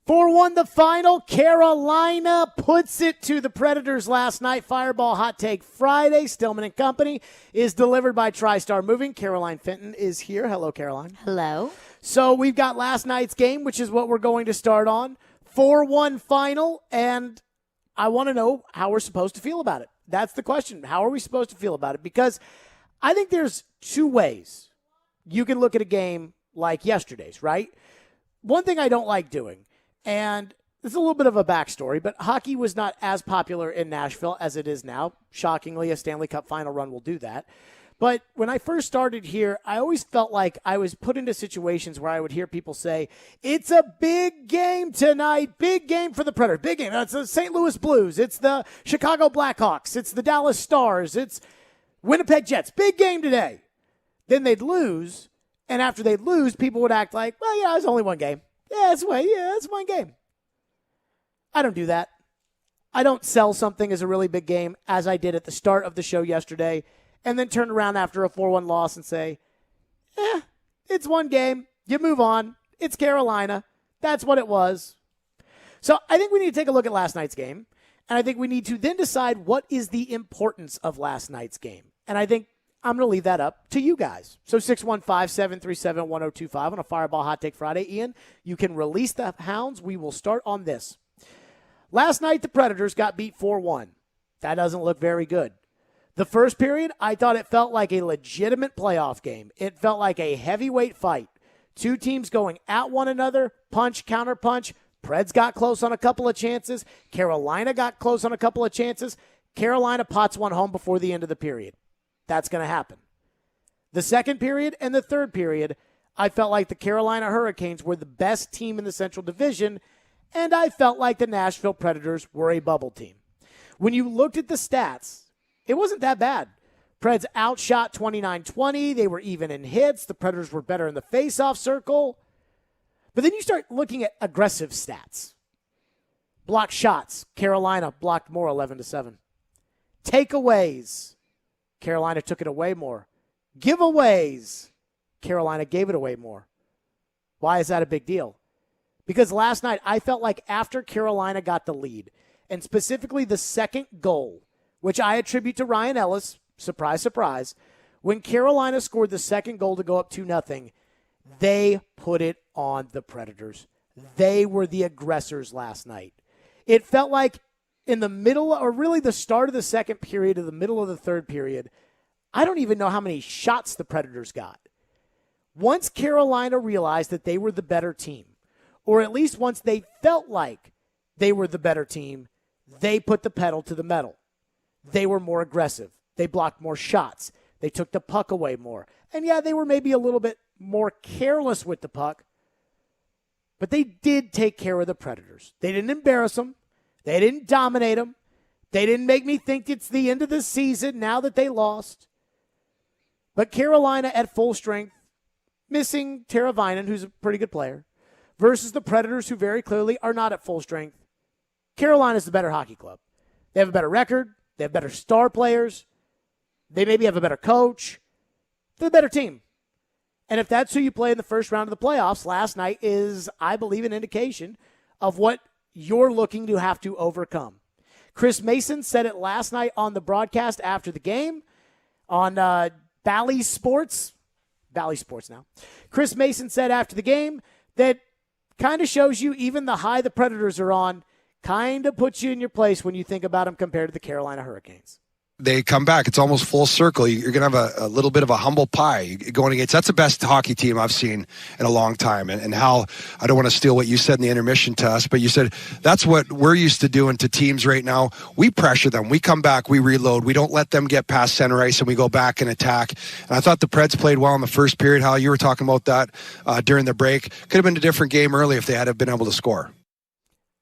4-1 the final. Carolina puts it to the Predators last night. Fireball Hot Take Friday. Stillman and Company is delivered by TriStar Moving. Caroline Fenton is here. Hello, Caroline. Hello. So we've got last night's game, which is what we're going to start on. 4-1 final, and I want to know how we're supposed to feel about it. That's the question. How are we supposed to feel about it? Because I think there's two ways you can look at a game like yesterday's, right? One thing I don't like doing, and this is a little bit of a backstory, but hockey was not as popular in Nashville as it is now. Shockingly, a Stanley Cup final run will do that. But when I first started here, I always felt like I was put into situations where I would hear people say, it's a big game tonight, big game for the Predators, big game. It's the St. Louis Blues, it's the Chicago Blackhawks, it's the Dallas Stars, it's Winnipeg Jets, big game today. Then they'd lose, and after they'd lose, people would act like, well, yeah, it's only one game. It's one game. I don't do that. I don't sell something as a really big game, as I did at the start of the show yesterday, and then turn around after a 4-1 loss and say, it's one game. You move on. It's Carolina. That's what it was. So I think we need to take a look at last night's game, and I think we need to then decide what is the importance of last night's game. And I think I'm going to leave that up to you guys. So 615-737-1025 on a Fireball Hot Take Friday. Ian, you can release the hounds. We will start on this. Last night, the Predators got beat 4-1. That doesn't look very good. The first period, I thought it felt like a legitimate playoff game. It felt like a heavyweight fight. Two teams going at one another, punch, counterpunch. Preds got close on a couple of chances. Carolina got close on a couple of chances. Carolina pots one home before the end of the period. That's going to happen. The second period and the third period, I felt like the Carolina Hurricanes were the best team in the Central Division, and I felt like the Nashville Predators were a bubble team. When you looked at the stats, it wasn't that bad. Preds outshot 29-20. They were even in hits. The Predators were better in the face-off circle. But then you start looking at aggressive stats. Blocked shots. Carolina blocked more, 11-7. Takeaways. Carolina took it away more. Giveaways. Carolina gave it away more. Why is that a big deal? Because last night I felt like after Carolina got the lead, and specifically the second goal, which I attribute to Ryan Ellis, surprise, surprise, when Carolina scored the second goal to go up 2-0, they put it on the Predators. They were the aggressors last night. It felt like in the middle, or really the start of the second period to the middle of the third period, I don't even know how many shots the Predators got. Once Carolina realized that they were the better team, or at least once they felt like they were the better team, they put the pedal to the metal. They were more aggressive. They blocked more shots. They took the puck away more. And yeah, they were maybe a little bit more careless with the puck, but they did take care of the Predators. They didn't embarrass them. They didn't dominate them. They didn't make me think it's the end of the season now that they lost. But Carolina at full strength, missing Teravainen, who's a pretty good player, versus the Predators, who very clearly are not at full strength. Carolina's the better hockey club. They have a better record. They have better star players. They maybe have a better coach. They're the better team. And if that's who you play in the first round of the playoffs, last night is, I believe, an indication of what you're looking to have to overcome. Chris Mason said it last night on the broadcast after the game on Bally Sports now. Chris Mason said after the game that kind of shows you even the high the Predators are on kind of puts you in your place when you think about them compared to the Carolina Hurricanes. They come back. It's almost full circle. You're going to have a little bit of a humble pie going against. That's the best hockey team I've seen in a long time. And Hal, I don't want to steal what you said in the intermission to us, but you said that's what we're used to doing to teams right now. We pressure them. We come back. We reload. We don't let them get past center ice, and we go back and attack. And I thought the Preds played well in the first period. Hal, you were talking about that during the break. Could have been a different game early if they had been able to score.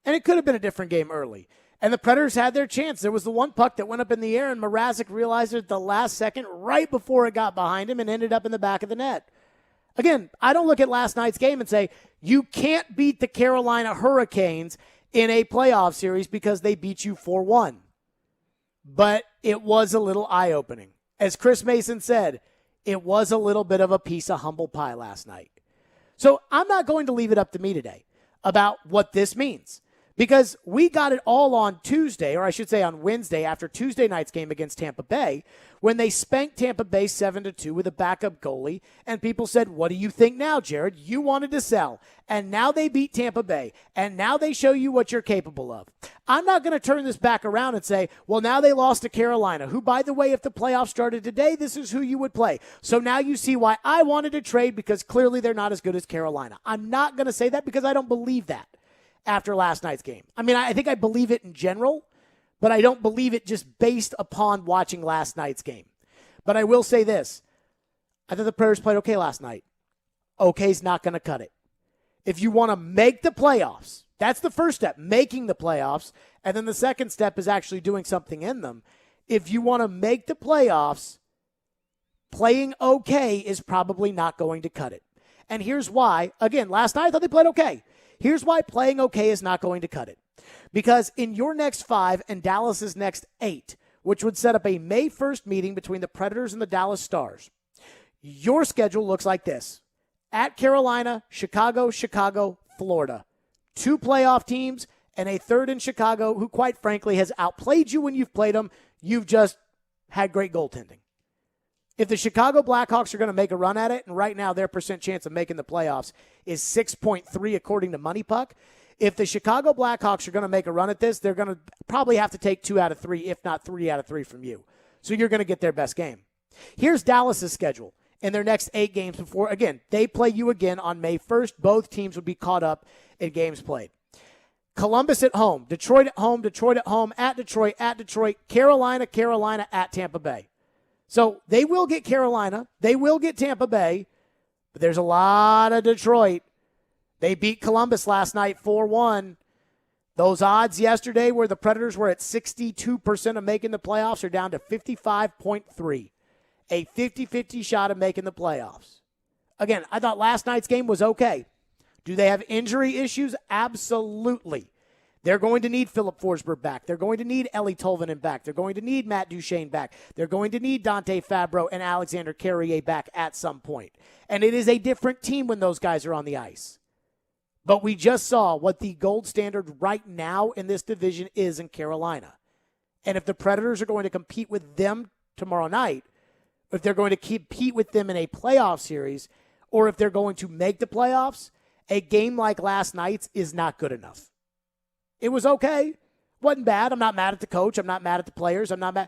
And it could have been a different game early. And the Predators had their chance. There was the one puck that went up in the air, and Mrazek realized it at the last second, right before it got behind him, and ended up in the back of the net. Again, I don't look at last night's game and say, you can't beat the Carolina Hurricanes in a playoff series because they beat you 4-1. But it was a little eye-opening. As Chris Mason said, it was a little bit of a piece of humble pie last night. So I'm not going to leave it up to me today. about what this means. Because we got it all on Tuesday, or I should say on Wednesday, after Tuesday night's game against Tampa Bay, when they spanked Tampa Bay 7-2 with a backup goalie, and people said, what do you think now, Jared? You wanted to sell, and now they beat Tampa Bay, and now they show you what you're capable of. I'm not going to turn this back around and say, well, now they lost to Carolina, who, by the way, if the playoffs started today, this is who you would play. So now you see why I wanted to trade, because clearly they're not as good as Carolina. I'm not going to say that because I don't believe that after last night's game. I mean, I think I believe it in general, but I don't believe it just based upon watching last night's game. But I will say this. I thought the Predators played okay last night. Okay's not going to cut it. If you want to make the playoffs, that's the first step, making the playoffs, and then the second step is actually doing something in them. If you want to make the playoffs, playing okay is probably not going to cut it. And here's why. Again, last night I thought they played okay. Here's why playing okay is not going to cut it. Because in your next 5 and Dallas's next 8, which would set up a May 1st meeting between the Predators and the Dallas Stars, your schedule looks like this. At Carolina, Chicago, Florida. 2 playoff teams and a third in Chicago who, quite frankly, has outplayed you when you've played them. You've just had great goaltending. If the Chicago Blackhawks are going to make a run at it, and right now their percent chance of making the playoffs is 6.3 according to Money Puck, if the Chicago Blackhawks are going to make a run at this, they're going to probably have to take 2 out of 3, if not 3 out of 3 from you. So you're going to get their best game. Here's Dallas's schedule in their next 8 games before, again, they play you again on May 1st. Both teams would be caught up in games played. Columbus at home, Detroit at home, at Detroit, Carolina, at Tampa Bay. So they will get Carolina. They will get Tampa Bay. But there's a lot of Detroit. They beat Columbus last night 4-1. Those odds yesterday where the Predators were at 62% of making the playoffs are down to 55.3. A 50-50 shot of making the playoffs. Again, I thought last night's game was okay. Do they have injury issues? Absolutely. They're going to need Philip Forsberg back. They're going to need Ellie Tolvanen back. They're going to need Matt Duchene back. They're going to need Dante Fabro and Alexander Carrier back at some point. And it is a different team when those guys are on the ice. But we just saw what the gold standard right now in this division is in Carolina. And if the Predators are going to compete with them tomorrow night, if they're going to compete with them in a playoff series, or if they're going to make the playoffs, a game like last night's is not good enough. It was okay. Wasn't bad. I'm not mad at the coach. I'm not mad at the players. I'm not mad.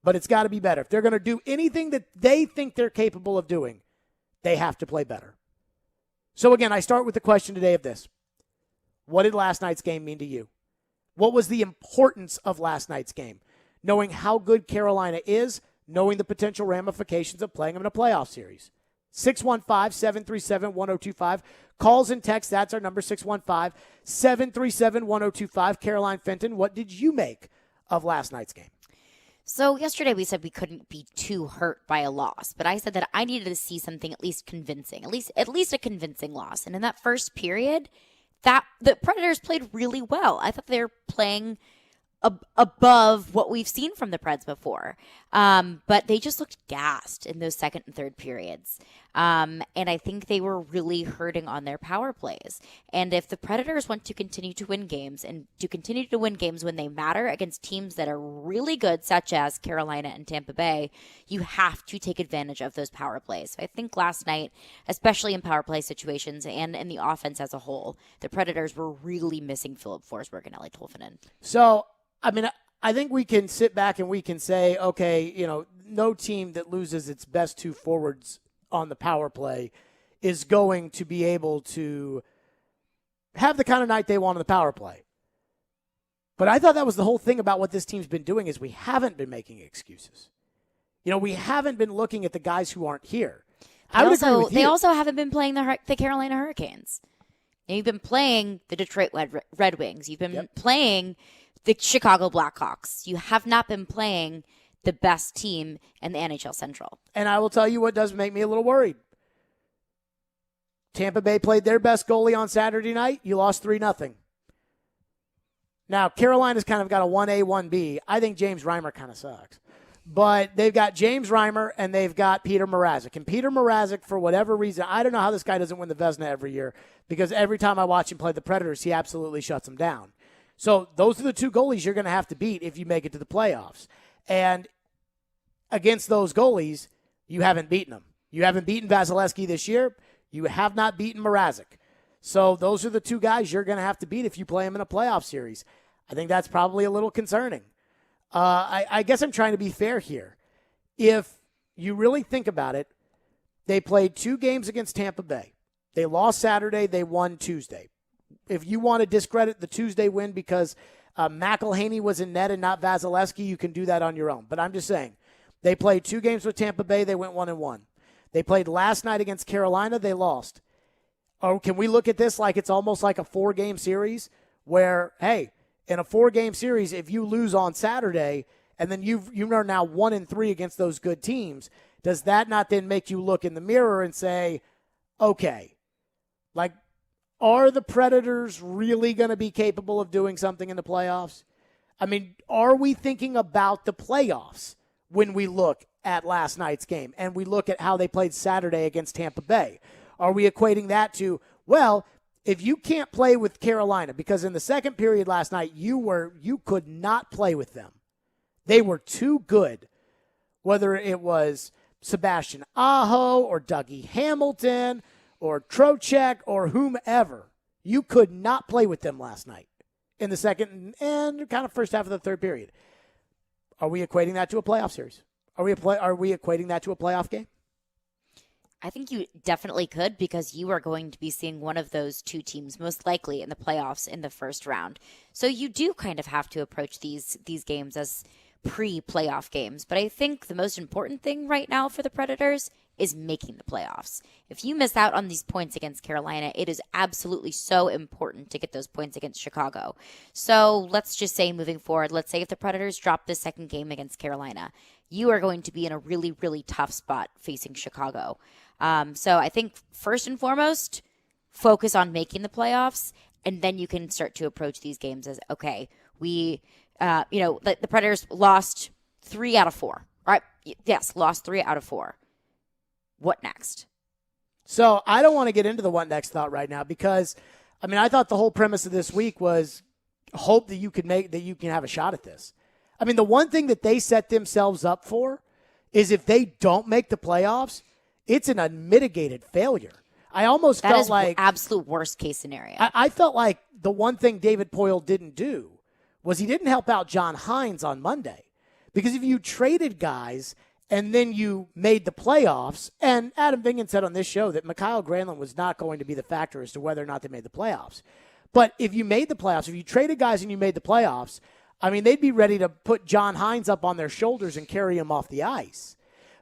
But it's got to be better. If they're going to do anything that they think they're capable of doing, they have to play better. So again, I start with the question today of this. What did last night's game mean to you? What was the importance of last night's game? Knowing how good Carolina is, knowing the potential ramifications of playing them in a playoff series. 615-737-1025. Calls and texts, that's our number, 615-737-1025. Caroline Fenton, what did you make of last night's game? So yesterday we said we couldn't be too hurt by a loss, but I said that I needed to see something at least convincing, at least a convincing loss. And in that first period, that the Predators played really well. I thought they were playing above what we've seen from the Preds before. But they just looked gassed in those second and third periods. And I think they were really hurting on their power plays. And if the Predators want to continue to win games and to continue to win games when they matter against teams that are really good, such as Carolina and Tampa Bay, you have to take advantage of those power plays. So I think last night, especially in power play situations and in the offense as a whole, the Predators were really missing Philip Forsberg and Ellie Tolvanen. So, I mean, I think we can sit back and we can say, okay, no team that loses its best 2 forwards on the power play is going to be able to have the kind of night they want on the power play. But I thought that was the whole thing about what this team's been doing is we haven't been making excuses. We haven't been looking at the guys who aren't here. They also haven't been playing the Carolina Hurricanes. You've been playing the Detroit Red Wings. You've been playing the Chicago Blackhawks. You have not been playing the best team in the NHL Central. And I will tell you what does make me a little worried. Tampa Bay played their best goalie on Saturday night. You lost 3-0. Now, Carolina's kind of got a 1A, 1B. I think James Reimer kind of sucks. but they've got James Reimer and they've got Peter Mrazek. And Peter Mrazek, for whatever reason, I don't know how this guy doesn't win the Vezina every year, because every time I watch him play the Predators, he absolutely shuts them down. So those are the two goalies you're going to have to beat if you make it to the playoffs. And against those goalies, you haven't beaten them. You haven't beaten Vasilevsky this year. You have not beaten Mrazek. So those are the two guys you're going to have to beat if you play them in a playoff series. I think that's probably a little concerning. I guess I'm trying to be fair here. If you really think about it, they played 2 games against Tampa Bay. They lost Saturday. They won Tuesday. If you want to discredit the Tuesday win because McElhaney was in net and not Vasilevsky, you can do that on your own. But I'm just saying, they played 2 games with Tampa Bay. They went 1-1. They played last night against Carolina. They lost. Oh, can we look at this like it's almost like a 4-game series where, hey, in a 4-game series, if you lose on Saturday and then you are now 1-3 against those good teams, does that not then make you look in the mirror and say, okay, like, are the Predators really going to be capable of doing something in the playoffs? I mean, are we thinking about the playoffs when we look at last night's game and we look at how they played Saturday against Tampa Bay? Are we equating that to, well, if you can't play with Carolina, because in the second period last night, you could not play with them. They were too good, whether it was Sebastian Aho or Dougie Hamilton or Trocheck or whomever. You could not play with them last night in the second and kind of first half of the third period. Are we equating that to a playoff series? Are we equating that to a playoff game? I think you definitely could, because you are going to be seeing one of those 2 teams most likely in the playoffs in the first round. So you do kind of have to approach these games as pre-playoff games. But I think the most important thing right now for the Predators is making the playoffs. If you miss out on these points against Carolina, it is absolutely so important to get those points against Chicago. So let's just say moving forward, let's say if the Predators drop the second game against Carolina, you are going to be in a really, really tough spot facing Chicago. So I think first and foremost, focus on making the playoffs, and then you can start to approach these games as, okay, the Predators lost 3 out of 4, right? Yes, lost 3 out of 4. What next? So I don't want to get into the what next thought right now, because, I mean, I thought the whole premise of this week was hope that you can have a shot at this. I mean, the one thing that they set themselves up for is if they don't make the playoffs, it's an unmitigated failure. I almost felt like absolute worst case scenario. I felt like the one thing David Poile didn't do was he didn't help out John Hines on Monday. Because if you traded guys and then you made the playoffs, and Adam Vingan said on this show that Mikhail Granlund was not going to be the factor as to whether or not they made the playoffs. But if you made the playoffs, if you traded guys and you made the playoffs, I mean, they'd be ready to put John Hines up on their shoulders and carry him off the ice.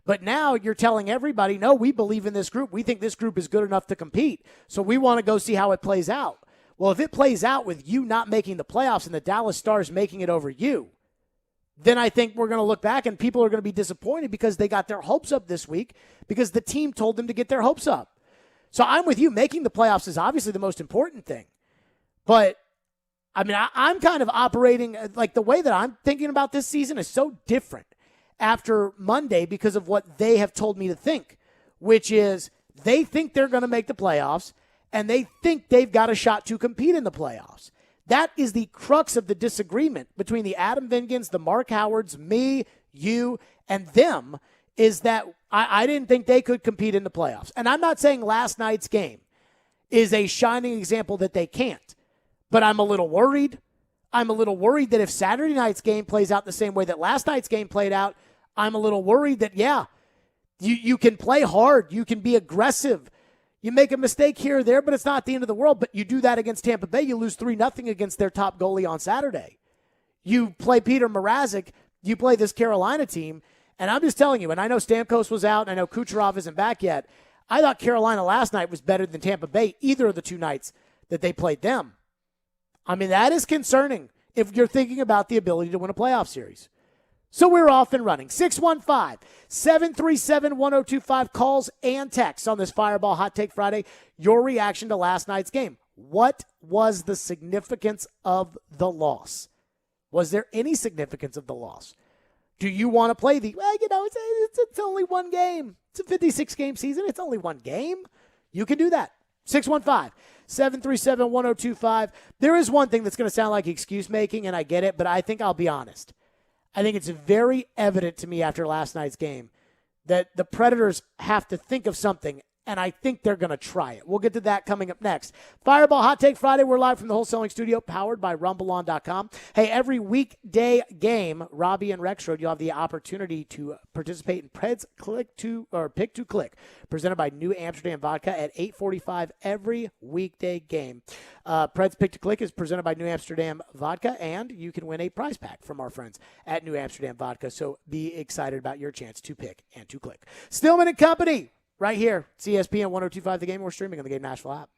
But now you're telling everybody, no, we believe in this group. We think this group is good enough to compete. So we want to go see how it plays out. Well, if it plays out with you not making the playoffs and the Dallas Stars making it over you, then I think we're going to look back and people are going to be disappointed because they got their hopes up this week because the team told them to get their hopes up. So I'm with you. Making the playoffs is obviously the most important thing. But, I mean, I'm kind of operating, like the way that I'm thinking about this season is so different after Monday because of what they have told me to think, which is they think they're going to make the playoffs and they think they've got a shot to compete in the playoffs. That is the crux of the disagreement between the Adam Vingans, the Mark Howards, me, you, and them, is that I didn't think they could compete in the playoffs. And I'm not saying last night's game is a shining example that they can't, but I'm a little worried. I'm a little worried that if Saturday night's game plays out the same way that last night's game played out, I'm a little worried that, you can play hard. You can be aggressive. You make a mistake here or there, but it's not the end of the world. But you do that against Tampa Bay, you lose 3-0 against their top goalie on Saturday. You play Peter Mrazek, you play this Carolina team, and I'm just telling you, and I know Stamkos was out, and I know Kucherov isn't back yet. I thought Carolina last night was better than Tampa Bay either of the 2 nights that they played them. I mean, that is concerning if you're thinking about the ability to win a playoff series. So we're off and running. 615-737-1025 calls and texts on this Fireball Hot Take Friday. Your reaction to last night's game. What was the significance of the loss? Was there any significance of the loss? Do you want to play it's only one game. It's a 56-game season. It's only one game. You can do that. 615-737-1025. There is one thing that's going to sound like excuse making, and I get it, but I think I'll be honest. I think it's very evident to me after last night's game that the Predators have to think of something, and I think they're going to try it. We'll get to that coming up next. Fireball Hot Take Friday. We're live from the Wholesaling Studio, powered by RumbleOn.com. Hey, every weekday game, Robbie and Rexroad, you'll have the opportunity to participate in Preds Pick to Click, presented by New Amsterdam Vodka at 8:45 every weekday game. Preds Pick to Click is presented by New Amsterdam Vodka, and you can win a prize pack from our friends at New Amsterdam Vodka. So be excited about your chance to pick and to click. Stillman and Company. Right here, CSPN 102.5 The Game. We're streaming on the Game Nashville app.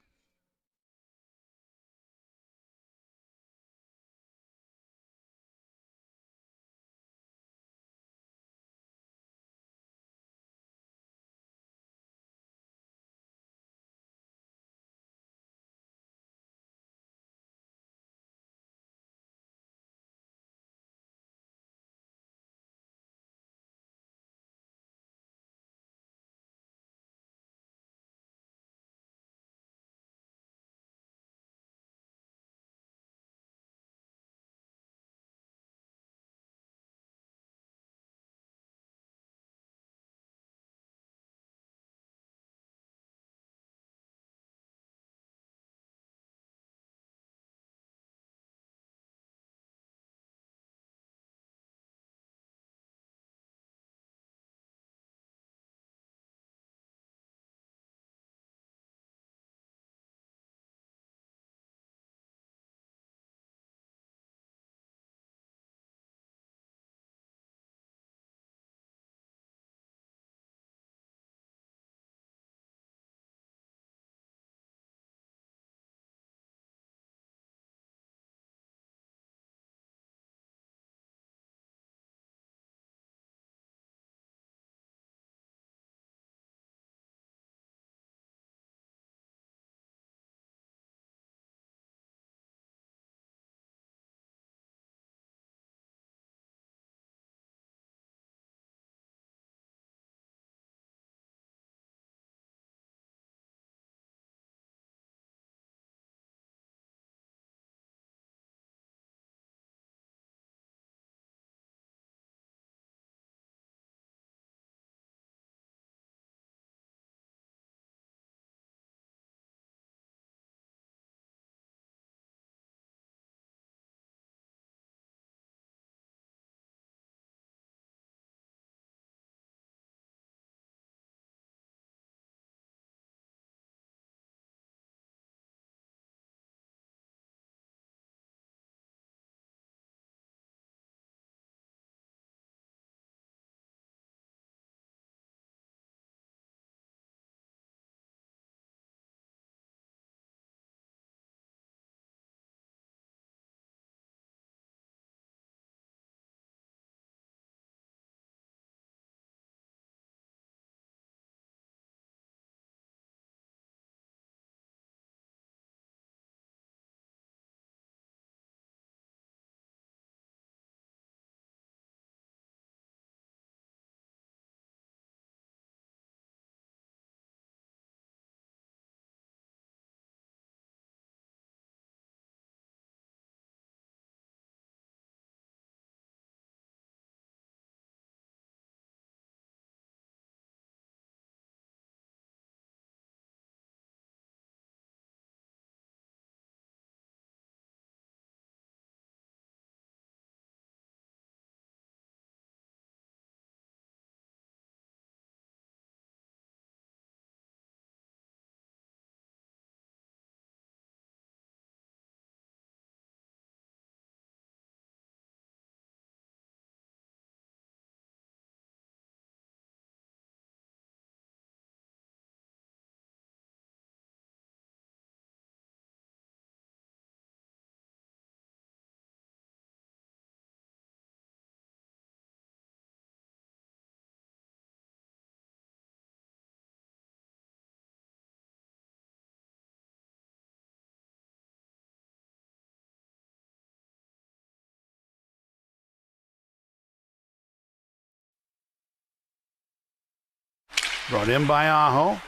Brought in by Aho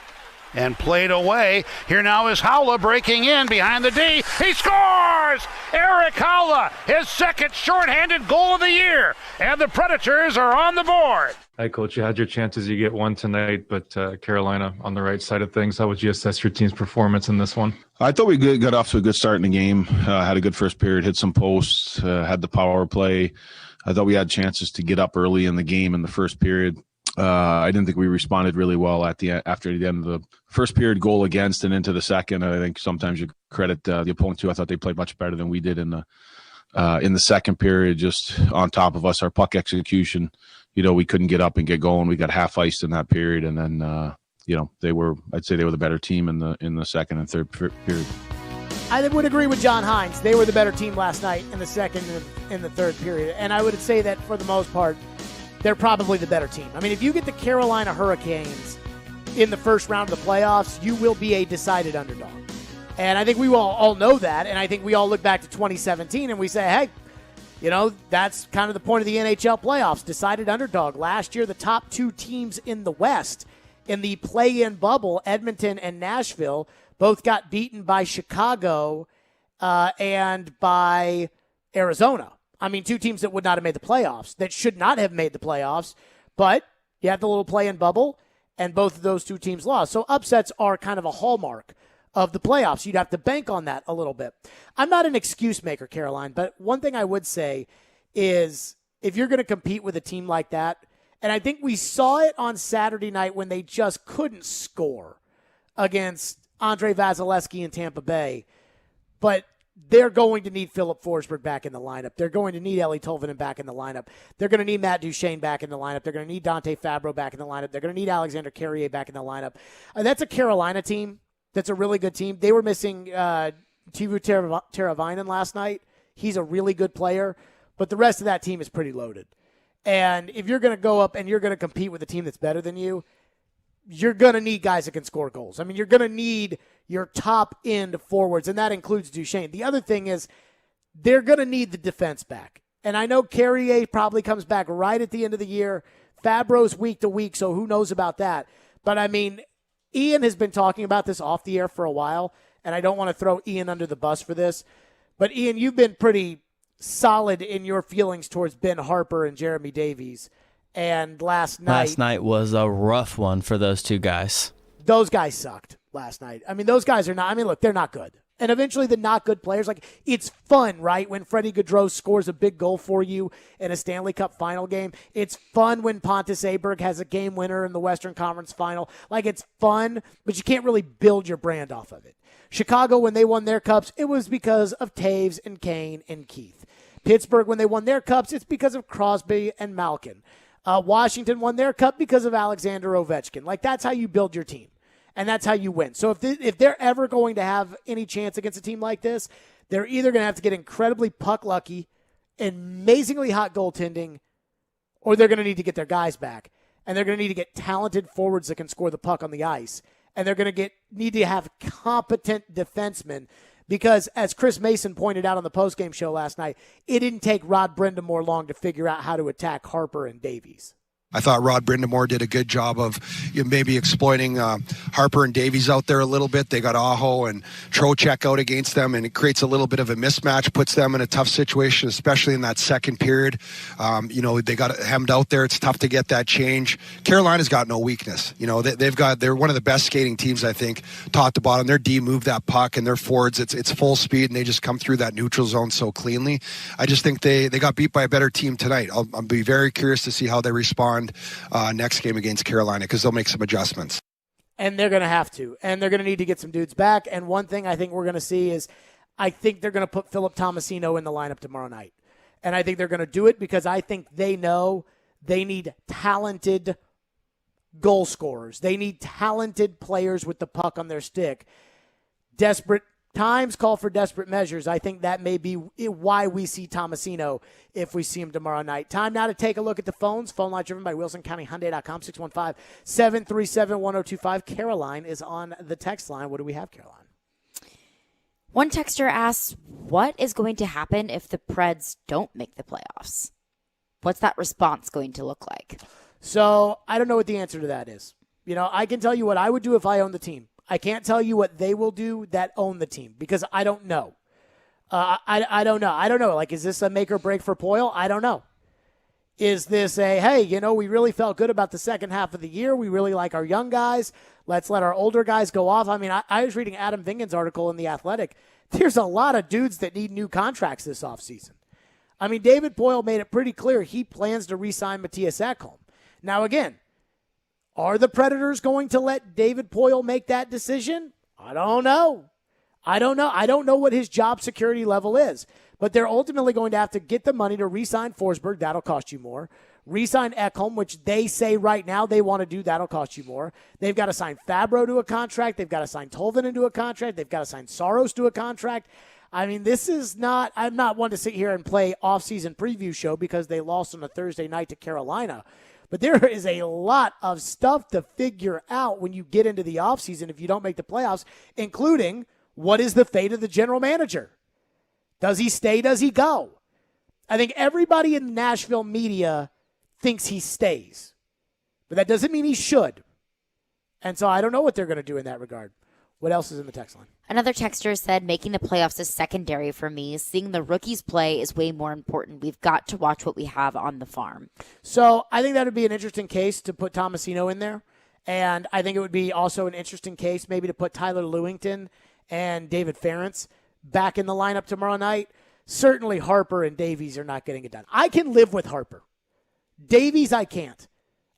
and played away. Here now is Howla breaking in behind the D. He scores! Eric Howla, his second shorthanded goal of the year. And the Predators are on the board. Hi, Coach. You had your chances. You get one tonight, but Carolina on the right side of things. How would you assess your team's performance in this one? I thought we got off to a good start in the game. Had a good first period, hit some posts, had the power play. I thought we had chances to get up early in the game in the first period. I didn't think we responded really well after the end of the first period goal against and into the second. I think sometimes you credit the opponent too. I thought they played much better than we did in the second period, just on top of us. Our puck execution, we couldn't get up and get going. We got half iced in that period, and then I'd say they were the better team in the second and third period. I would agree with John Hines. They were the better team last night in the second and in the third period, and I would say that for the most part, they're probably the better team. I mean, if you get the Carolina Hurricanes in the first round of the playoffs, you will be a decided underdog. And I think we all know that, and I think we all look back to 2017 and we say, hey, that's kind of the point of the NHL playoffs, decided underdog. Last year, the top two teams in the West in the play-in bubble, Edmonton and Nashville, both got beaten by Chicago and by Arizona. I mean, two teams that would not have made the playoffs, that should not have made the playoffs, but you have the little play-in bubble, and both of those two teams lost. So upsets are kind of a hallmark of the playoffs. You'd have to bank on that a little bit. I'm not an excuse maker, Caroline, but one thing I would say is if you're going to compete with a team like that, and I think we saw it on Saturday night when they just couldn't score against Andre Vasilevsky in Tampa Bay, but they're going to need Philip Forsberg back in the lineup. They're going to need Eeli Tolvanen back in the lineup. They're going to need Matt Duchene back in the lineup. They're going to need Dante Fabro back in the lineup. They're going to need Alexander Carrier back in the lineup. That's a Carolina team. That's a really good team. They were missing Teuvo Teravainen last night. He's a really good player, but the rest of that team is pretty loaded. And if you're going to go up and you're going to compete with a team that's better than you, you're going to need guys that can score goals. I mean, you're going to need your top-end forwards, and that includes Duchene. The other thing is they're going to need the defense back. And I know Carrier probably comes back right at the end of the year. Fabro's week to week, so who knows about that. But, I mean, Ian has been talking about this off the air for a while, and I don't want to throw Ian under the bus for this. But, Ian, you've been pretty solid in your feelings towards Ben Harper and Jeremy Davies. And last night was a rough one for those two guys. Those guys sucked last night. I mean, those guys are not – I mean, look, they're not good. And eventually the not good players, like, it's fun, right, when Freddie Gaudreau scores a big goal for you in a Stanley Cup final game. It's fun when Pontus Aberg has a game winner in the Western Conference final. Like, it's fun, but you can't really build your brand off of it. Chicago, when they won their cups, it was because of Taves and Kane and Keith. Pittsburgh, when they won their cups, it's because of Crosby and Malkin. Washington won their cup because of Alexander Ovechkin. Like, that's how you build your team, and that's how you win. So if they're ever going to have any chance against a team like this, they're either going to have to get incredibly puck lucky, amazingly hot goaltending, or they're going to need to get their guys back, and they're going to need to get talented forwards that can score the puck on the ice, and they're going to need to have competent defensemen. Because, as Chris Mason pointed out on the postgame show last night, it didn't take Rod Brindamore long to figure out how to attack Harper and Davies. I thought Rod Brindamore did a good job of maybe exploiting Harper and Davies out there a little bit. They got Aho and Trocheck out against them, and it creates a little bit of a mismatch, puts them in a tough situation, especially in that second period. They got hemmed out there. It's tough to get that change. Carolina's got no weakness. They're one of the best skating teams, I think, top to bottom. Their D moved that puck, and their forwards, it's full speed, and they just come through that neutral zone so cleanly. I just think they got beat by a better team tonight. I'll be very curious to see how they respond next game against Carolina, because they'll make some adjustments. And they're going to have to. And they're going to need to get some dudes back. And one thing I think we're going to see is I think they're going to put Philip Tomasino in the lineup tomorrow night. And I think they're going to do it because I think they know they need talented goal scorers. They need talented players with the puck on their stick. Desperate times call for desperate measures. I think that may be why we see Tomasino if we see him tomorrow night. Time now to take a look at the phones. Phone line driven by WilsonCountyHyundai.com, 615-737-1025. Caroline is on the text line. What do we have, Caroline? One texter asks, what is going to happen if the Preds don't make the playoffs? What's that response going to look like? So I don't know what the answer to that is. I can tell you what I would do if I owned the team. I can't tell you what they will do that own the team because I don't know. I don't know. I don't know. Like, is this a make or break for Poyle? I don't know. Is this a, hey, we really felt good about the second half of the year. We really like our young guys. Let's let our older guys go off. I mean, I was reading Adam Vingan's article in The Athletic. There's a lot of dudes that need new contracts this offseason. I mean, David Poyle made it pretty clear he plans to re-sign Matthias Ekholm. Now, again, are the Predators going to let David Poyle make that decision? I don't know. I don't know what his job security level is. But they're ultimately going to have to get the money to re-sign Forsberg. That'll cost you more. Re-sign Ekholm, which they say right now they want to do. That'll cost you more. They've got to sign Fabro to a contract. They've got to sign Tolvanen to a contract. They've got to sign Saros to a contract. I mean, this is not – I'm not one to sit here and play off-season preview show because they lost on a Thursday night to Carolina. But there is a lot of stuff to figure out when you get into the offseason if you don't make the playoffs, including what is the fate of the general manager? Does he stay? Does he go? I think everybody in the Nashville media thinks he stays. But that doesn't mean he should. And so I don't know what they're going to do in that regard. What else is in the text line? Another texter said, making the playoffs is secondary for me. Seeing the rookies play is way more important. We've got to watch what we have on the farm. So I think that would be an interesting case to put Tomasino in there. And I think it would be also an interesting case maybe to put Tyler Lewington and David Ferentz back in the lineup tomorrow night. Certainly Harper and Davies are not getting it done. I can live with Harper. Davies, I can't.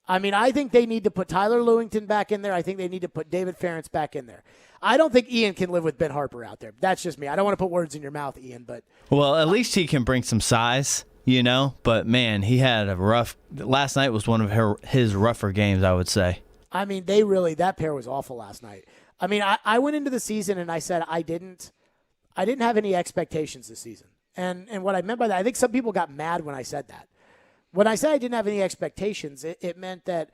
I mean, I think they need to put Tyler Lewington back in there. I think they need to put David Ferentz back in there. I don't think Ian can live with Ben Harper out there. That's just me. I don't want to put words in your mouth, Ian. But well, at least he can bring some size, But, man, he had a rough – last night was one of his rougher games, I would say. I mean, that pair was awful last night. I mean, I went into the season and I said I didn't have any expectations this season. And what I meant by that, I think some people got mad when I said that. When I said I didn't have any expectations, it meant that,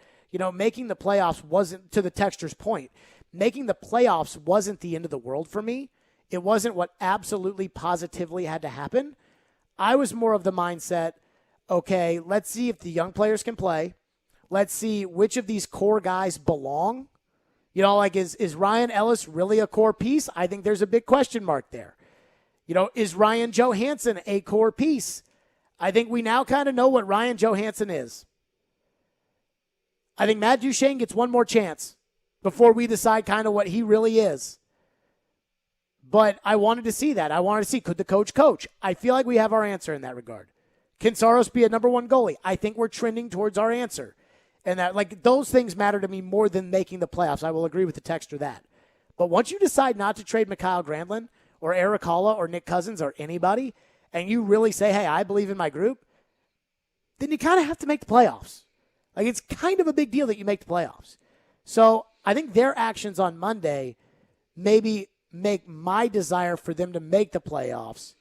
making the playoffs wasn't, to the texter's point, making the playoffs wasn't the end of the world for me. It wasn't what absolutely positively had to happen. I was more of the mindset, okay, let's see if the young players can play. Let's see which of these core guys belong. Is Ryan Ellis really a core piece? I think there's a big question mark there. Is Ryan Johansson a core piece? I think we now kind of know what Ryan Johansson is. I think Matt Duchene gets one more chance before we decide kind of what he really is. But I wanted to see that. I wanted to see, could the coach? I feel like we have our answer in that regard. Can Saros be a number one goalie? I think we're trending towards our answer. And that, those things matter to me more than making the playoffs. I will agree with the texter that. But once you decide not to trade Mikhail Granlund or Eric Halla or Nick Cousins or anybody, and you really say, hey, I believe in my group, then you kind of have to make the playoffs. It's kind of a big deal that you make the playoffs. So I think their actions on Monday maybe make my desire for them to make the playoffs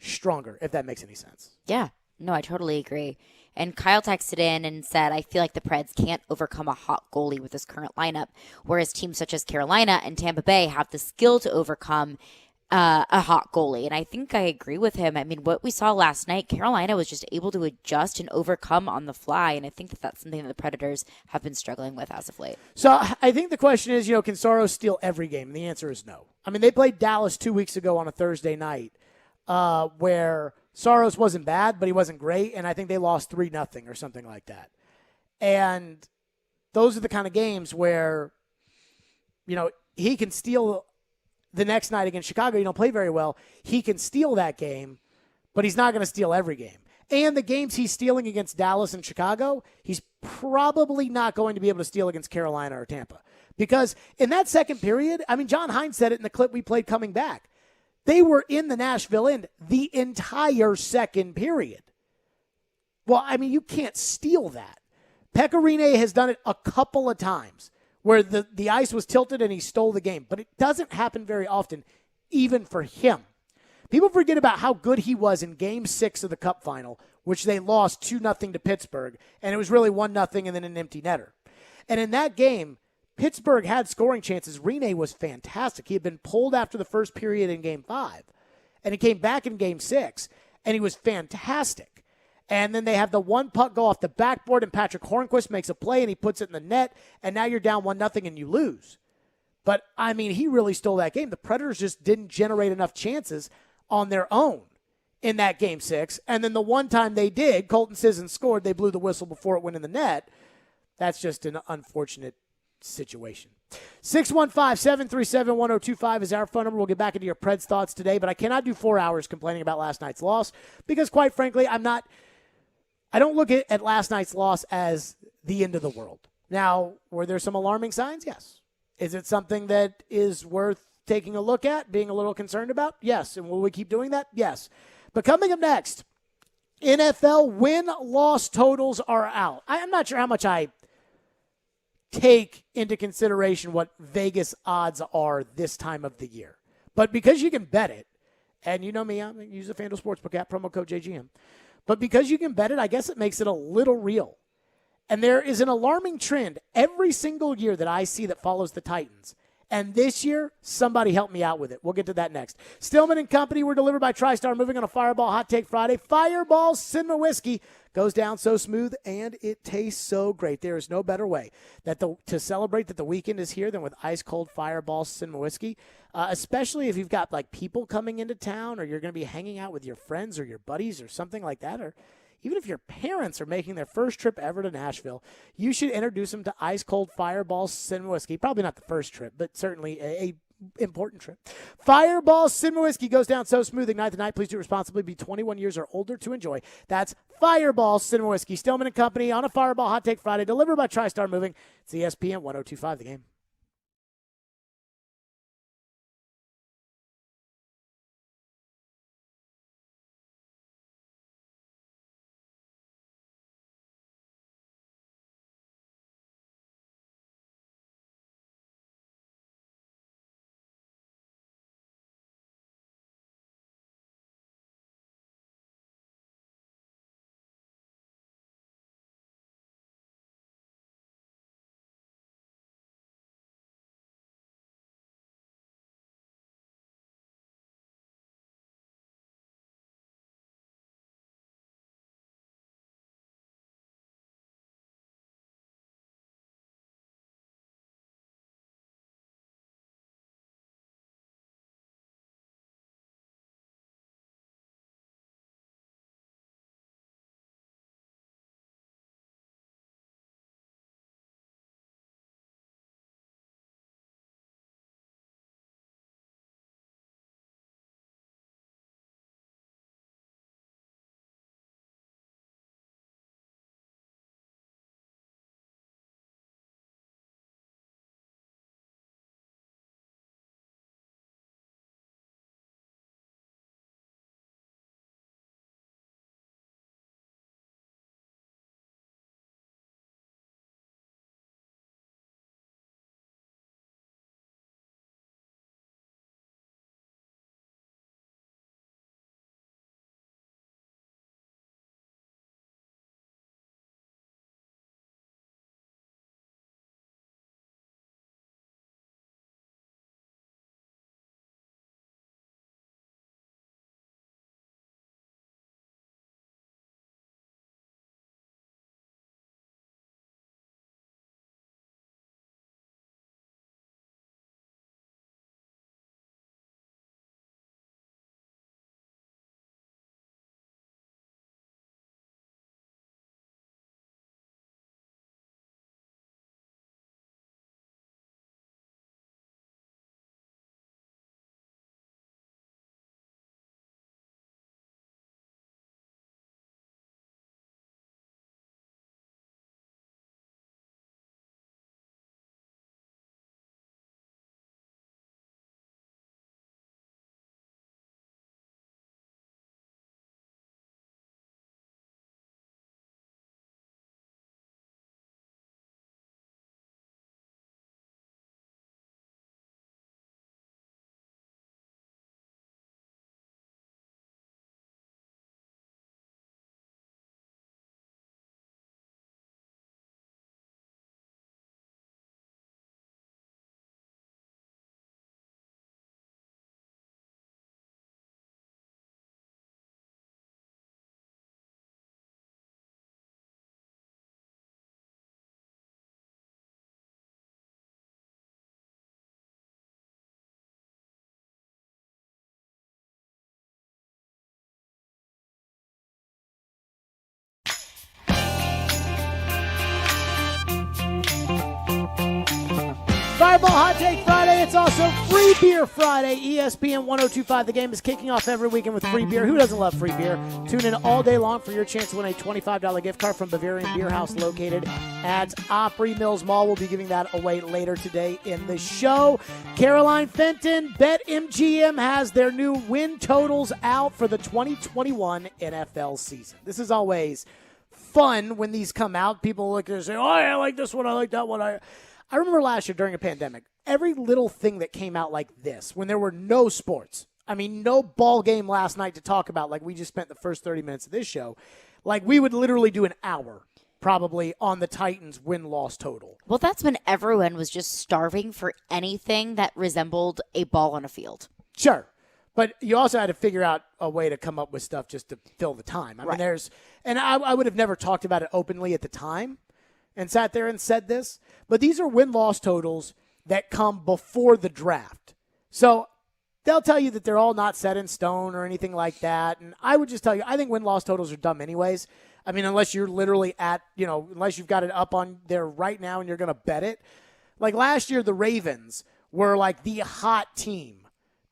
stronger, if that makes any sense. Yeah. No, I totally agree. And Kyle texted in and said, I feel like the Preds can't overcome a hot goalie with this current lineup, whereas teams such as Carolina and Tampa Bay have the skill to overcome a hot goalie. And I think I agree with him. I mean, what we saw last night, Carolina was just able to adjust and overcome on the fly. And I think that that's something that the Predators have been struggling with as of late. So I think the question is, can Saros steal every game? And the answer is no. I mean, they played Dallas 2 weeks ago on a Thursday night where Saros wasn't bad, but he wasn't great. And I think they lost 3-0 or something like that. And those are the kind of games where, he can steal the next night against Chicago. You don't play very well. He can steal that game, but he's not going to steal every game. And the games he's stealing against Dallas and Chicago, he's probably not going to be able to steal against Carolina or Tampa. Because in that second period, I mean, John Hines said it in the clip we played coming back. They were in the Nashville end the entire second period. Well, I mean, you can't steal that. Pekka Rinne has done it a couple of times where the ice was tilted and he stole the game. But it doesn't happen very often, even for him. People forget about how good he was in Game 6 of the Cup Final, which they lost 2-0 to Pittsburgh, and it was really 1-0 and then an empty netter. And in that game, Pittsburgh had scoring chances. Rinne was fantastic. He had been pulled after the first period in Game 5, and he came back in Game 6, and he was fantastic. And then they have the one puck go off the backboard, and Patrick Hornquist makes a play, and he puts it in the net, and now you're down 1-0 and you lose. But, I mean, he really stole that game. The Predators just didn't generate enough chances on their own in that Game 6. And then the one time they did, Colton Sisson scored, they blew the whistle before it went in the net. That's just an unfortunate situation. 615-737-1025 is our phone number. We'll get back into your Preds thoughts today, but I cannot do 4 hours complaining about last night's loss because, quite frankly, I don't look at last night's loss as the end of the world. Now, were there some alarming signs? Yes. Is it something that is worth taking a look at, being a little concerned about? Yes. And will we keep doing that? Yes. But coming up next, NFL win-loss totals are out. I'm not sure how much I take into consideration what Vegas odds are this time of the year. But because you can bet it, and you know me, I use the FanDuel Sportsbook app, promo code JGM. But because you can bet it, I guess it makes it a little real. And there is an alarming trend every single year that I see that follows the Titans. And this year, somebody help me out with it. We'll get to that next. Stillman and Company were delivered by TriStar, moving on a Fireball Hot Take Friday. Fireball Cinema Whiskey goes down so smooth, and it tastes so great. There is no better way to celebrate that the weekend is here than with ice-cold Fireball Cinema Whiskey, especially if you've got like people coming into town or you're going to be hanging out with your friends or your buddies or something like that, or even if your parents are making their first trip ever to Nashville, you should introduce them to ice-cold Fireball Cinema Whiskey. Probably not the first trip, but certainly a important trip. Fireball Cinema Whiskey goes down so smooth. Ignite the night. Please do responsibly. Be 21 years or older to enjoy. That's Fireball Cinema Whiskey. Stillman and Company on a Fireball Hot Take Friday. Delivered by TriStar Moving. It's ESPN 1025 The Game. Fireball Hot Take Friday. It's also Free Beer Friday. ESPN 102.5. The Game is kicking off every weekend with free beer. Who doesn't love free beer? Tune in all day long for your chance to win a $25 gift card from Bavarian Beer House located at Opry Mills Mall. We'll be giving that away later today in the show. Caroline Fenton, BetMGM has their new win totals out for the 2021 NFL season. This is always fun when these come out. People look and say, oh, I like this one, I like that one. I remember last year during a pandemic, every little thing that came out like this, when there were no sports, I mean, no ball game last night to talk about like we just spent the first 30 minutes of this show, like we would literally do an hour probably on the Titans win-loss total. Well, that's when everyone was just starving for anything that resembled a ball on a field. Sure. But you also had to figure out a way to come up with stuff just to fill the time. I mean, I would have never talked about it openly at the time and sat there and said this, but these are win-loss totals that come before the draft. So they'll tell you that they're all not set in stone or anything like that. And I would just tell you, I think win-loss totals are dumb anyways. I mean, unless you're literally unless you've got it up on there right now and you're going to bet it. Like last year, the Ravens were like the hot team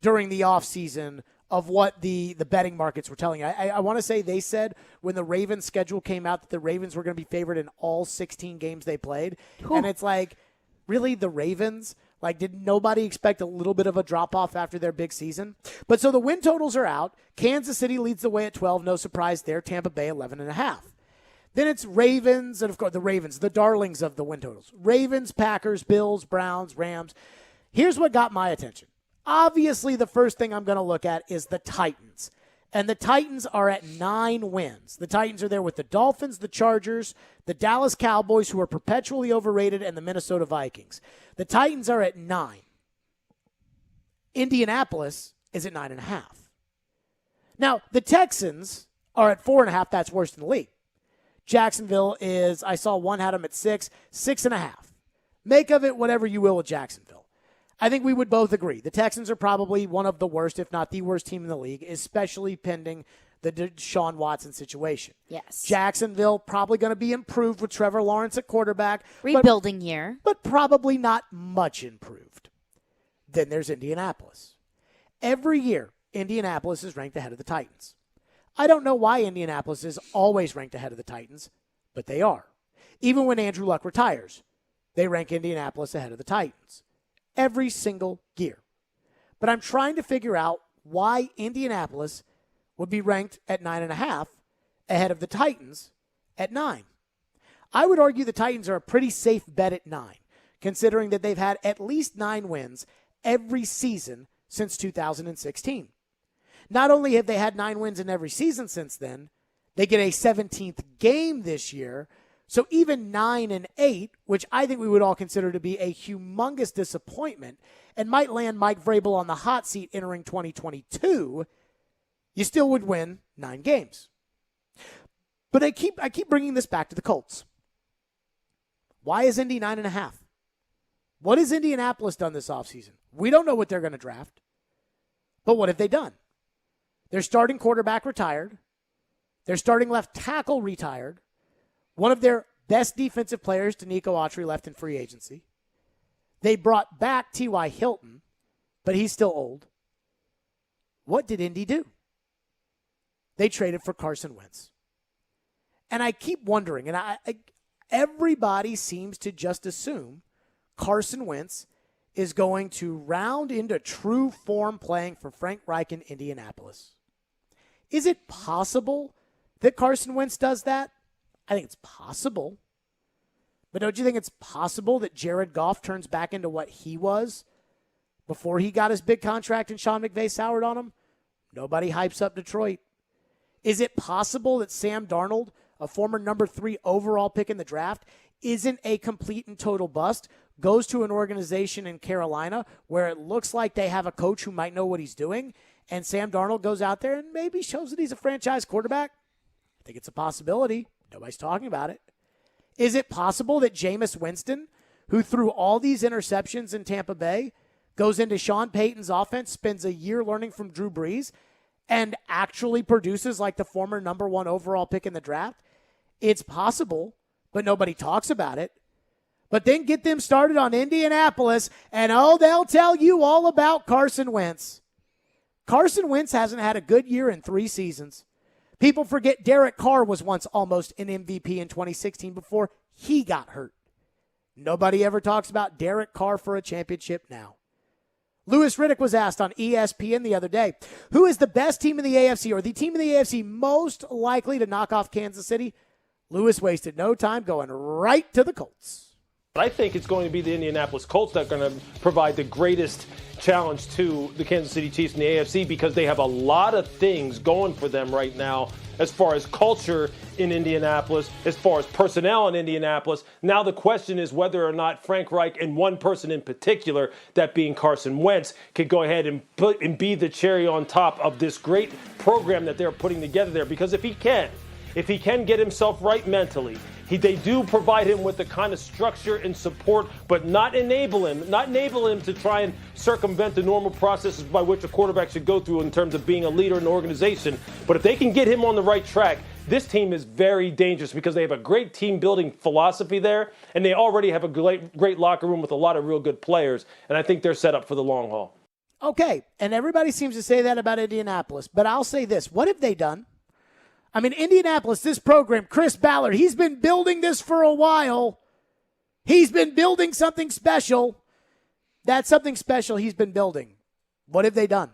during the offseason of what the betting markets were telling you. I want to say they said when the Ravens schedule came out that the Ravens were going to be favored in all 16 games they played. Ooh. And it's like, really, the Ravens? Like, did nobody expect a little bit of a drop-off after their big season? But so the win totals are out. Kansas City leads the way at 12. No surprise there. Tampa Bay, 11.5. Then it's Ravens, and of course the Ravens, the darlings of the win totals. Ravens, Packers, Bills, Browns, Rams. Here's what got my attention. Obviously, the first thing I'm going to look at is the Titans. And the Titans are at 9 wins. The Titans are there with the Dolphins, the Chargers, the Dallas Cowboys, who are perpetually overrated, and the Minnesota Vikings. The Titans are at 9. Indianapolis is at 9.5. Now, the Texans are at 4.5. That's worse than the league. Jacksonville is, I saw one had them at 6.5. Make of it whatever you will with Jacksonville. I think we would both agree. The Texans are probably one of the worst, if not the worst team in the league, especially pending the Deshaun Watson situation. Yes. Jacksonville probably going to be improved with Trevor Lawrence at quarterback. Rebuilding year. But probably not much improved. Then there's Indianapolis. Every year, Indianapolis is ranked ahead of the Titans. I don't know why Indianapolis is always ranked ahead of the Titans, but they are. Even when Andrew Luck retires, they rank Indianapolis ahead of the Titans. Every single year. But I'm trying to figure out why Indianapolis would be ranked at 9.5 ahead of the Titans at 9. I would argue the Titans are a pretty safe bet at 9, considering that they've had at least 9 wins every season since 2016. Not only have they had 9 wins in every season since then, they get a 17th game this year. So even 9 and 8, which I think we would all consider to be a humongous disappointment and might land Mike Vrabel on the hot seat entering 2022, you still would win 9 games. But I keep bringing this back to the Colts. Why is Indy 9.5? What has Indianapolis done this offseason? We don't know what they're going to draft. But what have they done? Their starting quarterback retired. Their starting left tackle retired. One of their best defensive players, Danico Autry, left in free agency. They brought back T.Y. Hilton, but he's still old. What did Indy do? They traded for Carson Wentz. And I keep wondering, and everybody seems to just assume Carson Wentz is going to round into true form playing for Frank Reich in Indianapolis. Is it possible that Carson Wentz does that? I think it's possible. But don't you think it's possible that Jared Goff turns back into what he was before he got his big contract and Sean McVay soured on him? Nobody hypes up Detroit. Is it possible that Sam Darnold, a former number 3 overall pick in the draft, isn't a complete and total bust, goes to an organization in Carolina where it looks like they have a coach who might know what he's doing, and Sam Darnold goes out there and maybe shows that he's a franchise quarterback? I think it's a possibility. Nobody's talking about it. Is it possible that Jameis Winston, who threw all these interceptions in Tampa Bay, goes into Sean Payton's offense, spends a year learning from Drew Brees, and actually produces like the former number 1 overall pick in the draft? It's possible, but nobody talks about it. But then get them started on Indianapolis, and they'll tell you all about Carson Wentz. Carson Wentz hasn't had a good year in 3 seasons. People forget Derek Carr was once almost an MVP in 2016 before he got hurt. Nobody ever talks about Derek Carr for a championship now. Louis Riddick was asked on ESPN the other day, who is the best team in the AFC or the team in the AFC most likely to knock off Kansas City? Louis wasted no time going right to the Colts. I think it's going to be the Indianapolis Colts that are going to provide the greatest challenge to the Kansas City Chiefs in the AFC because they have a lot of things going for them right now as far as culture in Indianapolis, as far as personnel in Indianapolis. Now the question is whether or not Frank Reich and one person in particular, that being Carson Wentz, could go ahead and be the cherry on top of this great program that they're putting together there. Because if he can get himself right mentally, they do provide him with the kind of structure and support, but not enable him to try and circumvent the normal processes by which a quarterback should go through in terms of being a leader in an organization. But if they can get him on the right track, this team is very dangerous because they have a great team-building philosophy there, and they already have a great locker room with a lot of real good players, and I think they're set up for the long haul. Okay, and everybody seems to say that about Indianapolis, but I'll say this. What have they done? I mean, Indianapolis, this program, Chris Ballard, he's been building this for a while. He's been building something special. That's something special he's been building. What have they done?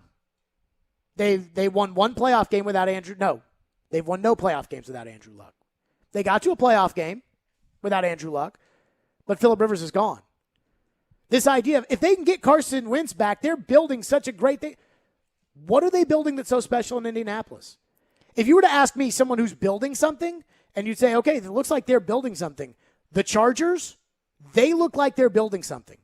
They won one playoff game without Andrew. No, they've won no playoff games without Andrew Luck. They got to a playoff game without Andrew Luck, but Phillip Rivers is gone. This idea of if they can get Carson Wentz back, they're building such a great thing. What are they building that's so special in Indianapolis? If you were to ask me, someone who's building something, and you'd say, okay, it looks like they're building something. The Chargers, they look like they're building something.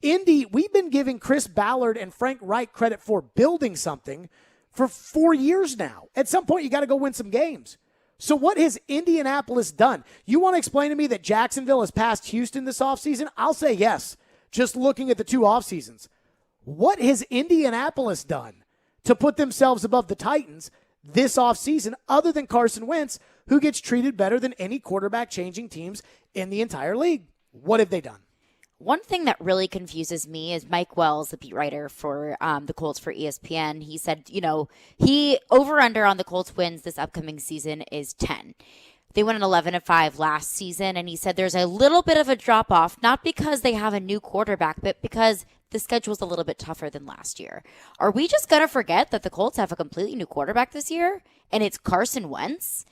Indy, we've been giving Chris Ballard and Frank Reich credit for building something for 4 years now. At some point, you got to go win some games. So what has Indianapolis done? You want to explain to me that Jacksonville has passed Houston this offseason? I'll say yes, just looking at the 2 offseasons. What has Indianapolis done to put themselves above the Titans this offseason, other than Carson Wentz, who gets treated better than any quarterback-changing teams in the entire league? What have they done? One thing that really confuses me is Mike Wells, the beat writer for the Colts for ESPN. He said, he over-under on the Colts wins this upcoming season is 10. They went an 11-5 last season, and he said there's a little bit of a drop-off, not because they have a new quarterback, but because the schedule's a little bit tougher than last year. Are we just going to forget that the Colts have a completely new quarterback this year, and it's Carson Wentz?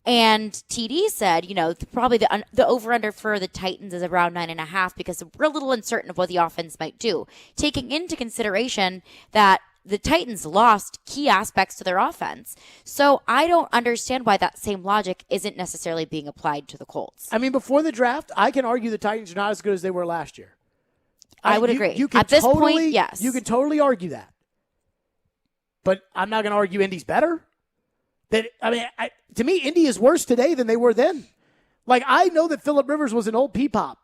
And TD said, probably the over-under for the Titans is around 9.5 because we're a little uncertain of what the offense might do, taking into consideration that the Titans lost key aspects to their offense. So I don't understand why that same logic isn't necessarily being applied to the Colts. I mean, before the draft, I can argue the Titans are not as good as they were last year. I would agree. At this point, yes. You can totally argue that. But I'm not going to argue Indy's better. To me, Indy is worse today than they were then. I know that Phillip Rivers was an old peepop,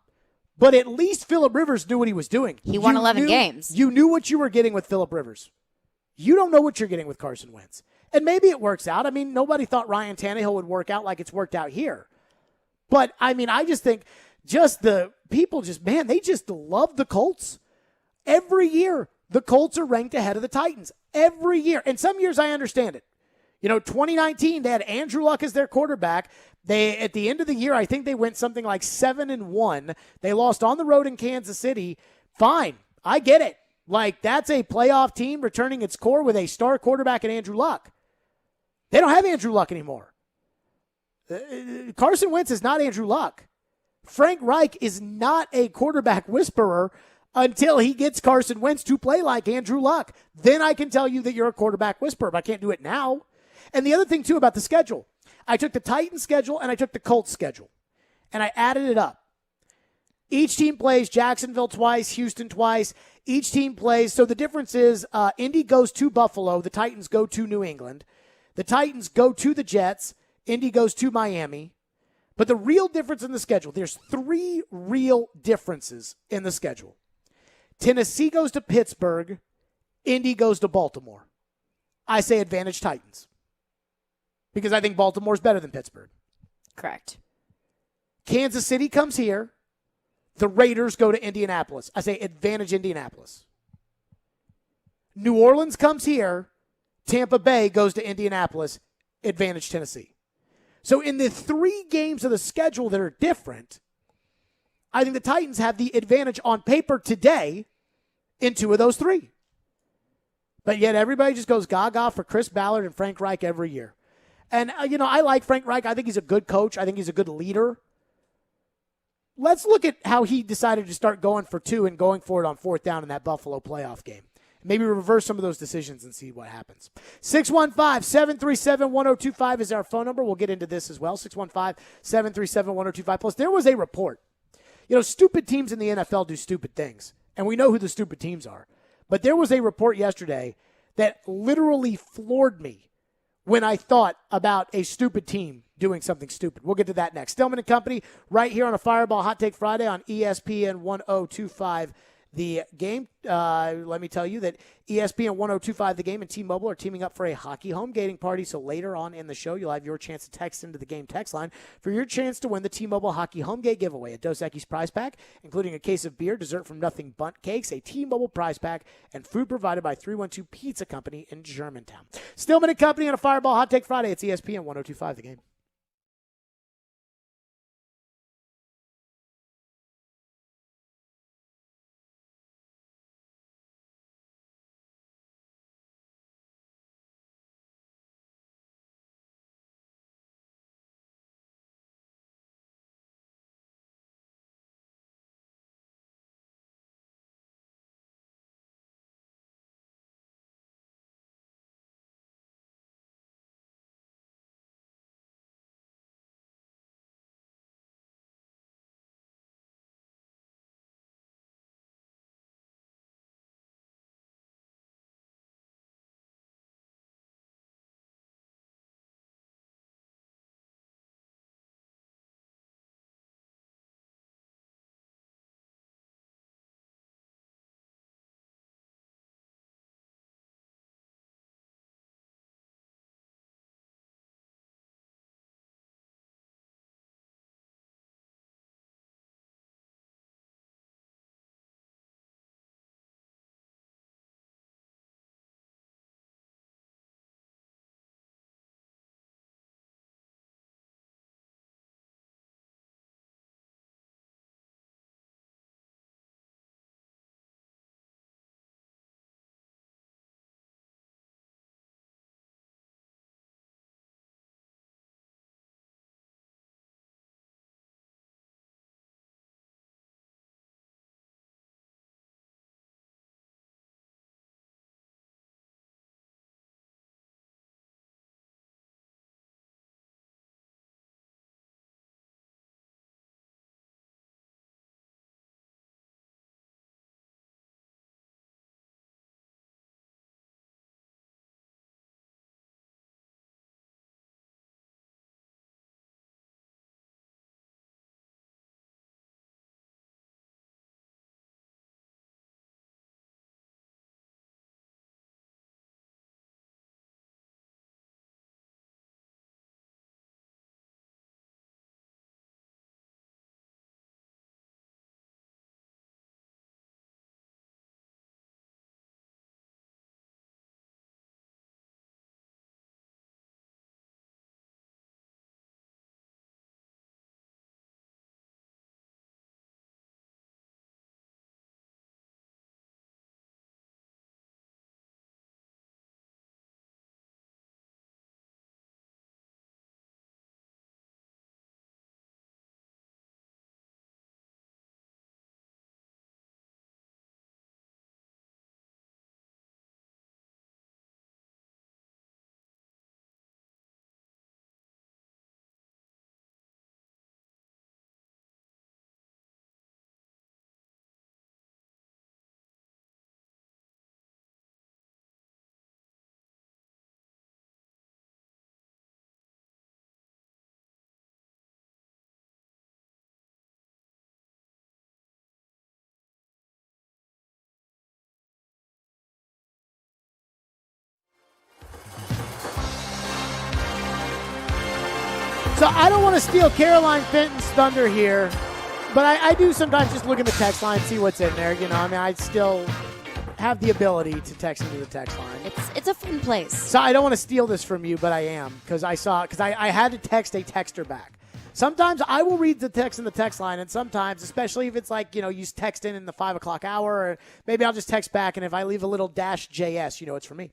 but at least Phillip Rivers knew what he was doing. He won 11 games. You knew what you were getting with Phillip Rivers. You don't know what you're getting with Carson Wentz. And maybe it works out. I mean, nobody thought Ryan Tannehill would work out like it's worked out here. But, I just think the people they just love the Colts. Every year, the Colts are ranked ahead of the Titans. Every year. And some years I understand it. 2019, they had Andrew Luck as their quarterback. At the end of the year, I think they went something like 7-1. They lost on the road in Kansas City. Fine. I get it. That's a playoff team returning its core with a star quarterback in Andrew Luck. They don't have Andrew Luck anymore. Carson Wentz is not Andrew Luck. Frank Reich is not a quarterback whisperer until he gets Carson Wentz to play like Andrew Luck. Then I can tell you that you're a quarterback whisperer, but I can't do it now. And the other thing, too, about the schedule, I took the Titans schedule and I took the Colts schedule, and I added it up. Each team plays Jacksonville twice, Houston twice. Each team plays. So the difference is Indy goes to Buffalo. The Titans go to New England. The Titans go to the Jets. Indy goes to Miami. But the real difference in the schedule, there's 3 real differences in the schedule. Tennessee goes to Pittsburgh. Indy goes to Baltimore. I say advantage Titans because I think Baltimore's better than Pittsburgh. Correct. Kansas City comes here. The Raiders go to Indianapolis. I say advantage Indianapolis. New Orleans comes here. Tampa Bay goes to Indianapolis. Advantage Tennessee. So in the 3 games of the schedule that are different, I think the Titans have the advantage on paper today in 2 of those 3. But yet everybody just goes gaga for Chris Ballard and Frank Reich every year. And, I like Frank Reich. I think he's a good coach. I think he's a good leader. Let's look at how he decided to start going for 2 and going for it on 4th down in that Buffalo playoff game. Maybe reverse some of those decisions and see what happens. 615-737-1025 is our phone number. We'll get into this as well. 615-737-1025. Plus, there was a report. Stupid teams in the NFL do stupid things. And we know who the stupid teams are. But there was a report yesterday that literally floored me when I thought about a stupid team doing something stupid. We'll get to that next. Stillman and Company right here on a Fireball Hot Take Friday on ESPN 1025 The Game. Let me tell you that ESPN 1025 The Game and T-Mobile are teaming up for a hockey home gating party. So later on in the show, you'll have your chance to text into the Game text line for your chance to win the T-Mobile Hockey Home Gate giveaway. A Dos Equis prize pack, including a case of beer, dessert from Nothing Bundt Cakes, a T-Mobile prize pack, and food provided by 312 Pizza Company in Germantown. Stillman and Company on a Fireball Hot Take Friday. It's ESPN 1025 The Game. So I don't want to steal Caroline Fenton's thunder here, But I do sometimes just look in the text line, see what's in there. I still have the ability to text into the text line. It's a fun place. So I don't want to steal this from you, but I am because I had to text a texter back. Sometimes I will read the text in the text line, and sometimes, especially if it's like, you text in the 5 o'clock hour, or maybe I'll just text back, and if I leave a little -JS, it's for me.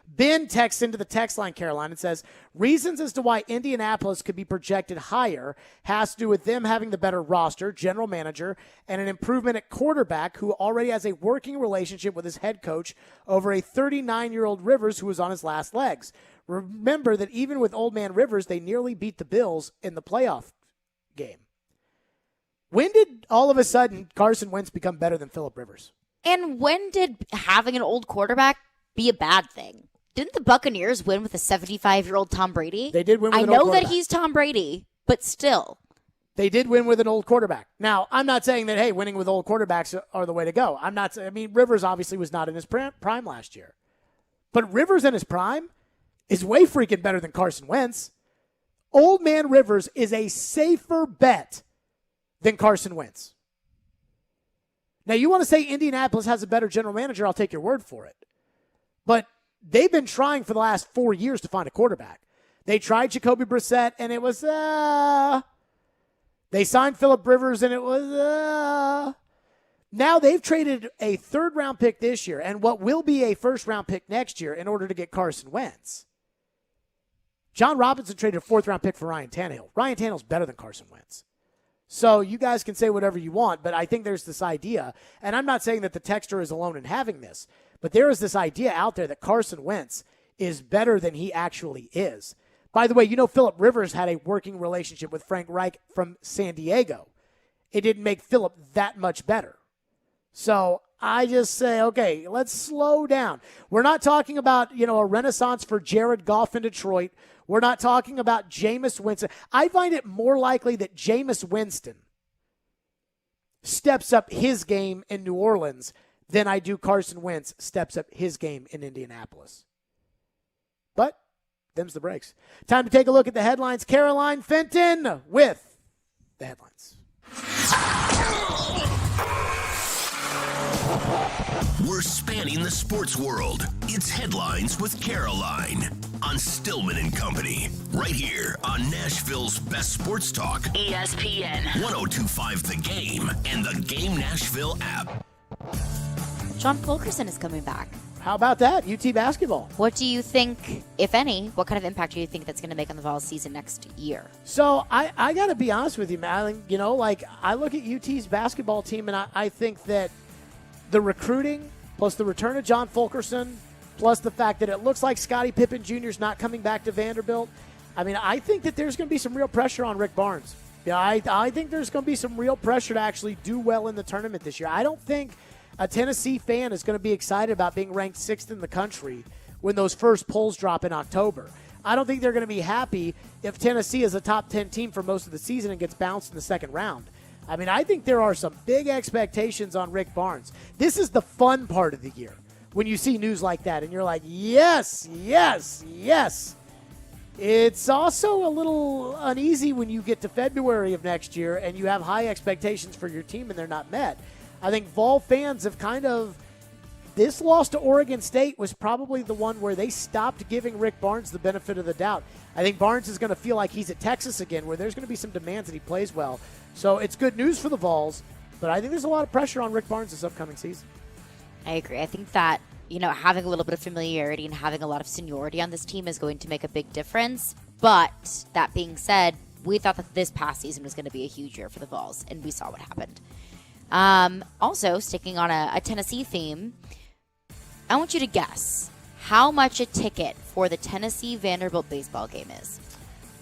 Ben texts into the text line, Caroline, and says, reasons as to why Indianapolis could be projected higher has to do with them having the better roster, general manager, and an improvement at quarterback who already has a working relationship with his head coach over a 39-year-old Rivers who was on his last legs. Remember that even with old man Rivers, they nearly beat the Bills in the playoff game. When did all of a sudden Carson Wentz become better than Phillip Rivers? And when did having an old quarterback be a bad thing? Didn't the Buccaneers win with a 75-year-old Tom Brady? They did win with I an old know quarterback. that he's Tom Brady, but still. They did win with an old quarterback. Now, I'm not saying that, hey, winning with old quarterbacks are the way to go. Rivers obviously was not in his prime last year. But Rivers in his prime is way freaking better than Carson Wentz. Old man Rivers is a safer bet than Carson Wentz. Now, you want to say Indianapolis has a better general manager, I'll take your word for it. But they've been trying for the last 4 years to find a quarterback. They tried Jacoby Brissett, and it was, They signed Phillip Rivers, and it was, Now they've traded a third-round pick this year and what will be a first-round pick next year in order to get Carson Wentz. John Robinson traded a fourth-round pick for Ryan Tannehill. Ryan Tannehill's better than Carson Wentz. So you guys can say whatever you want, but I think there's this idea, and I'm not saying that the texter is alone in having this, but there is this idea out there that Carson Wentz is better than he actually is. By the way, Phillip Rivers had a working relationship with Frank Reich from San Diego. It didn't make Phillip that much better. So I just say, okay, let's slow down. We're not talking about, a renaissance for Jared Goff in Detroit. We're not talking about Jameis Winston. I find it more likely that Jameis Winston steps up his game in New Orleans than I do Carson Wentz steps up his game in Indianapolis. But them's the breaks. Time to take a look at the headlines. Caroline Fenton with the headlines. We're spanning the sports world. It's Headlines with Caroline on Stillman and Company, right here on Nashville's best sports talk, ESPN 102.5 The Game and the Game Nashville app. John Fulkerson is coming back. How about that? UT basketball. What do you think, if any, what kind of impact do you think that's going to make on the Vols season next year? So I got to be honest with you, man. I look at UT's basketball team, and I think that the recruiting plus the return of John Fulkerson plus the fact that it looks like Scottie Pippen Jr. is not coming back to Vanderbilt, I think that there's going to be some real pressure on Rick Barnes. Yeah, I think there's going to be some real pressure to actually do well in the tournament this year. I don't think a Tennessee fan is going to be excited about being ranked 6th in the country when those first polls drop in October. I don't think they're going to be happy if Tennessee is a top 10 team for most of the season and gets bounced in the second round. I think there are some big expectations on Rick Barnes. This is the fun part of the year when you see news like that and you're like, yes, yes, yes. It's also a little uneasy when you get to February of next year and you have high expectations for your team and they're not met. I think Vol fans have this loss to Oregon State was probably the one where they stopped giving Rick Barnes the benefit of the doubt. I think Barnes is going to feel like he's at Texas again, where there's going to be some demands that he plays well. So it's good news for the Vols, but I think there's a lot of pressure on Rick Barnes this upcoming season. I agree. I think that, having a little bit of familiarity and having a lot of seniority on this team is going to make a big difference. But that being said, we thought that this past season was going to be a huge year for the Vols, and we saw what happened. Also, sticking on a Tennessee theme, I want you to guess how much a ticket for the Tennessee Vanderbilt baseball game is.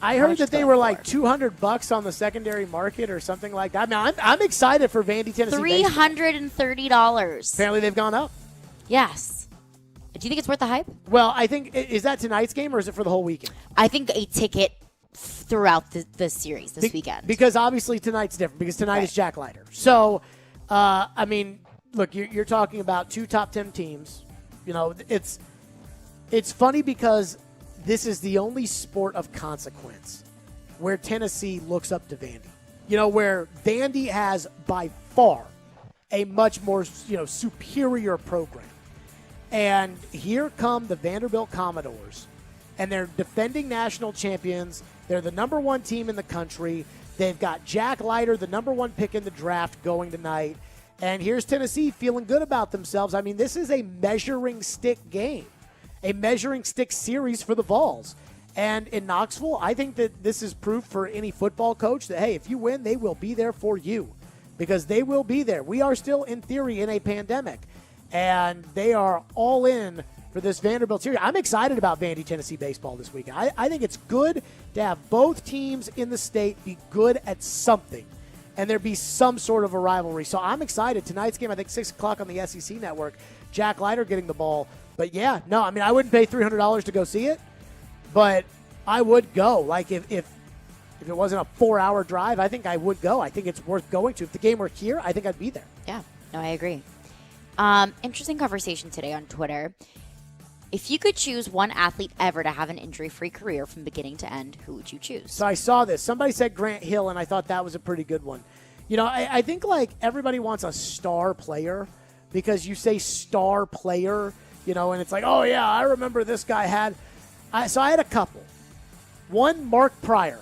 I heard that they were like $200 on the secondary market or something like that. I'm excited for Vandy, Tennessee. $330. Apparently they've gone up. Yes. Do you think it's worth the hype? Well, I think, is that tonight's game or is it for the whole weekend? I think a ticket throughout the series this weekend. Because obviously tonight's different because tonight is Jack Leiter. So, look, you're talking about two top 10 teams. It's funny because this is the only sport of consequence where Tennessee looks up to Vandy. where Vandy has by far a much more, superior program. And here come the Vanderbilt Commodores, and they're defending national champions. They're the number one team in the country. They've got Jack Leiter, the number one pick in the draft, going tonight. And here's Tennessee feeling good about themselves. I mean, this is a measuring stick game, a measuring stick series for the Vols. And in Knoxville, I think that this is proof for any football coach that, hey, if you win, they will be there for you, because they will be there. We are still, in theory, in a pandemic, and they are all in for this Vanderbilt series. I'm excited about Vandy Tennessee baseball this weekend. I think it's good to have both teams in the state be good at something, and there be some sort of a rivalry. So I'm excited. Tonight's game, I think 6 o'clock on the SEC network, Jack Leiter getting the ball. But yeah, no, I mean, I wouldn't pay $300 to go see it, but I would go. Like, if it wasn't a 4-hour drive, I think I would go. I think it's worth going to. If the game were here, I think I'd be there. Yeah, no, I agree. Interesting conversation today on Twitter. If you could choose one athlete ever to have an injury-free career from beginning to end, who would you choose? So I saw this. Somebody said Grant Hill, and I thought that was a pretty good one. I think, like, everybody wants a star player, because you say star player, and it's like, oh, yeah, I remember this guy had. So I had a couple. One, Mark Pryor.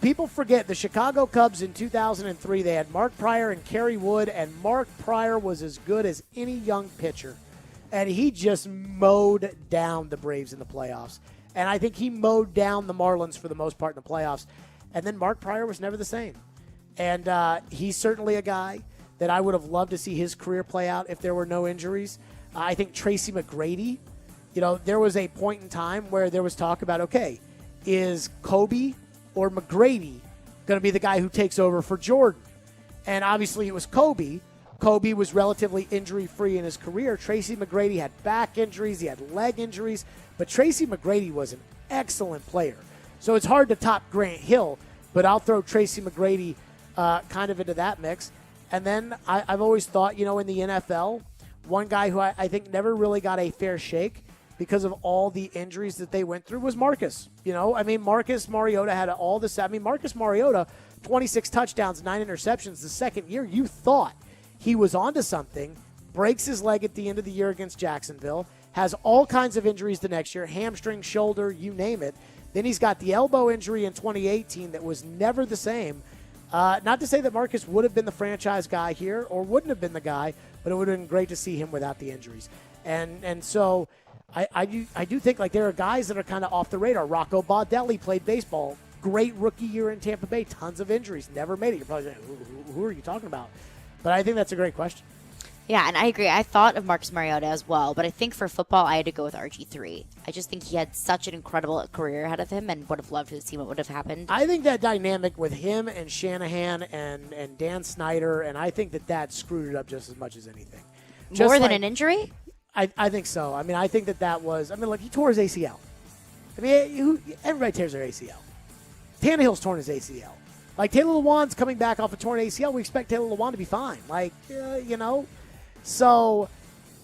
People forget the Chicago Cubs in 2003, they had Mark Pryor and Kerry Wood, and Mark Pryor was as good as any young pitcher. And he just mowed down the Braves in the playoffs. And I think he mowed down the Marlins for the most part in the playoffs. And then Mark Pryor was never the same. And he's certainly a guy that I would have loved to see his career play out if there were no injuries. I think Tracy McGrady, there was a point in time where there was talk about, okay, is Kobe or McGrady going to be the guy who takes over for Jordan? And obviously it was Kobe. Kobe was relatively injury-free in his career. Tracy McGrady had back injuries. He had leg injuries. But Tracy McGrady was an excellent player. So it's hard to top Grant Hill, but I'll throw Tracy McGrady kind of into that mix. And then I've always thought, in the NFL, one guy who I think never really got a fair shake because of all the injuries that they went through was Marcus. Marcus Mariota had all this. Marcus Mariota, 26 touchdowns, 9 interceptions the second year. You thought he was onto something, breaks his leg at the end of the year against Jacksonville, has all kinds of injuries the next year, hamstring, shoulder, you name it. Then he's got the elbow injury in 2018 that was never the same. Not to say that Marcus would have been the franchise guy here or wouldn't have been the guy, but it would have been great to see him without the injuries. And so I do think, like, there are guys that are kind of off the radar. Rocco Baldelli played baseball. Great rookie year in Tampa Bay. Tons of injuries. Never made it. You're probably saying, who are you talking about? But I think that's a great question. Yeah, and I agree. I thought of Marcus Mariota as well, but I think for football, I had to go with RG3. I just think he had such an incredible career ahead of him and would have loved to see what would have happened. I think that dynamic with him and Shanahan and Dan Snyder, and I think that screwed it up just as much as anything. More than an injury? I think so. I think that was, look, he tore his ACL. Everybody tears their ACL. Tannehill's torn his ACL. Like, Taylor Lewan's coming back off a torn ACL. We expect Taylor Lewan to be fine. So,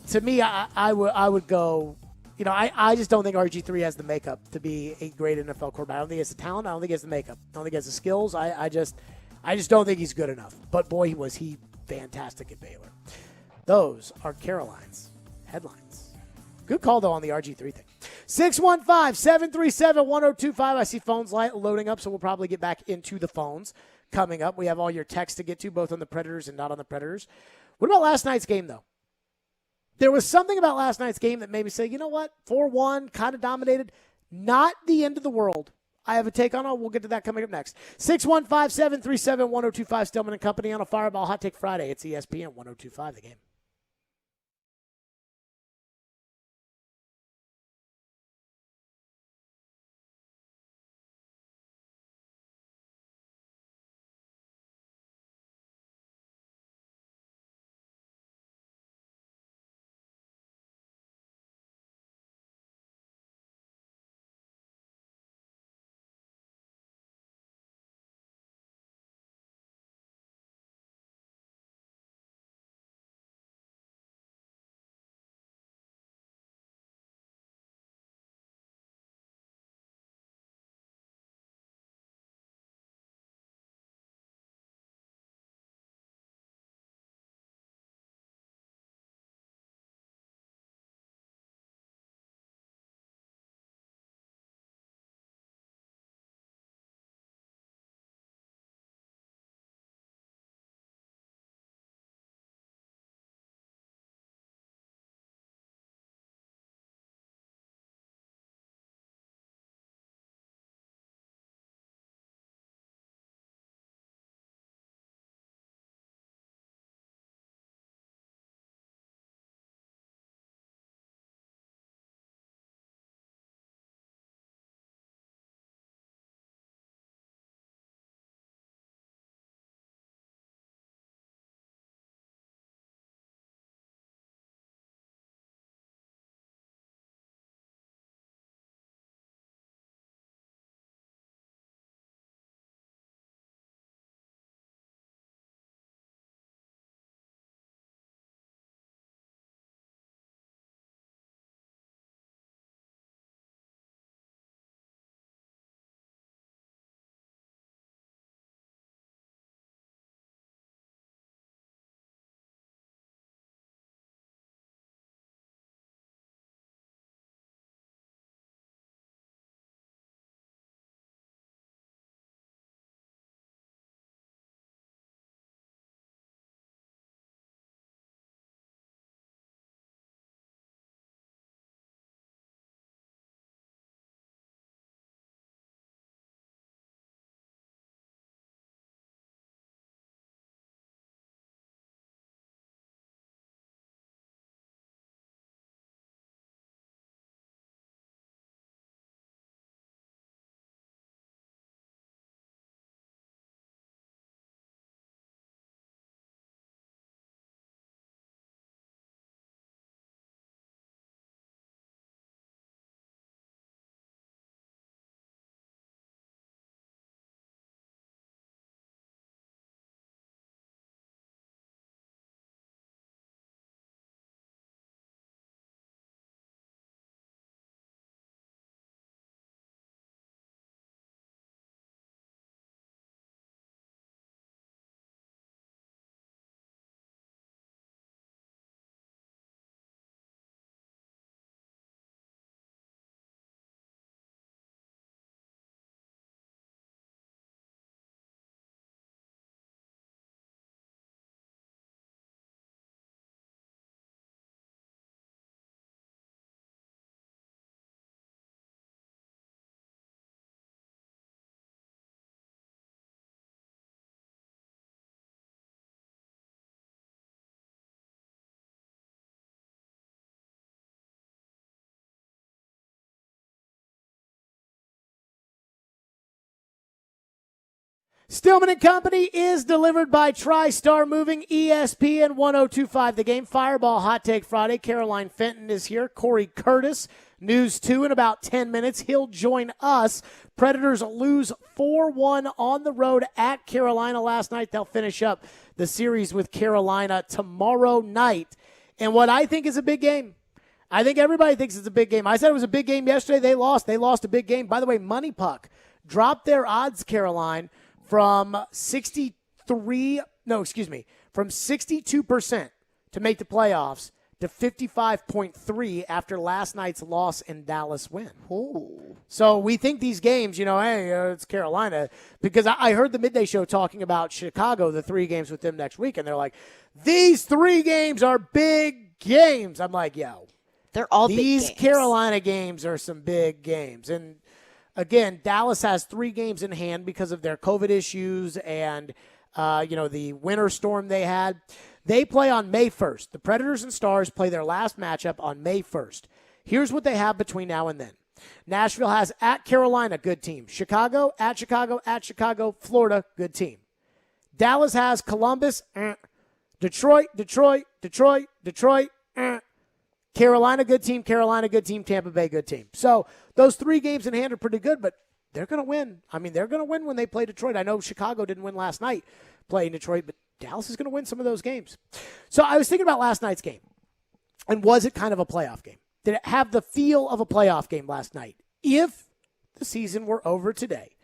to me, I would go, I just don't think RG3 has the makeup to be a great NFL quarterback. I don't think he has the talent. I don't think he has the makeup. I don't think he has the skills. I just don't think he's good enough. But, boy, was he fantastic at Baylor. Those are Caroline's headlines. Good call, though, on the RG3 thing. 615-737-1025. I see phones loading up, so we'll probably get back into the phones coming up. We have all your texts to get to, both on the Predators and not on the Predators. What about last night's game, though? There was something about last night's game that made me say, you know what? 4-1, kind of dominated. Not the end of the world. I have a take on it. We'll get to that coming up next. 615-737-1025. Stillman and Company on a Fireball Hot Take Friday. It's ESPN 1025, The Game. Stillman and Company is delivered by TriStar Moving, ESPN 102.5 The Game. Fireball Hot Take Friday. Caroline Fenton is here. Corey Curtis, News 2 in about 10 minutes. He'll join us. Predators lose 4-1 on the road at Carolina last night. They'll finish up the series with Carolina tomorrow night. And what I think is a big game. I think everybody thinks it's a big game. I said it was a big game yesterday. They lost. They lost a big game. By the way, Money Puck dropped their odds, Caroline, from 62% to make the playoffs to 55.3 after last night's loss and Dallas win. Ooh. So we think these games, it's Carolina, because I heard the Midday Show talking about Chicago, the 3 games with them next week, and they're like, these 3 games are big games. I'm like, yo. They're all big games. These Carolina games are some big games. And again, Dallas has 3 games in hand because of their COVID issues and, the winter storm they had. They play on May 1st. The Predators and Stars play their last matchup on May 1st. Here's what they have between now and then. Nashville has at Carolina, good team. Chicago, at Chicago, Florida, good team. Dallas has Columbus, Detroit, Carolina, good team, Tampa Bay, good team. So those 3 games in hand are pretty good, but they're going to win. I mean, they're going to win when they play Detroit. I know Chicago didn't win last night playing Detroit, but Dallas is going to win some of those games. So I was thinking about last night's game, and was it kind of a playoff game? Did it have the feel of a playoff game last night? If the season were over today,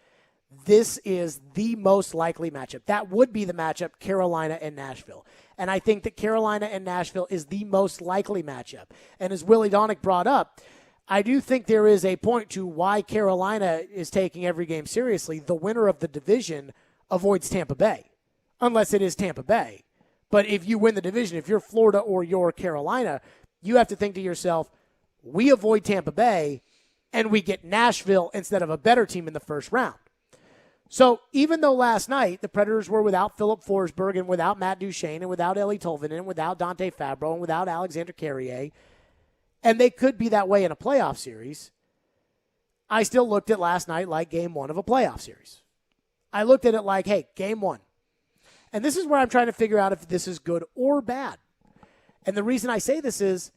this is the most likely matchup. That would be the matchup, Carolina and Nashville. And I think that Carolina and Nashville is the most likely matchup. And as Willie Donick brought up, I do think there is a point to why Carolina is taking every game seriously. The winner of the division avoids Tampa Bay, unless it is Tampa Bay. But if you win the division, if you're Florida or you're Carolina, you have to think to yourself, we avoid Tampa Bay and we get Nashville instead of a better team in the first round. So even though last night the Predators were without Philip Forsberg and without Matt Duchene and without Eeli Tolvanen and without Dante Fabro and without Alexander Carrier, and they could be that way in a playoff series, I still looked at last night like game 1 of a playoff series. I looked at it like, hey, game 1. And this is where I'm trying to figure out if this is good or bad. And the reason I say this is,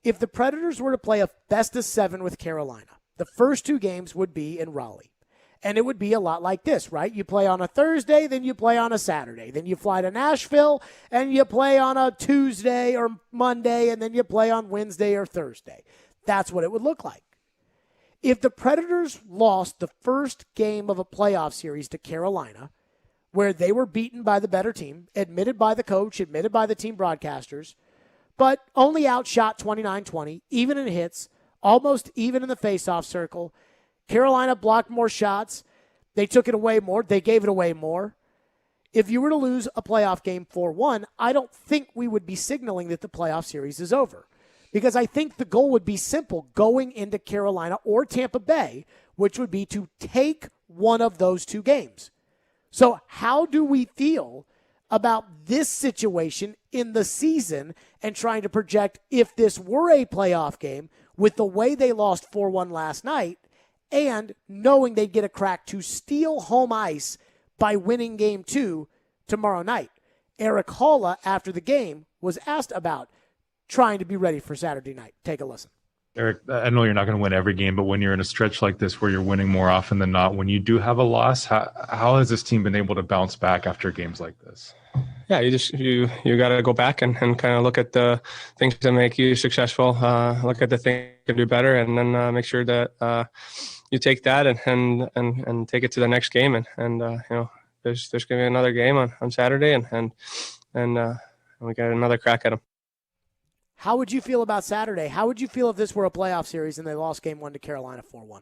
if the Predators were to play a best of 7 with Carolina, the first 2 games would be in Raleigh. And it would be a lot like this, right? You play on a Thursday, then you play on a Saturday. Then you fly to Nashville, and you play on a Tuesday or Monday, and then you play on Wednesday or Thursday. That's what it would look like. If the Predators lost the first game of a playoff series to Carolina, where they were beaten by the better team, admitted by the coach, admitted by the team broadcasters, but only outshot 29-20, even in hits, almost even in the faceoff circle, Carolina blocked more shots. They took it away more. They gave it away more. If you were to lose a playoff game 4-1, I don't think we would be signaling that the playoff series is over. Because I think the goal would be simple going into Carolina or Tampa Bay, which would be to take one of those 2 games. So how do we feel about this situation in the season and trying to project if this were a playoff game with the way they lost 4-1 last night, and knowing they'd get a crack to steal home ice by winning game 2 tomorrow night? Eric Holla, after the game, was asked about trying to be ready for Saturday night. Take a listen. Eric, I know you're not going to win every game, but when you're in a stretch like this where you're winning more often than not, when you do have a loss, how has this team been able to bounce back after games like this? Yeah, you got to go back and kind of look at the things that make you successful, look at the things you can do better, and then make sure that you take that and take it to the next game. And there's going to be another game on Saturday, and we got another crack at them. How would you feel about Saturday? How would you feel if this were a playoff series and they lost game 1 to Carolina 4-1?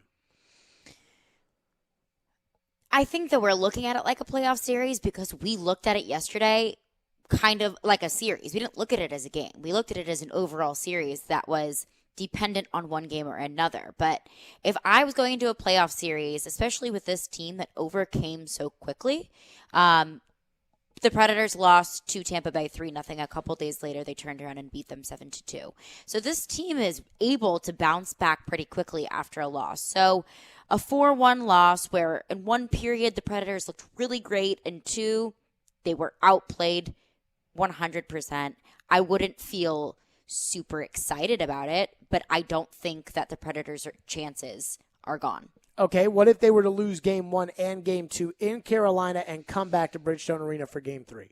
I think that we're looking at it like a playoff series because we looked at it yesterday kind of like a series. We didn't look at it as a game. We looked at it as an overall series that was dependent on one game or another. But if I was going into a playoff series, especially with this team that overcame so quickly, the Predators lost to Tampa Bay 3-0. A couple days later, they turned around and beat them 7-2. So this team is able to bounce back pretty quickly after a loss. So a 4-1 loss where in one period the Predators looked really great and two, they were outplayed 100%. I wouldn't feel super excited about it, but I don't think that the Predators' chances are gone. Okay, what if they were to lose game 1 and game 2 in Carolina and come back to Bridgestone Arena for game 3?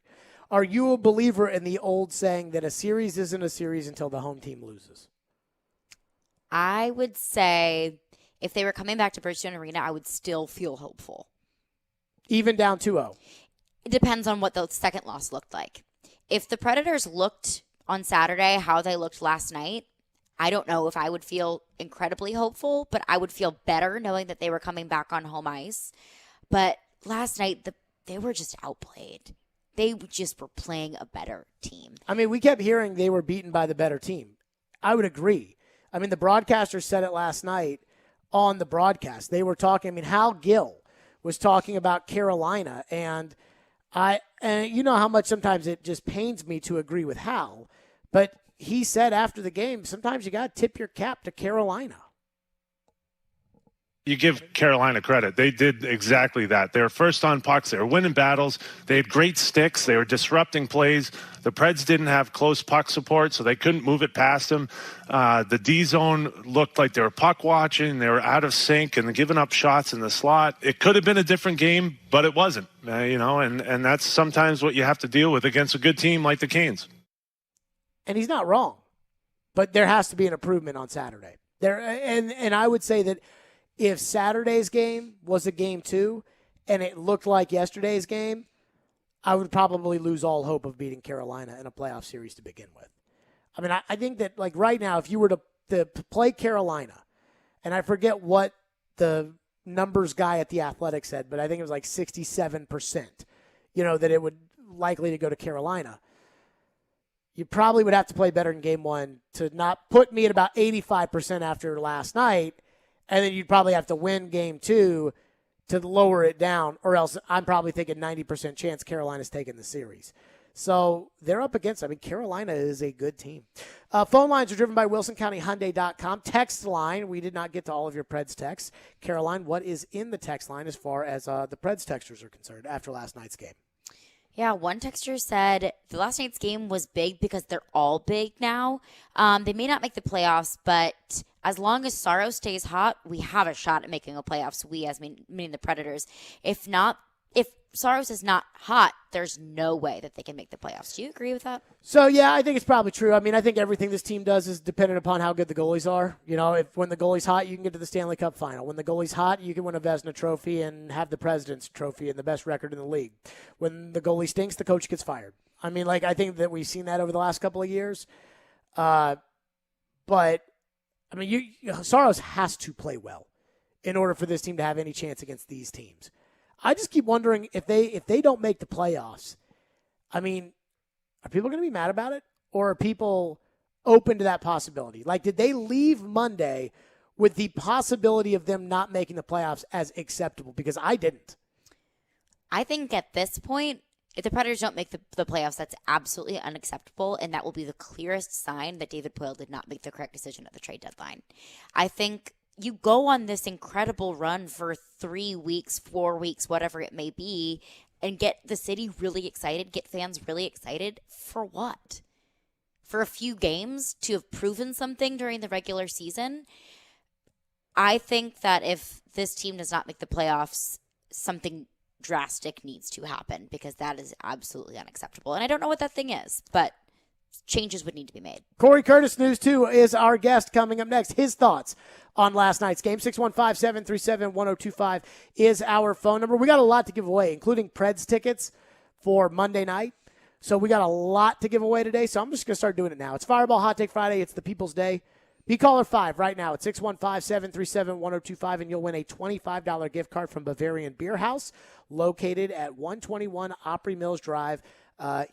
Are you a believer in the old saying that a series isn't a series until the home team loses? I would say if they were coming back to Bridgestone Arena, I would still feel hopeful. Even down 2-0? It depends on what the second loss looked like. If the Predators looked on Saturday how they looked last night, I don't know if I would feel incredibly hopeful, but I would feel better knowing that they were coming back on home ice. But last night, they were just outplayed. They just were playing a better team. I mean, we kept hearing they were beaten by the better team. I would agree. I mean, the broadcaster said it last night on the broadcast. They were talking, I mean, Hal Gill was talking about Carolina, and you know how much sometimes it just pains me to agree with Hal, but he said after the game, sometimes you got to tip your cap to Carolina. You give Carolina credit. They did exactly that. They were first on pucks. They were winning battles. They had great sticks. They were disrupting plays. The Preds didn't have close puck support, so they couldn't move it past them. The D zone looked like they were puck watching. They were out of sync and giving up shots in the slot. It could have been a different game, but it wasn't. And that's sometimes what you have to deal with against a good team like the Canes. And he's not wrong, but there has to be an improvement on Saturday. And I would say that if Saturday's game was a game 2 and it looked like yesterday's game, I would probably lose all hope of beating Carolina in a playoff series to begin with. I mean, I think that like right now, if you were to play Carolina, and I forget what the numbers guy at The Athletic said, but I think it was like 67%, that it would likely to go to Carolina. You probably would have to play better in game 1 to not put me at about 85% after last night. And then you'd probably have to win game 2 to lower it down, or else I'm probably thinking 90% chance Carolina's taking the series. So they're up against, Carolina is a good team. Phone lines are driven by WilsonCountyHyundai.com. Text line, we did not get to all of your Preds texts. Caroline, what is in the text line as far as the Preds texters are concerned after last night's game? Yeah, one texter said the last night's game was big because they're all big now. They may not make the playoffs, but as long as Saros stays hot, we have a shot at making a playoffs. We, meaning the Predators. If Saros is not hot, there's no way that they can make the playoffs. Do you agree with that? So, yeah, I think it's probably true. I mean, I think everything this team does is dependent upon how good the goalies are. When the goalie's hot, you can get to the Stanley Cup final. When the goalie's hot, you can win a Vezina trophy and have the President's trophy and the best record in the league. When the goalie stinks, the coach gets fired. I mean, I think that we've seen that over the last couple of years. But, Saros has to play well in order for this team to have any chance against these teams. I just keep wondering if they don't make the playoffs, are people going to be mad about it? Or are people open to that possibility? Did they leave Monday with the possibility of them not making the playoffs as acceptable? Because I didn't. I think at this point, if the Predators don't make the playoffs, that's absolutely unacceptable, and that will be the clearest sign that David Poile did not make the correct decision at the trade deadline. I think you go on this incredible run for 3 weeks, 4 weeks, whatever it may be, and get the city really excited, get fans really excited for what? For a few games to have proven something during the regular season? I think that if this team does not make the playoffs, something drastic needs to happen because that is absolutely unacceptable. And I don't know what that thing is, but changes would need to be made. Corey Curtis, News 2, is our guest coming up next. His thoughts on last night's game. 615-737-1025 is our phone number. We got a lot to give away, including Preds tickets for Monday night. So we got a lot to give away today, so I'm just going to start doing it now. It's Fireball Hot Take Friday. It's the People's Day. Be caller 5 right now at 615-737-1025, and you'll win a $25 gift card from Bavarian Beer House, located at 121 Opry Mills Drive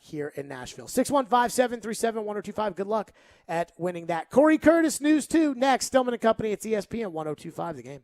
here in Nashville. 615-737-1025. Good luck at winning that. Corey Curtis, News 2, next. Stillman and Company. It's ESPN 1025, The Game.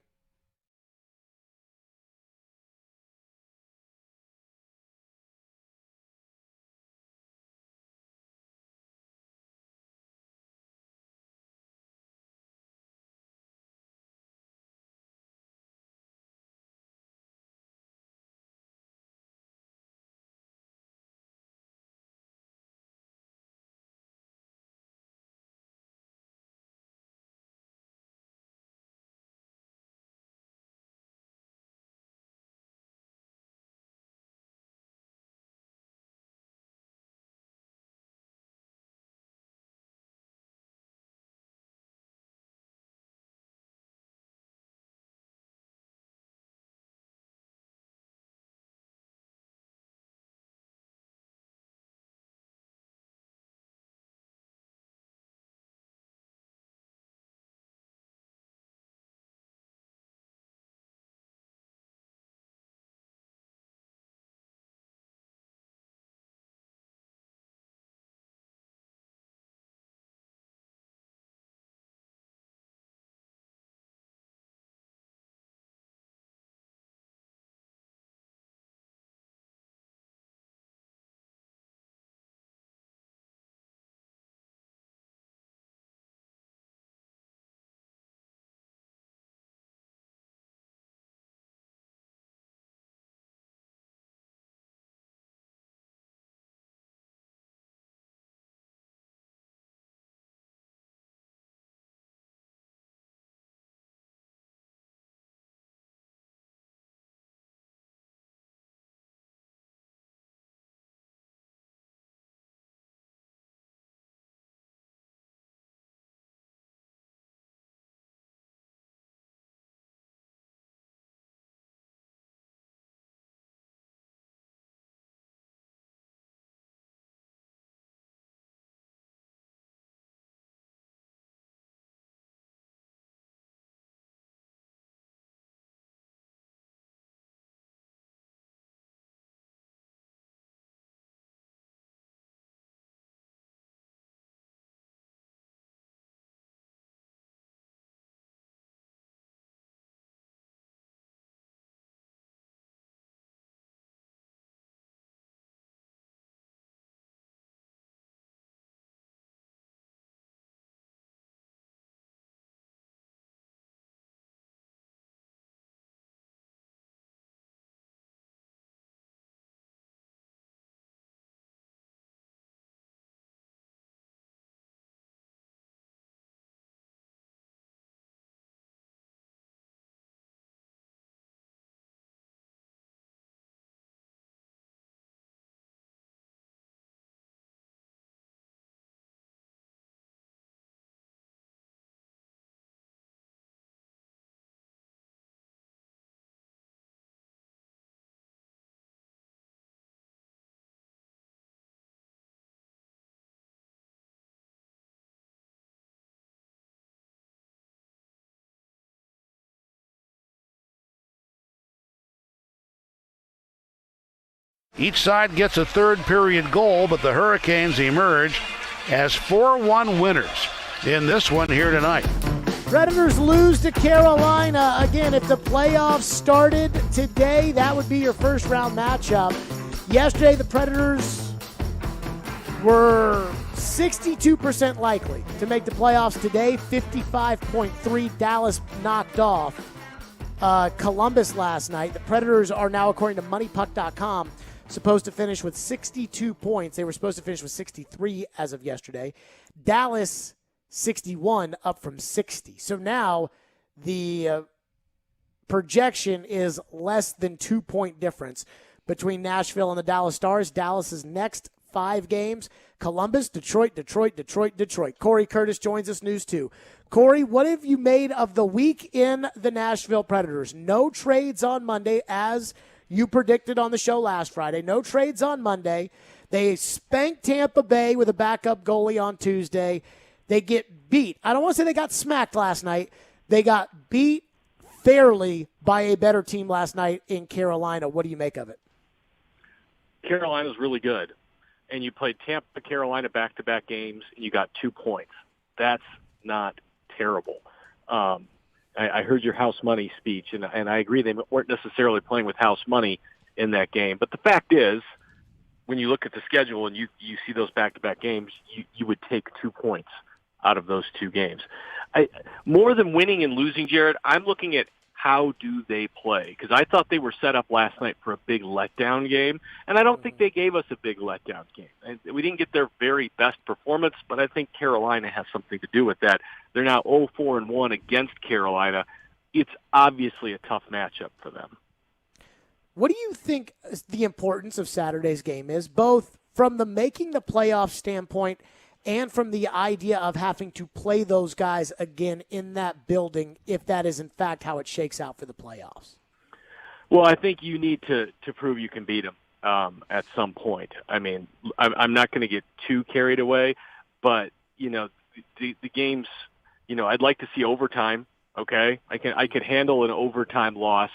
Each side gets a third period goal, but the Hurricanes emerge as 4-1 winners in this one here tonight. Predators lose to Carolina. Again, if the playoffs started today, that would be your first round matchup. Yesterday, the Predators were 62% likely to make the playoffs. Today, 55.3. Dallas knocked off Columbus last night. The Predators are now, according to MoneyPuck.com, supposed to finish with 62 points. They were supposed to finish with 63 as of yesterday. Dallas, 61, up from 60. So now the projection is less than 2-point difference between Nashville and the Dallas Stars. Dallas's next 5 games: Columbus, Detroit, Detroit, Detroit, Detroit. Corey Curtis joins us, News 2. Corey, what have you made of the week in the Nashville Predators? No trades on Monday, as you predicted on the show last Friday. No trades on Monday. They spanked Tampa Bay with a backup goalie on Tuesday. They get beat. I don't want to say they got smacked last night. They got beat fairly by a better team last night in Carolina. What do you make of it? Carolina's really good. And you played Tampa, Carolina back-to-back games, and you got 2 points. That's not terrible. I heard your house money speech, and I agree they weren't necessarily playing with house money in that game. But the fact is, when you look at the schedule and you see those back-to-back games, you would take 2 points out of those 2 games. More than winning and losing, Jared, I'm looking at how do they play, because I thought they were set up last night for a big letdown game, and I don't think they gave us a big letdown game. And we didn't get their very best performance, but I think Carolina has something to do with that. They're now 0-4-1 against Carolina. It's obviously a tough matchup for them. What do you think the importance of Saturday's game is, both from the making the playoff standpoint and from the idea of having to play those guys again in that building, if that is in fact how it shakes out for the playoffs? Well, I think you need to prove you can beat them at some point. I mean, I'm not going to get too carried away, but, the games, I'd like to see overtime, okay? I could handle an overtime loss,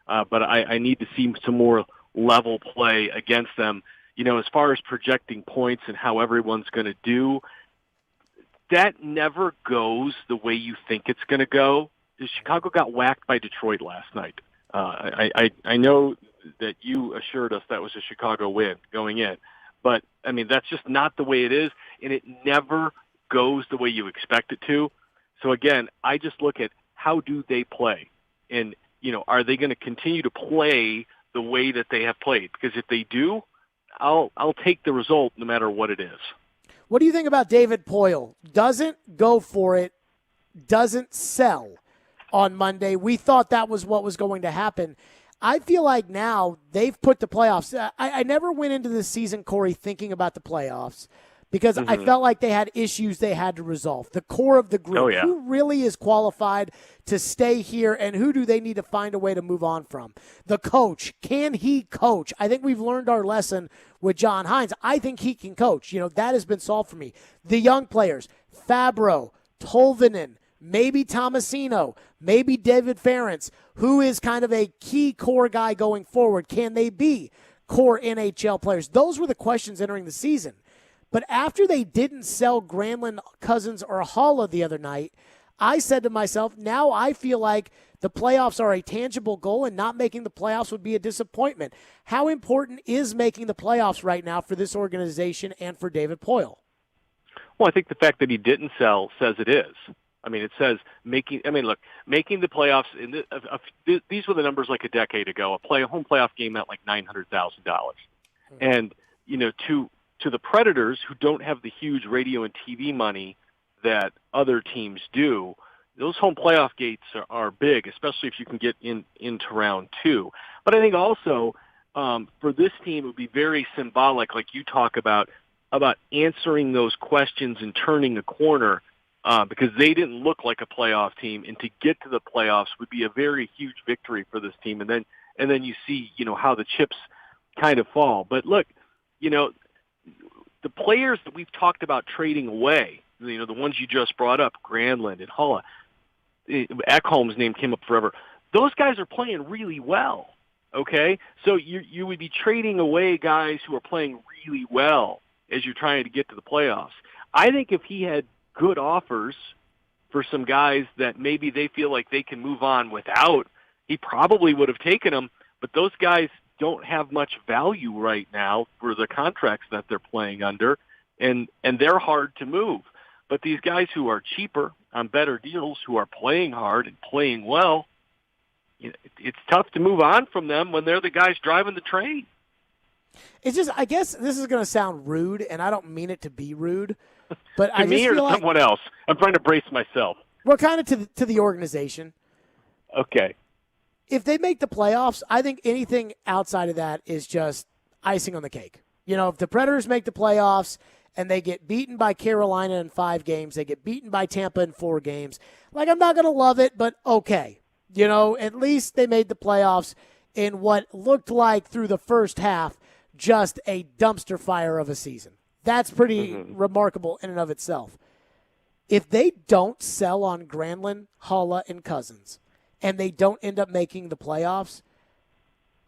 but I need to see some more level play against them. As far as projecting points and how everyone's going to do, that never goes the way you think it's going to go. Chicago got whacked by Detroit last night. I know that you assured us that was a Chicago win going in, but, that's just not the way it is, and it never goes the way you expect it to. So, again, I just look at how do they play, and, are they going to continue to play the way that they have played? Because if they do, I'll take the result no matter what it is. What do you think about David Poile? Doesn't go for it, doesn't sell on Monday. We thought that was what was going to happen. I feel like now they've put the playoffs. I never went into this season, Corey, thinking about the playoffs because I felt like they had issues they had to resolve. The core of the group, oh, yeah. Who really is qualified to stay here, and who do they need to find a way to move on from? The coach, can he coach? I think we've learned our lesson with John Hines. I think he can coach. That has been solved for me. The young players, Fabro, Tolvanen, maybe Tomasino, maybe David Ferentz, who is kind of a key core guy going forward. Can they be core NHL players? Those were the questions entering the season. But after they didn't sell Granlund, Cousins, or Haula the other night, I said to myself, now I feel like the playoffs are a tangible goal, and not making the playoffs would be a disappointment. How important is making the playoffs right now for this organization and for David Poile? Well, I think the fact that he didn't sell says it is. It says making the playoffs. These were the numbers like a decade ago. A home playoff game at like $900,000, and to the Predators, who don't have the huge radio and TV money that other teams do, those home playoff gates are big, especially if you can get into round 2. But I think also for this team, it would be very symbolic, like you talk about answering those questions and turning a corner, because they didn't look like a playoff team, and to get to the playoffs would be a very huge victory for this team. And then you see, how the chips kind of fall. But look, the players that we've talked about trading away, the ones you just brought up, Granlund and Haula, Ekholm's name came up forever. Those guys are playing really well. Okay? So you would be trading away guys who are playing really well as you're trying to get to the playoffs. I think if he had good offers for some guys that maybe they feel like they can move on without, he probably would have taken them. But those guys don't have much value right now for the contracts that they're playing under, and they're hard to move. But these guys who are cheaper on better deals, who are playing hard and playing well, it's tough to move on from them when they're the guys driving the train. It's just, I guess this is going to sound rude, and I don't mean it to be rude, but to I just me or feel to like, someone else? I'm trying to brace myself. well, kind of to the organization. Okay. If they make the playoffs, I think anything outside of that is just icing on the cake. If the Predators make the playoffs and they get beaten by Carolina in 5 games, they get beaten by Tampa in 4 games, like, I'm not going to love it, but okay. At least they made the playoffs in what looked like through the first half just a dumpster fire of a season. That's pretty remarkable in and of itself. If they don't sell on Granlund, Haula, and Cousins, and they don't end up making the playoffs,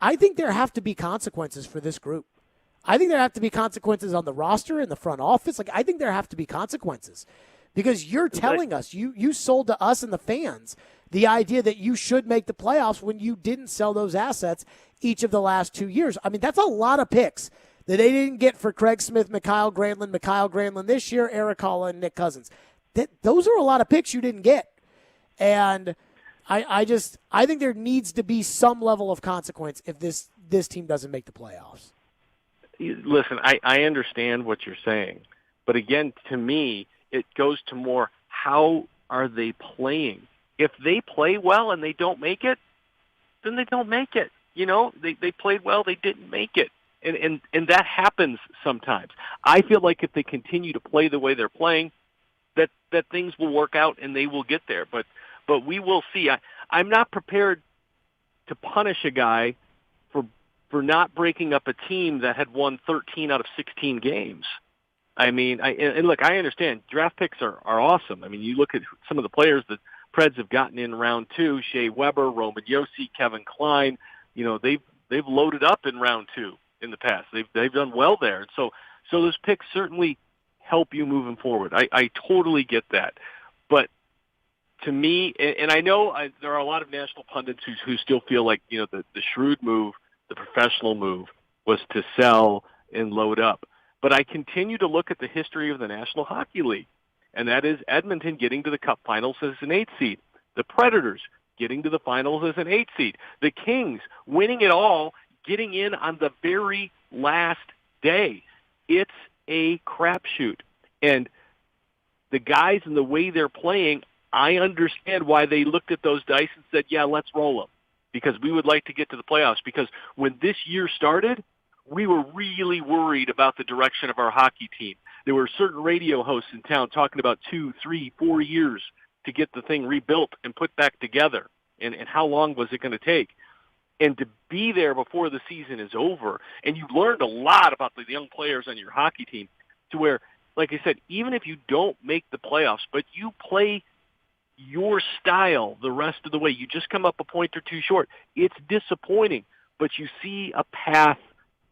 I think there have to be consequences for this group. I think there have to be consequences on the roster, in the front office. Like, I think there have to be consequences because you're telling us, you sold to us and the fans the idea that you should make the playoffs when you didn't sell those assets each of the last 2 years. I mean, that's a lot of picks that they didn't get for Craig Smith, Mikhail Granlund this year, Eric Haula, and Nick Cousins. Those are a lot of picks you didn't get. And I think there needs to be some level of consequence if this team doesn't make the playoffs. Listen, I understand what you're saying. But again, to me, it goes to more how are they playing? If they play well and they don't make it, then they don't make it. They played well, they didn't make it. And that happens sometimes. I feel like if they continue to play the way they're playing, that things will work out and they will get there. But we will see. I'm not prepared to punish a guy for not breaking up a team that had won 13 out of 16 games. I mean, look, I understand draft picks are awesome. I mean, you look at some of the players that Preds have gotten in round 2, Shea Weber, Roman Josi, Kevin Klein. They've loaded up in round 2 in the past. They've done well there. And so those picks certainly help you moving forward. I totally get that. But to me, and I know there are a lot of national pundits who still feel like, the shrewd move, the professional move was to sell and load up. But I continue to look at the history of the National Hockey League, and that is Edmonton getting to the Cup Finals as an 8 seed, the Predators getting to the Finals as an 8 seed, the Kings winning it all, getting in on the very last day. It's a crapshoot. And the guys and the way they're playing, I understand why they looked at those dice and said, yeah, let's roll them, because we would like to get to the playoffs. Because when this year started, we were really worried about the direction of our hockey team. There were certain radio hosts in town talking about 2, 3, 4 years to get the thing rebuilt and put back together. And how long was it going to take? And to be there before the season is over, and you learned a lot about the young players on your hockey team, to where, like I said, even if you don't make the playoffs, but you play your style the rest of the way, you just come up a point or two short, it's disappointing, but you see a path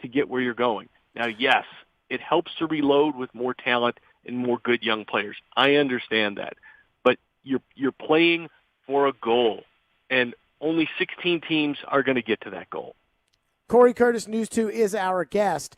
to get where you're going. Now, yes, it helps to reload with more talent and more good young players. I understand that. But you're playing for a goal, and only 16 teams are going to get to that goal. Corey Curtis, News 2, is our guest.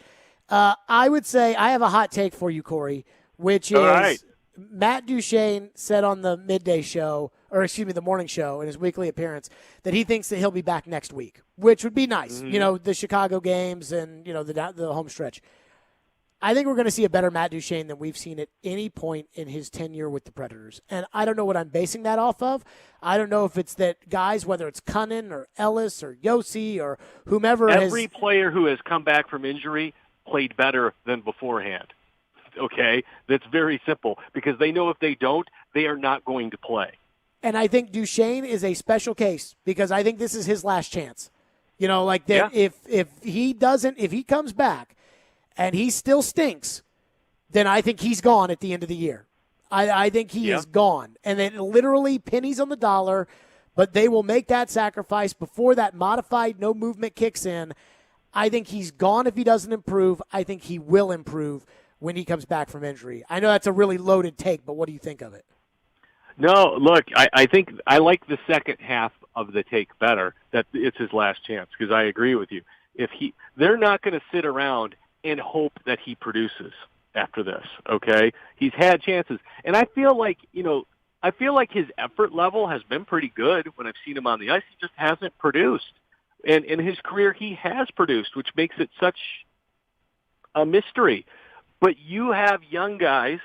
I would say I have a hot take for you, Corey, which is right. Matt Duchene said on the the morning show in his weekly appearance that he thinks that he'll be back next week, which would be nice. Mm-hmm. The Chicago games and, the home stretch. I think we're going to see a better Matt Duchene than we've seen at any point in his tenure with the Predators. And I don't know what I'm basing that off of. I don't know if it's that guys, whether it's Cunnin or Ellis or Josi or whomever. Every player who has come back from injury played better than beforehand. Okay? That's very simple, because they know if they don't, they are not going to play. And I think Duchene is a special case, because I think this is his last chance. If he comes back and he still stinks, then I think he's gone at the end of the year. I think he is gone. And then literally pennies on the dollar, but they will make that sacrifice before that modified no movement kicks in. I think he's gone if he doesn't improve. I think he will improve when he comes back from injury. I know that's a really loaded take, but what do you think of it? No, look, I think I like the second half of the take better, that it's his last chance, because I agree with you. They're not going to sit around and hope that he produces after this, okay? He's had chances. And I feel like his effort level has been pretty good when I've seen him on the ice. He just hasn't produced. And in his career, he has produced, which makes it such a mystery. But you have young guys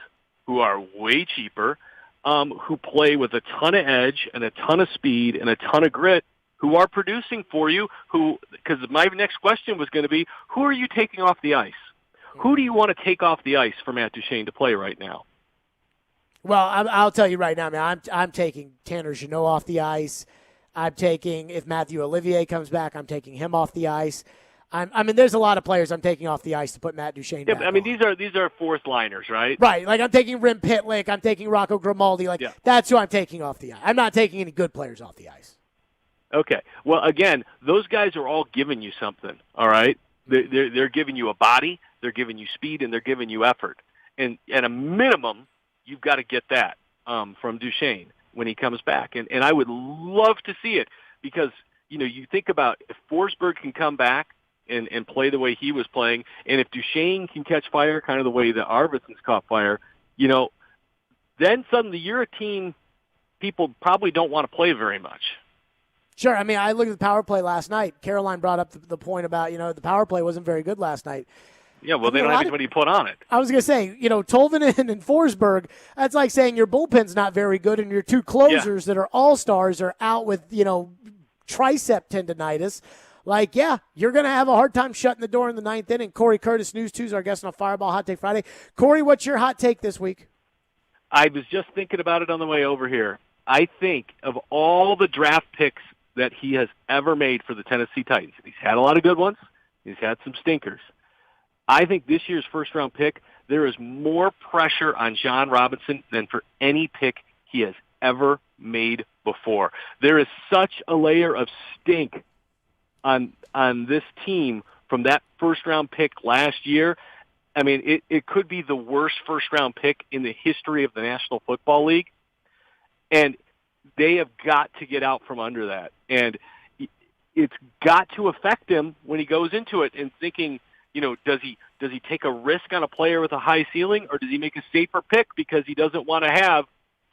who are way cheaper, who play with a ton of edge and a ton of speed and a ton of grit, who are producing for you, because my next question was going to be, who are you taking off the ice? Who do you want to take off the ice for Matt Duchene to play right now? Well, I'll tell you right now, man, I'm taking Tanner Jeannot off the ice. I'm taking, if Matthew Olivier comes back, I'm taking him off the ice. I mean, there's a lot of players I'm taking off the ice to put Matt Duchene back I mean, on. these are fourth liners, right? Right. Like, I'm taking Rim Pitlick. I'm taking Rocco Grimaldi. That's who I'm taking off the ice. I'm not taking any good players off the ice. Okay. Well, again, those guys are all giving you something, all right? They're giving you a body, they're giving you speed, and they're giving you effort. And at a minimum, you've got to get that from Duchene when he comes back. And I would love to see it because, you think about if Forsberg can come back and play the way he was playing, and if Duchene can catch fire kind of the way that Arvidsson's caught fire, then suddenly you're a team people probably don't want to play very much. Sure. I mean, I looked at the power play last night. Caroline brought up the point about, the power play wasn't very good last night. Yeah, well, they don't have anybody to put on it. I was going to say, Tolvanen and Forsberg, that's like saying your bullpen's not very good and your two closers that are all-stars are out with, tricep tendonitis. You're going to have a hard time shutting the door in the ninth inning. Corey Curtis, News 2's our guest on a Fireball Hot Take Friday. Corey, what's your hot take this week? I was just thinking about it on the way over here. I think of all the draft picks that he has ever made for the Tennessee Titans, he's had a lot of good ones. He's had some stinkers. I think this year's first-round pick, there is more pressure on John Robinson than for any pick he has ever made before. There is such a layer of stink on this team from that first-round pick last year. I mean, it could be the worst first-round pick in the history of the National Football League. And they have got to get out from under that. And it's got to affect him when he goes into it and thinking, does he take a risk on a player with a high ceiling, or does he make a safer pick because he doesn't want to have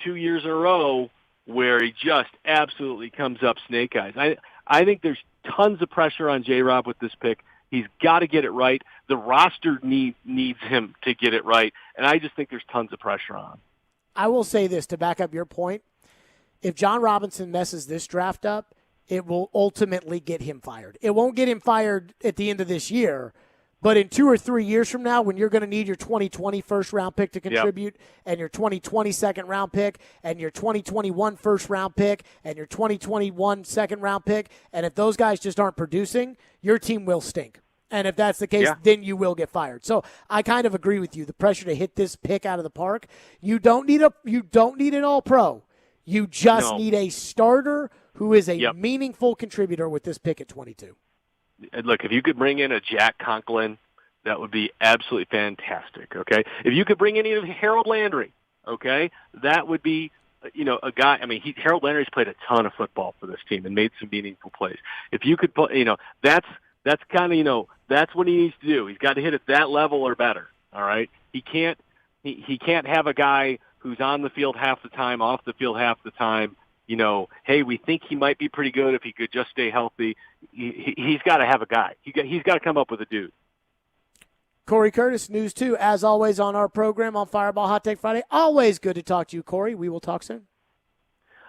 2 years in a row where he just absolutely comes up snake eyes? I think there's tons of pressure on J-Rob with this pick. He's got to get it right. The roster needs him to get it right, and I just think there's tons of pressure on him. I will say this to back up your point. If John Robinson messes this draft up, it will ultimately get him fired. It won't get him fired at the end of this year, but in 2 or 3 years from now, when you're going to need your 2020 first-round pick to contribute, and your 2020 second-round pick, and your 2021 first-round pick, and your 2021 second-round pick, and if those guys just aren't producing, your team will stink. And if that's the case, then you will get fired. So I kind of agree with you. The pressure to hit this pick out of the park, you don't need an all-pro. You just need a starter who is a meaningful contributor with this pick at 22. And look, if you could bring in a Jack Conklin, that would be absolutely fantastic, okay? If you could bring in even Harold Landry, okay, that would be, a guy. I mean, Harold Landry's played a ton of football for this team and made some meaningful plays. If you could put, that's kind of, that's what he needs to do. He's got to hit at that level or better, all right? He can't have a guy who's on the field half the time, off the field half the time. Hey, we think he might be pretty good if he could just stay healthy. He's got to have a guy. He's got to come up with a dude. Corey Curtis, News 2, as always on our program on Fireball Hot Take Friday. Always good to talk to you, Corey. We will talk soon.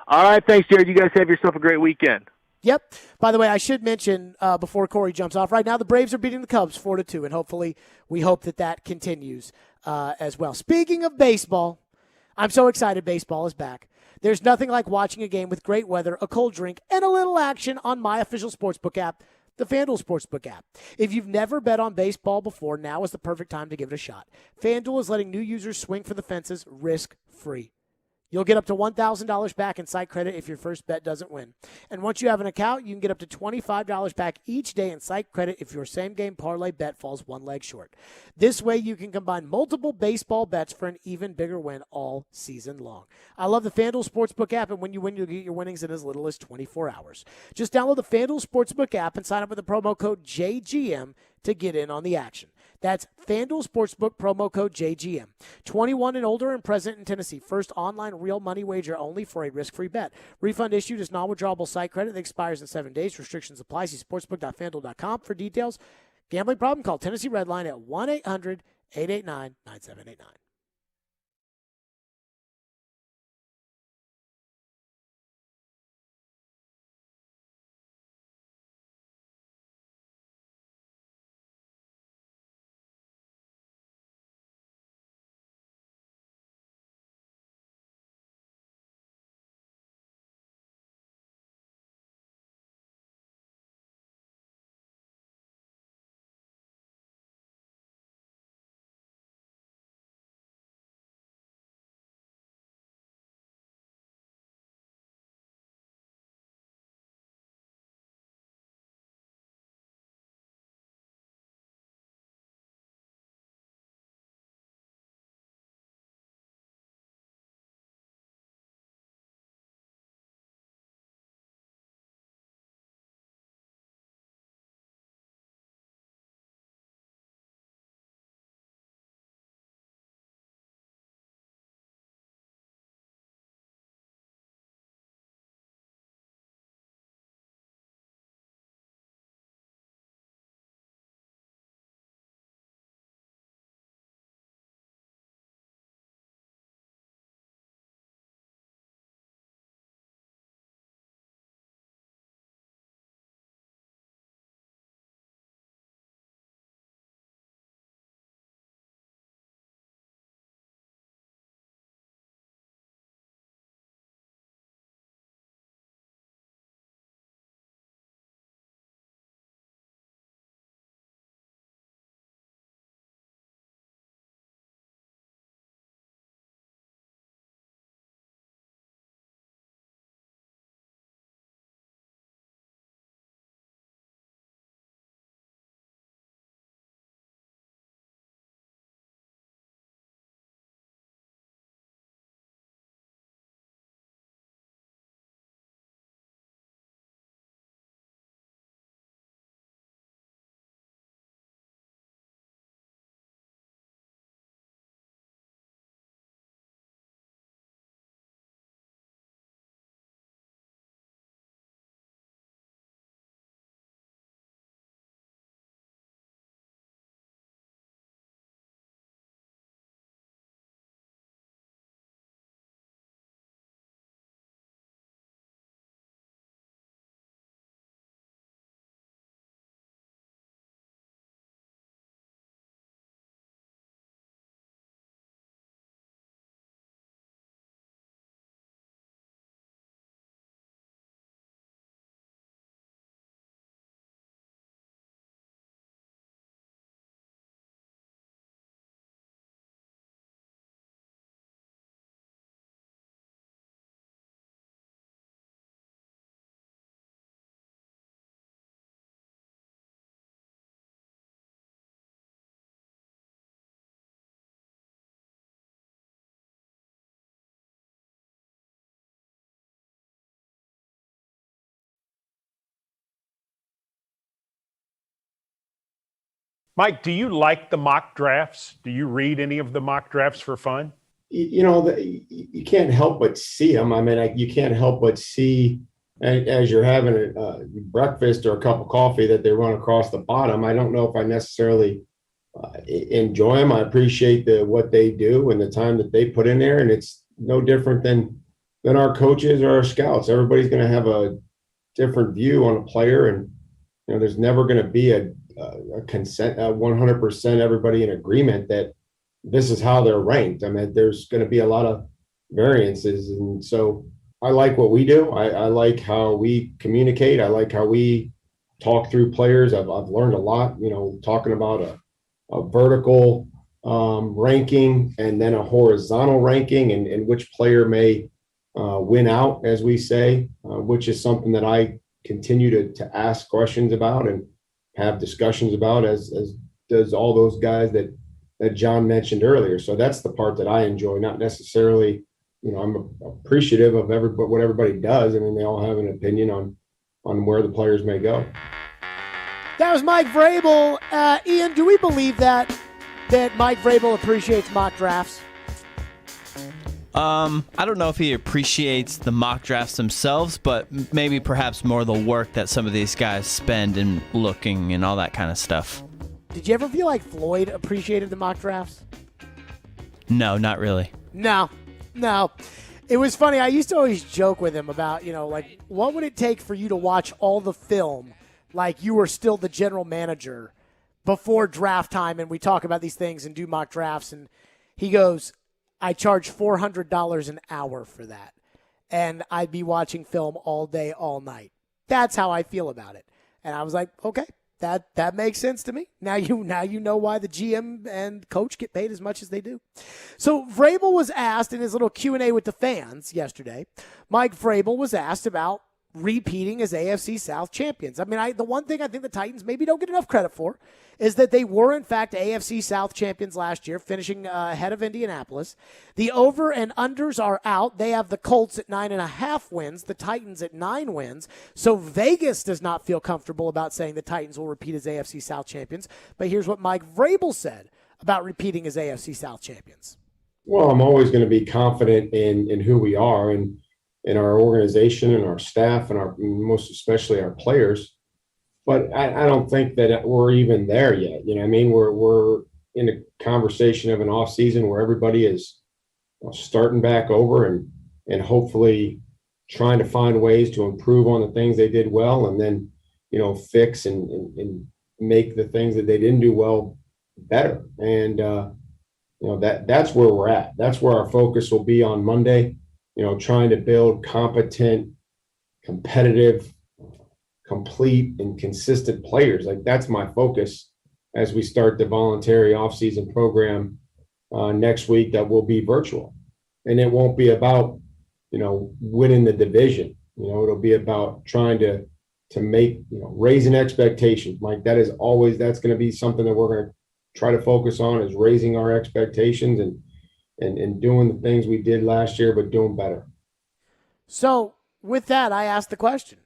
All right, thanks, Jared. You guys have yourself a great weekend. Yep. By the way, I should mention before Corey jumps off, right now the Braves are beating the Cubs 4-2, and hopefully we hope that continues as well. Speaking of baseball, I'm so excited baseball is back. There's nothing like watching a game with great weather, a cold drink, and a little action on my official sportsbook app, the FanDuel Sportsbook app. If you've never bet on baseball before, now is the perfect time to give it a shot. FanDuel is letting new users swing for the fences risk-free. You'll get up to $1,000 back in site credit if your first bet doesn't win. And once you have an account, you can get up to $25 back each day in site credit if your same-game parlay bet falls one leg short. This way, you can combine multiple baseball bets for an even bigger win all season long. I love the FanDuel Sportsbook app, and when you win, you'll get your winnings in as little as 24 hours. Just download the FanDuel Sportsbook app and sign up with the promo code JGM to get in on the action. That's FanDuel Sportsbook, promo code JGM. 21 and older and present in Tennessee. First online real money wager only for a risk-free bet. Refund issued as non-withdrawable site credit that expires in 7 days. Restrictions apply. See sportsbook.fanduel.com for details. Gambling problem? Call Tennessee Redline at 1-800-889-9789. Mike, do you like the mock drafts? Do you read any of the mock drafts for fun? You know, you can't help but see them. I mean, you can't help but see as you're having a breakfast or a cup of coffee that they run across the bottom. I don't know if I necessarily enjoy them. I appreciate what they do and the time that they put in there, and it's no different than our coaches or our scouts. Everybody's going to have a different view on a player, and you know, there's never going to be a consent, 100% everybody in agreement that this is how they're ranked. I mean, there's going to be a lot of variances, and so I like what we do. I like how we communicate. I like how we talk through players. I've learned a lot, you know, talking about a vertical ranking and then a horizontal ranking and which player may win out, as we say, which is something that I continue to ask questions about and have discussions about, as does all those guys that John mentioned earlier. So that's the part that I enjoy, not necessarily, I'm appreciative of what everybody does. I mean, they all have an opinion on where the players may go. That was Mike Vrabel. Ian, do we believe that Mike Vrabel appreciates mock drafts? I don't know if he appreciates the mock drafts themselves, but maybe perhaps more the work that some of these guys spend in looking and all that kind of stuff. Did you ever feel like Floyd appreciated the mock drafts? No, not really. No. It was funny. I used to always joke with him about, what would it take for you to watch all the film like you were still the general manager before draft time, and we talk about these things and do mock drafts, and he goes, I charge $400 an hour for that, and I'd be watching film all day, all night. That's how I feel about it. And I was like, okay, that makes sense to me. Now you know why the GM and coach get paid as much as they do. So Vrabel was asked in his little Q&A with the fans yesterday. Mike Vrabel was asked about repeating as AFC South champions. I mean, the one thing I think the Titans maybe don't get enough credit for is that they were, in fact, AFC South champions last year, finishing ahead of Indianapolis. The over and unders are out. They have the Colts at 9.5 wins, the Titans at 9 wins. So Vegas does not feel comfortable about saying the Titans will repeat as AFC South champions. But here's what Mike Vrabel said about repeating as AFC South champions. Well, I'm always going to be confident in who we are and in our organization and our staff and most especially our players. But I don't think that we're even there yet. You know what I mean? We're in a conversation of an off season where everybody is starting back over and hopefully trying to find ways to improve on the things they did well, and then, fix and make the things that they didn't do well better. And, that's where we're at. That's where our focus will be on Monday, trying to build competent, competitive, complete and consistent players. Like, that's my focus as we start the voluntary offseason program next week that will be virtual. And it won't be about, winning the division. It'll be about trying to make, raising expectations. Like, that's going to be something that we're going to try to focus on, is raising our expectations and doing the things we did last year, but doing better. So with that, I asked the question.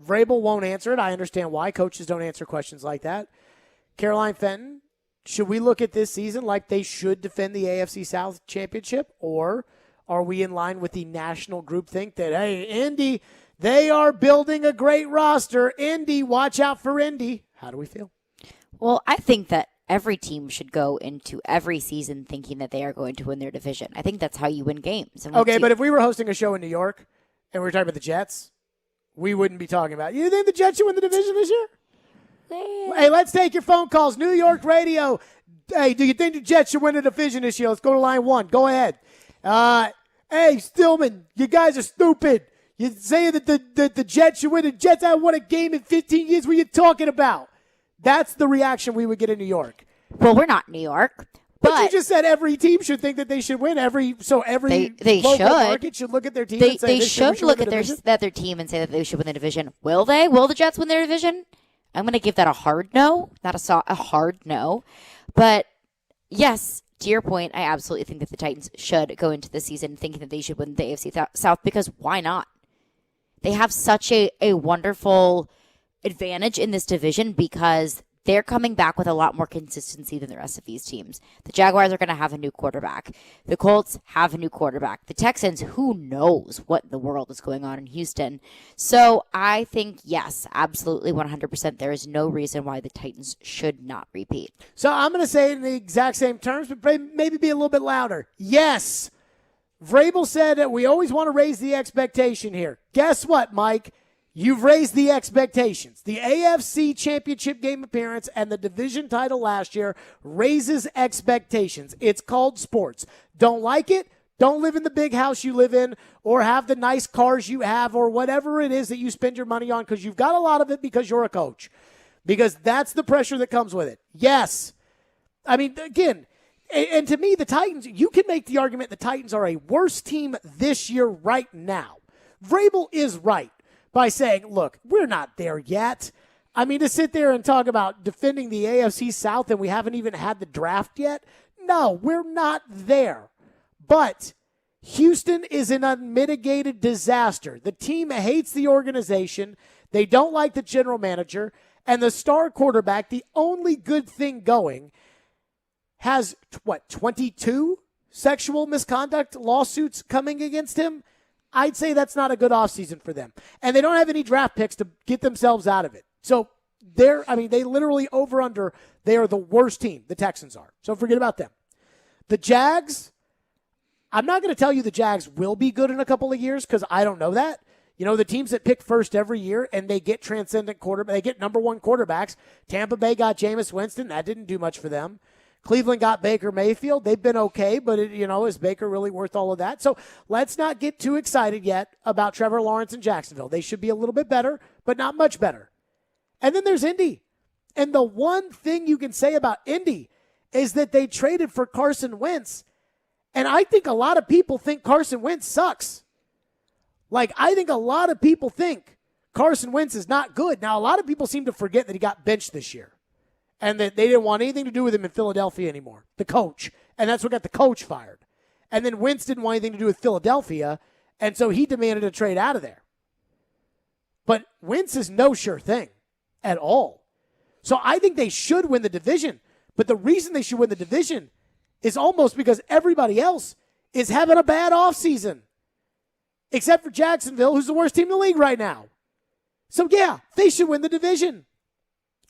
Vrabel won't answer it. I understand why. Coaches don't answer questions like that. Caroline Fenton, should we look at this season like they should defend the AFC South championship, or are we in line with the national groupthink that, hey, Indy, they are building a great roster. Indy, watch out for Indy. How do we feel? Well, I think that every team should go into every season thinking that they are going to win their division. I think that's how you win games. And okay, but if we were hosting a show in New York and we were talking about the Jets, we wouldn't be talking about it. You think the Jets should win the division this year? Hey, let's take your phone calls. New York radio. Hey, do you think the Jets should win the division this year? Let's go to line 1. Go ahead. Hey, Stillman, you guys are stupid. You're saying that the Jets should win. The Jets haven't won a game in 15 years. What are you talking about? That's the reaction we would get in New York. Well, we're not New York. But you just said every team should think that they should win. Every they local should. Market should look at their team and say they should look at their team and say that they should win the division. Will they? Will the Jets win their division? I'm going to give that a hard no, not a hard no. But yes, to your point, I absolutely think that the Titans should go into the season thinking that they should win the AFC South, because why not? They have such a wonderful advantage in this division because they're coming back with a lot more consistency than the rest of these teams. The Jaguars are going to have a new quarterback. The Colts have a new quarterback. The Texans, who knows what in the world is going on in Houston. So I think, yes, absolutely 100%. There is no reason why the Titans should not repeat. So I'm going to say it in the exact same terms, but maybe be a little bit louder. Yes. Vrabel said that we always want to raise the expectation here. Guess what, Mike? You've raised the expectations. The AFC Championship game appearance and the division title last year raises expectations. It's called sports. Don't like it? Don't live in the big house you live in or have the nice cars you have or whatever it is that you spend your money on, because you've got a lot of it because you're a coach. Because that's the pressure that comes with it. Yes. I mean, again, And to me, the Titans, you can make the argument the Titans are a worse team this year right now. Vrabel is right by saying, look, we're not there yet. I mean, to sit there and talk about defending the AFC South and we haven't even had the draft yet, no, we're not there. But Houston is an unmitigated disaster. The team hates the organization. They don't like the general manager. And the star quarterback, the only good thing going, has, 22 sexual misconduct lawsuits coming against him? I'd say that's not a good offseason for them. And they don't have any draft picks to get themselves out of it. So they literally over-under, they are the worst team, the Texans are. So forget about them. The Jags, I'm not going to tell you the Jags will be good in a couple of years because I don't know that. You know, the teams that pick first every year and they get transcendent quarterback, they get number one quarterbacks. Tampa Bay got Jameis Winston. That didn't do much for them. Cleveland got Baker Mayfield. They've been okay, but, is Baker really worth all of that? So let's not get too excited yet about Trevor Lawrence and Jacksonville. They should be a little bit better, but not much better. And then there's Indy. And the one thing you can say about Indy is that they traded for Carson Wentz. And I think a lot of people think Carson Wentz sucks. I think a lot of people think Carson Wentz is not good. Now, a lot of people seem to forget that he got benched this year and that they didn't want anything to do with him in Philadelphia anymore, the coach. And that's what got the coach fired. And then Wentz didn't want anything to do with Philadelphia, and so he demanded a trade out of there. But Wentz is no sure thing at all. So I think they should win the division. But the reason they should win the division is almost because everybody else is having a bad offseason. Except for Jacksonville, who's the worst team in the league right now. So, yeah, they should win the division.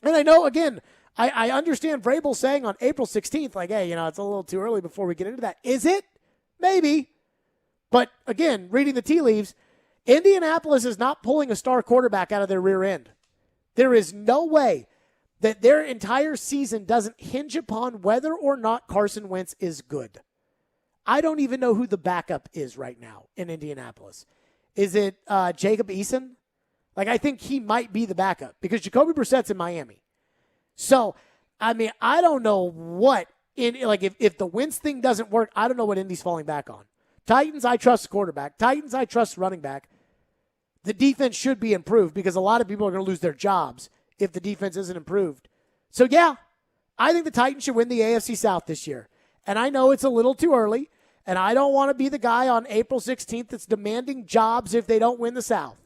And I know, again, I understand Vrabel saying on April 16th, hey, it's a little too early before we get into that. Is it? Maybe. But, again, reading the tea leaves, Indianapolis is not pulling a star quarterback out of their rear end. There is no way that their entire season doesn't hinge upon whether or not Carson Wentz is good. I don't even know who the backup is right now in Indianapolis. Is it Jacob Eason? I think he might be the backup because Jacoby Brissett's in Miami. So, I don't know what, if the Wentz thing doesn't work, I don't know what Indy's falling back on. Titans, I trust the quarterback. Titans, I trust running back. The defense should be improved because a lot of people are going to lose their jobs if the defense isn't improved. So, yeah, I think the Titans should win the AFC South this year. And I know it's a little too early, and I don't want to be the guy on April 16th that's demanding jobs if they don't win the South.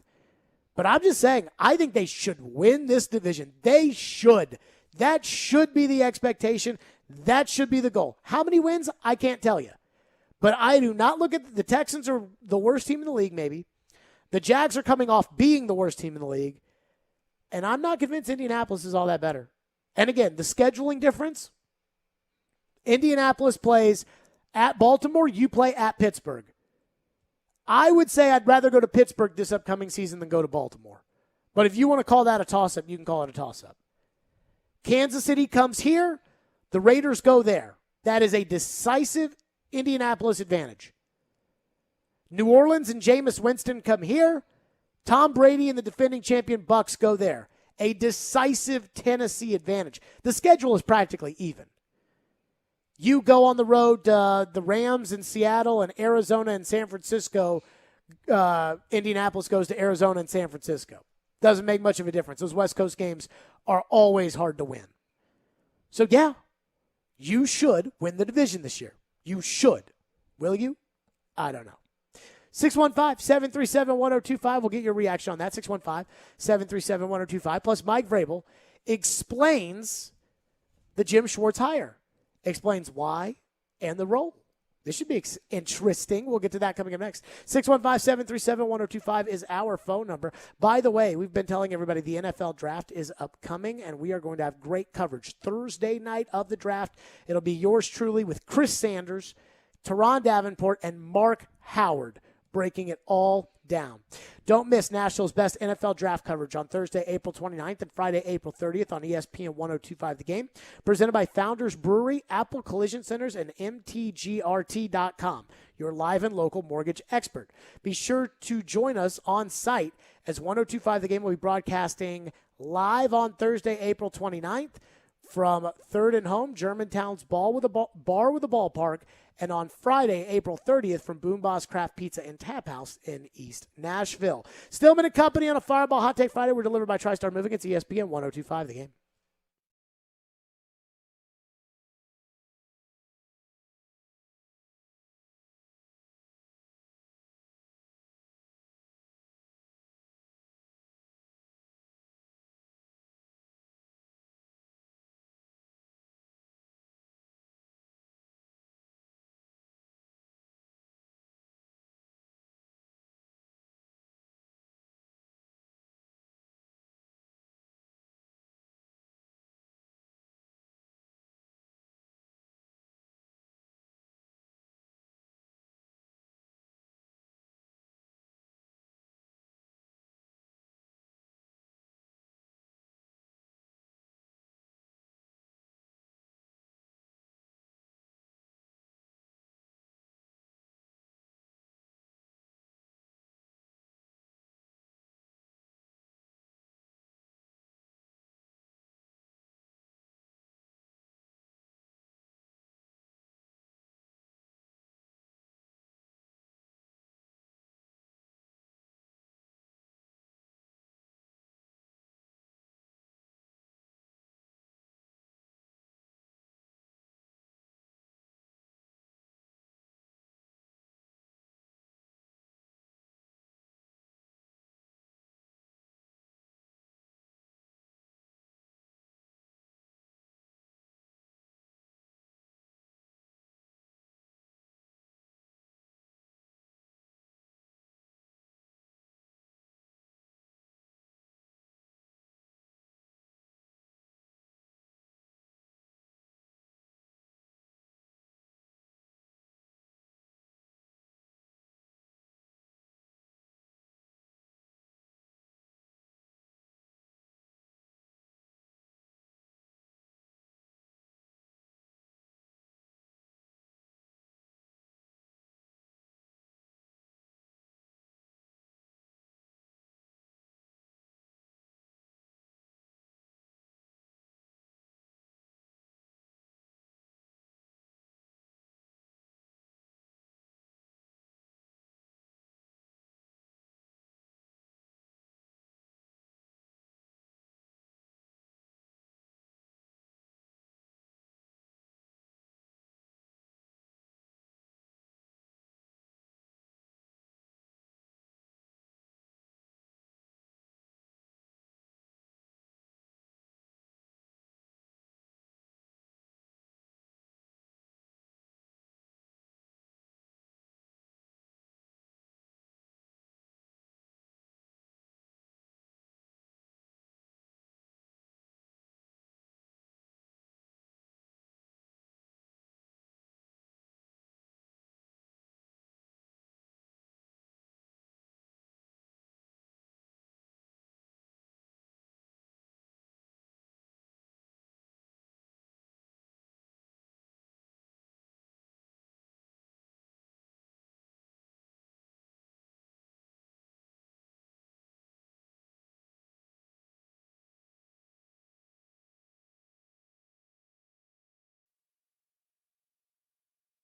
But I'm just saying, I think they should win this division. They should. That should be the expectation. That should be the goal. How many wins? I can't tell you. But I do not look at the Texans are the worst team in the league, maybe. The Jags are coming off being the worst team in the league. And I'm not convinced Indianapolis is all that better. And again, the scheduling difference, Indianapolis plays at Baltimore, you play at Pittsburgh. I would say I'd rather go to Pittsburgh this upcoming season than go to Baltimore. But if you want to call that a toss-up, you can call it a toss-up. Kansas City comes here, the Raiders go there. That is a decisive Indianapolis advantage. New Orleans and Jameis Winston come here. Tom Brady and the defending champion Bucks go there. A decisive Tennessee advantage. The schedule is practically even. You go on the road, the Rams in Seattle and Arizona and San Francisco. Indianapolis goes to Arizona and San Francisco. Doesn't make much of a difference. Those West Coast games are always hard to win. So, yeah, you should win the division this year. You should. Will you? I don't know. 615-737-1025. We'll get your reaction on that. 615-737-1025. Plus, Mike Vrabel explains the Jim Schwartz hire. Explains why and the role. This should be interesting. We'll get to that coming up next. 615-737-1025 is our phone number. By the way, we've been telling everybody the NFL draft is upcoming, and we are going to have great coverage Thursday night of the draft. It'll be yours truly with Chris Sanders, Turron Davenport, and Mark Howard breaking it all down. Don't miss Nashville's best NFL draft coverage on Thursday, April 29th and Friday, April 30th on ESPN 102.5 The Game. Presented by Founders Brewery, Apple Collision Centers, and MTGRT.com, your live and local mortgage expert. Be sure to join us on site as 102.5 The Game will be broadcasting live on Thursday, April 29th from 3rd and Home, Germantown's bar with a ballpark, and on Friday, April 30th, from Boom Boss Craft Pizza and Tap House in East Nashville. Stillman and Company on a Fireball Hot Take Friday. We're delivered by TriStar Moving. It's ESPN 102.5 The Game.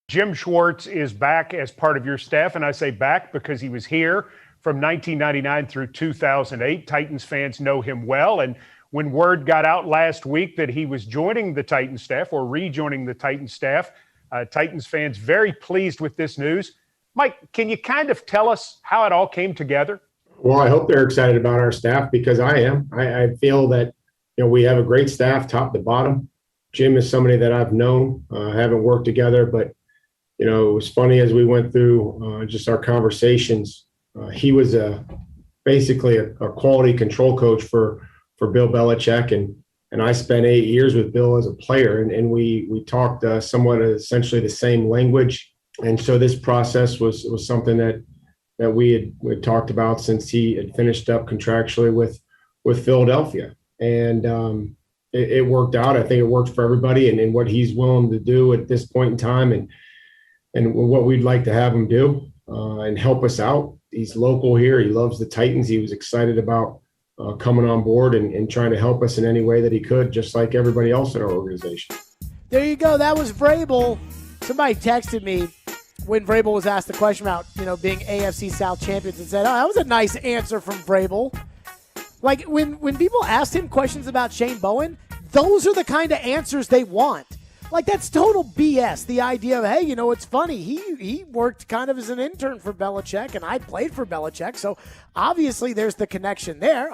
Jim Schwartz is back as part of your staff, and I say back because he was here from 1999 through 2008. Titans fans know him well, and when word got out last week that he was joining the Titans staff or rejoining the Titans staff, Titans fans very pleased with this news. Mike, can you kind of tell us how it all came together? Well, I hope they're excited about our staff because I am. I feel that we have a great staff, top to bottom. Jim is somebody that I've known, haven't worked together, but it was funny as we went through just our conversations. He was basically a quality control coach for Bill Belichick, and I spent 8 years with Bill as a player, and we talked somewhat essentially the same language. And so this process was something that we had talked about since he had finished up contractually with Philadelphia, and it worked out. I think it worked for everybody, and what he's willing to do at this point in time, and what we'd like to have him do and help us out. He's local here. He loves the Titans. He was excited about coming on board and trying to help us in any way that he could, just like everybody else in our organization. There you go. That was Vrabel. Somebody texted me when Vrabel was asked the question about, being AFC South champions and said, oh, that was a nice answer from Vrabel. Like, when people asked him questions about Shane Bowen, those are the kind of answers they want. Like, that's total BS. The idea of, hey, it's funny. He worked kind of as an intern for Belichick, and I played for Belichick, so obviously there's the connection there.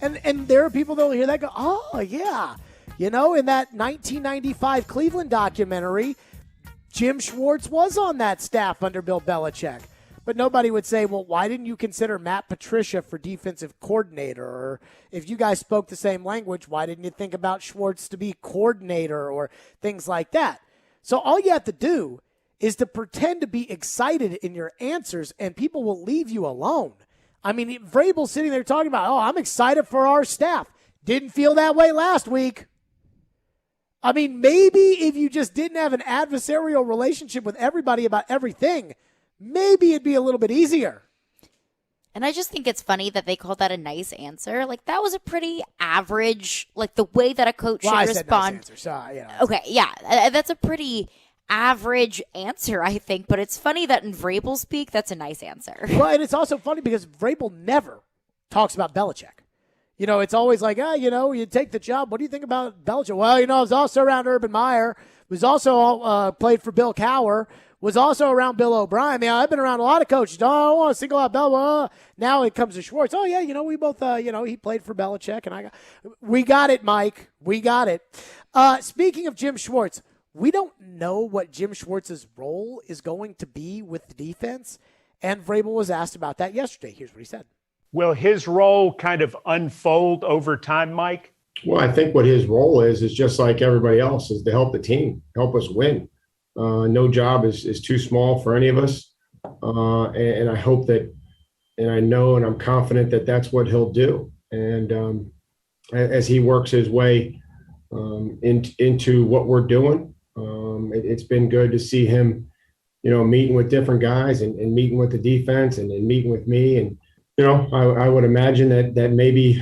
And there are people that will hear that go, oh, yeah. In that 1995 Cleveland documentary, Jim Schwartz was on that staff under Bill Belichick. But nobody would say, well, why didn't you consider Matt Patricia for defensive coordinator? Or if you guys spoke the same language, why didn't you think about Schwartz to be coordinator or things like that? So all you have to do is to pretend to be excited in your answers, and people will leave you alone. I mean, Vrabel's sitting there talking about, oh, I'm excited for our staff. Didn't feel that way last week. I mean, maybe if you just didn't have an adversarial relationship with everybody about everything, maybe it'd be a little bit easier. And I just think it's funny that they called that a nice answer. Like, that was a pretty average, like, the way that a coach should I respond. Said nice answer, so, Okay, yeah. That's a pretty average answer, I think. But it's funny that in Vrabel speak, that's a nice answer. Well, and it's also funny because Vrabel never talks about Belichick. It's always like, you take the job. What do you think about Belichick? Well, I was also around Urban Meyer. Was also played for Bill Cowher. Was also around Bill O'Brien. I mean, I've been around a lot of coaches. Oh, I don't want to single out Bill. Now it comes to Schwartz. Oh, yeah, we both, he played for Belichick. And we got it, Mike. We got it. Speaking of Jim Schwartz, we don't know what Jim Schwartz's role is going to be with the defense. And Vrabel was asked about that yesterday. Here's what he said. Will his role kind of unfold over time, Mike? Well, I think what his role is just like everybody else, is to help the team, help us win. No job is too small for any of us. And I hope that, and I know, and I'm confident that that's what he'll do. And as he works his way into what we're doing, it's been good to see him, meeting with different guys and meeting with the defense and meeting with me. And, I would imagine that maybe,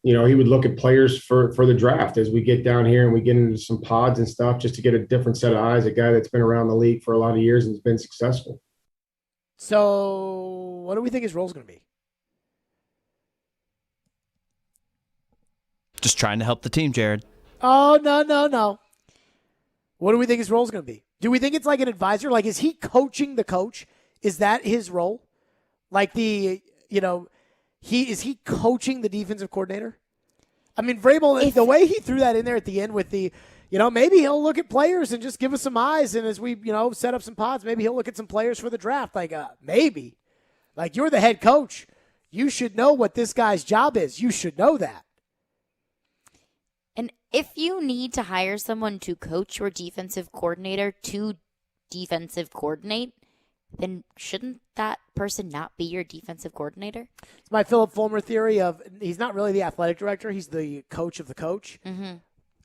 he would look at players for the draft as we get down here and we get into some pods and stuff, just to get a different set of eyes, a guy that's been around the league for a lot of years and has been successful. So what do we think his role is going to be? Just trying to help the team, Jared. Oh, no. What do we think his role is going to be? Do we think it's like an advisor? Like, is he coaching the coach? Is that his role? Like is he coaching the defensive coordinator? I mean, Vrabel, the way he threw that in there at the end with the, maybe he'll look at players and just give us some eyes. And as we, set up some pods, maybe he'll look at some players for the draft. Like, maybe. Like, you're the head coach. You should know what this guy's job is. You should know that. And if you need to hire someone to coach your defensive coordinator to defensive coordinate, then shouldn't that person not be your defensive coordinator? It's my Philip Fulmer theory of he's not really the athletic director. He's the coach of the coach. Mm-hmm.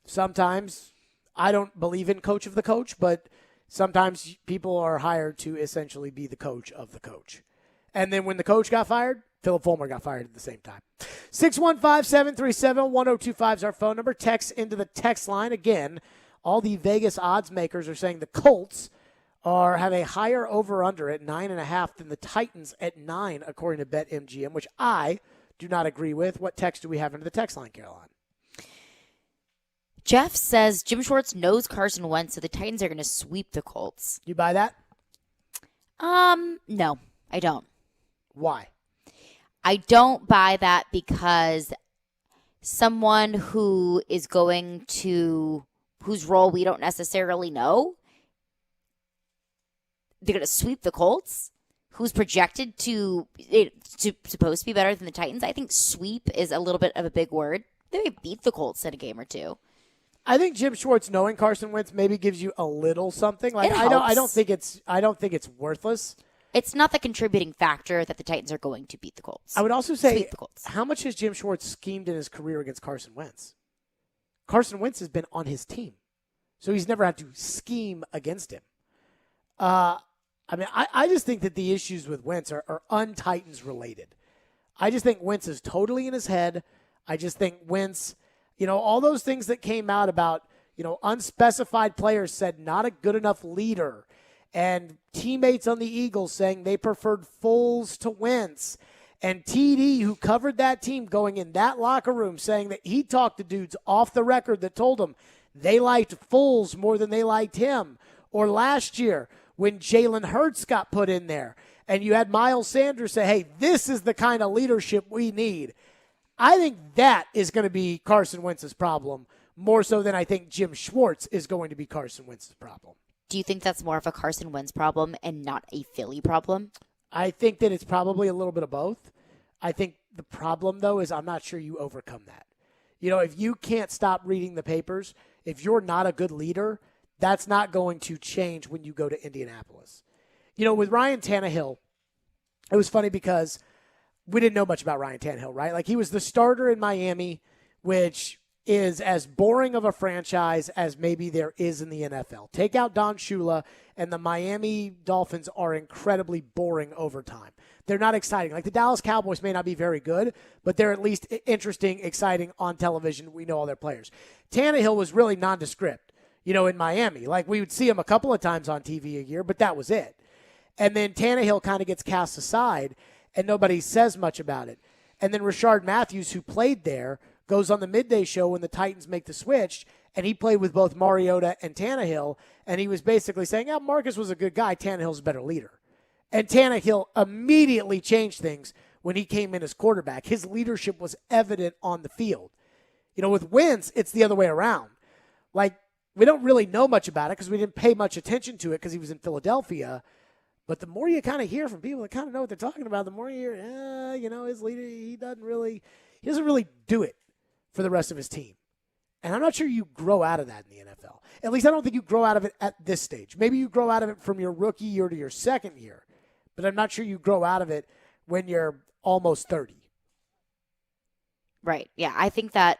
Sometimes I don't believe in coach of the coach, but sometimes people are hired to essentially be the coach of the coach. And then when the coach got fired, Philip Fulmer got fired at the same time. 615-737-1025 is our phone number. Text into the text line. Again, all the Vegas odds makers are saying the Colts have a higher over-under at 9.5 than the Titans at 9, according to BetMGM, which I do not agree with. What text do we have into the text line, Caroline? Jeff says Jim Schwartz knows Carson Wentz, so the Titans are going to sweep the Colts. You buy that? No, I don't. Why? I don't buy that because someone who is going to, whose role we don't necessarily know, they're going to sweep the Colts, who's projected to supposed to be better than the Titans. I think sweep is a little bit of a big word. They may beat the Colts in a game or two. I think Jim Schwartz knowing Carson Wentz maybe gives you a little something. Like I don't think it's worthless. It's not the contributing factor that the Titans are going to beat the Colts. I would also say, sweep the Colts. How much has Jim Schwartz schemed in his career against Carson Wentz? Carson Wentz has been on his team, so he's never had to scheme against him. I just think that the issues with Wentz are un-Titans related. I just think Wentz is totally in his head. I just think Wentz, all those things that came out about, unspecified players said not a good enough leader, and teammates on the Eagles saying they preferred Foles to Wentz, and TD, who covered that team, going in that locker room saying that he talked to dudes off the record that told him they liked Foles more than they liked him. Or last year when Jalen Hurts got put in there and you had Miles Sanders say, hey, this is the kind of leadership we need. I think that is going to be Carson Wentz's problem more so than I think Jim Schwartz is going to be Carson Wentz's problem. Do you think that's more of a Carson Wentz problem and not a Philly problem? I think that it's probably a little bit of both. I think the problem, though, is I'm not sure you overcome that. If you can't stop reading the papers, if you're not a good leader, that's not going to change when you go to Indianapolis. With Ryan Tannehill, it was funny because we didn't know much about Ryan Tannehill, right? Like, he was the starter in Miami, which is as boring of a franchise as maybe there is in the NFL. Take out Don Shula, and the Miami Dolphins are incredibly boring over time. They're not exciting. Like, the Dallas Cowboys may not be very good, but they're at least interesting, exciting on television. We know all their players. Tannehill was really nondescript, in Miami. Like, we would see him a couple of times on TV a year, but that was it. And then Tannehill kind of gets cast aside, and nobody says much about it. And then Rashard Matthews, who played there, goes on the midday show when the Titans make the switch, and he played with both Mariota and Tannehill, and he was basically saying, Marcus was a good guy, Tannehill's a better leader. And Tannehill immediately changed things when he came in as quarterback. His leadership was evident on the field. With Wentz, it's the other way around. Like, we don't really know much about it because we didn't pay much attention to it because he was in Philadelphia. But the more you kind of hear from people that kind of know what they're talking about, the more you hear, his leader, he doesn't really do it for the rest of his team. And I'm not sure you grow out of that in the NFL. At least I don't think you grow out of it at this stage. Maybe you grow out of it from your rookie year to your second year, but I'm not sure you grow out of it when you're almost 30. Right. Yeah, I think that,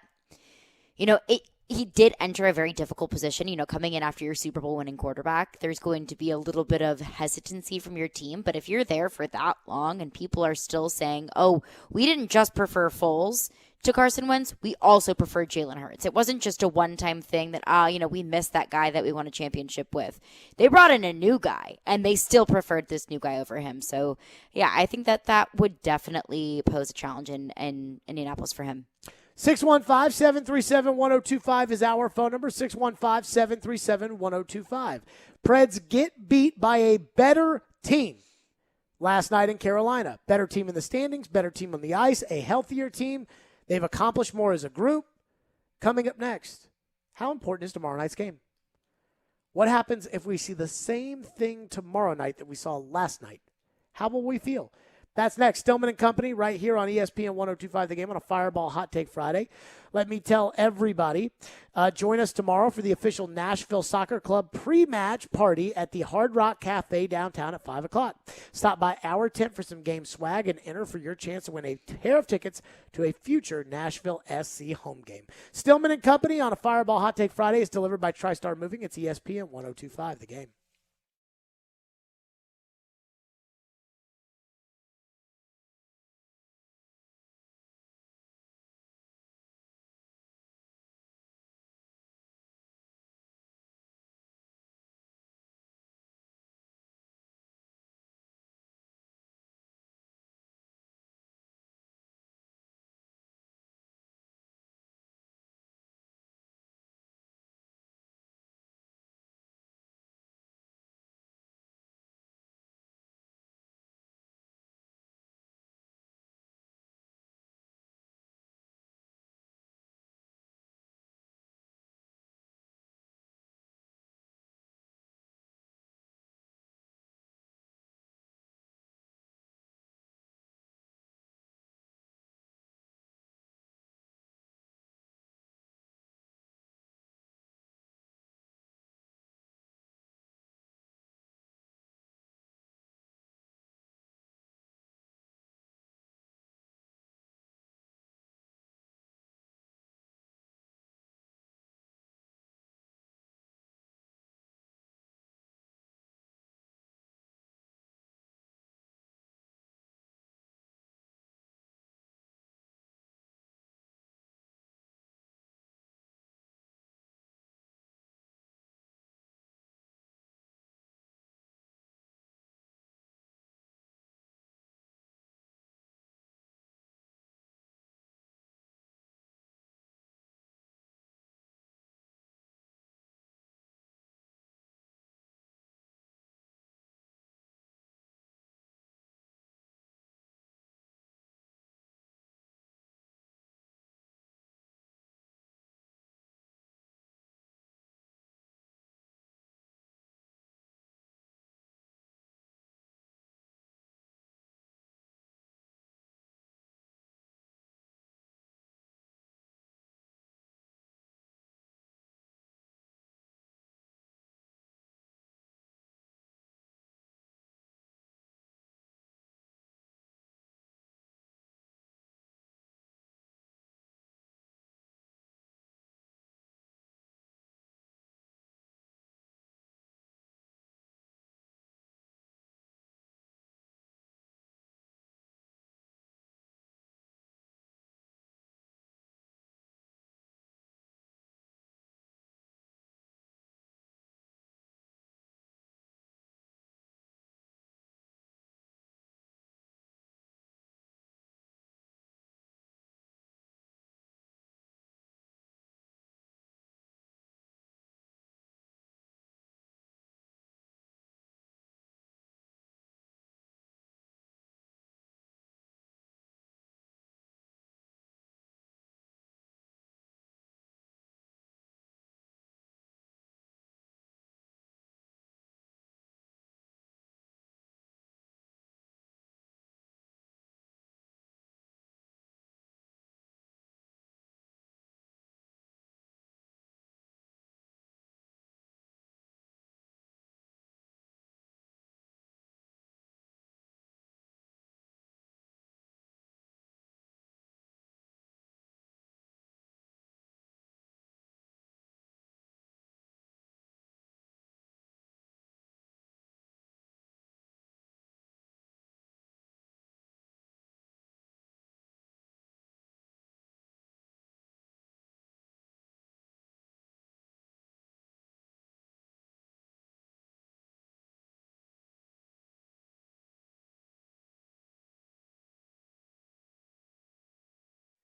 he did enter a very difficult position, coming in after your Super Bowl winning quarterback. There's going to be a little bit of hesitancy from your team, but if you're there for that long and people are still saying, oh, we didn't just prefer Foles to Carson Wentz, we also preferred Jalen Hurts. It wasn't just a one-time thing that, we missed that guy that we won a championship with. They brought in a new guy, and they still preferred this new guy over him. So, yeah, I think that would definitely pose a challenge in Indianapolis for him. 615-737-1025 is our phone number, 615-737-1025. Preds get beat by a better team last night in Carolina. Better team in the standings, better team on the ice, a healthier team. They've accomplished more as a group. Coming up next, how important is tomorrow night's game? What happens if we see the same thing tomorrow night that we saw last night? How will we feel? That's next. Stillman and Company right here on ESPN 1025 The Game on a Fireball Hot Take Friday. Let me tell everybody, join us tomorrow for the official Nashville Soccer Club pre-match party at the Hard Rock Cafe downtown at 5 o'clock. Stop by our tent for some game swag and enter for your chance to win a pair of tickets to a future Nashville SC home game. Stillman and Company on a Fireball Hot Take Friday is delivered by TriStar Moving. It's ESPN 1025 The Game.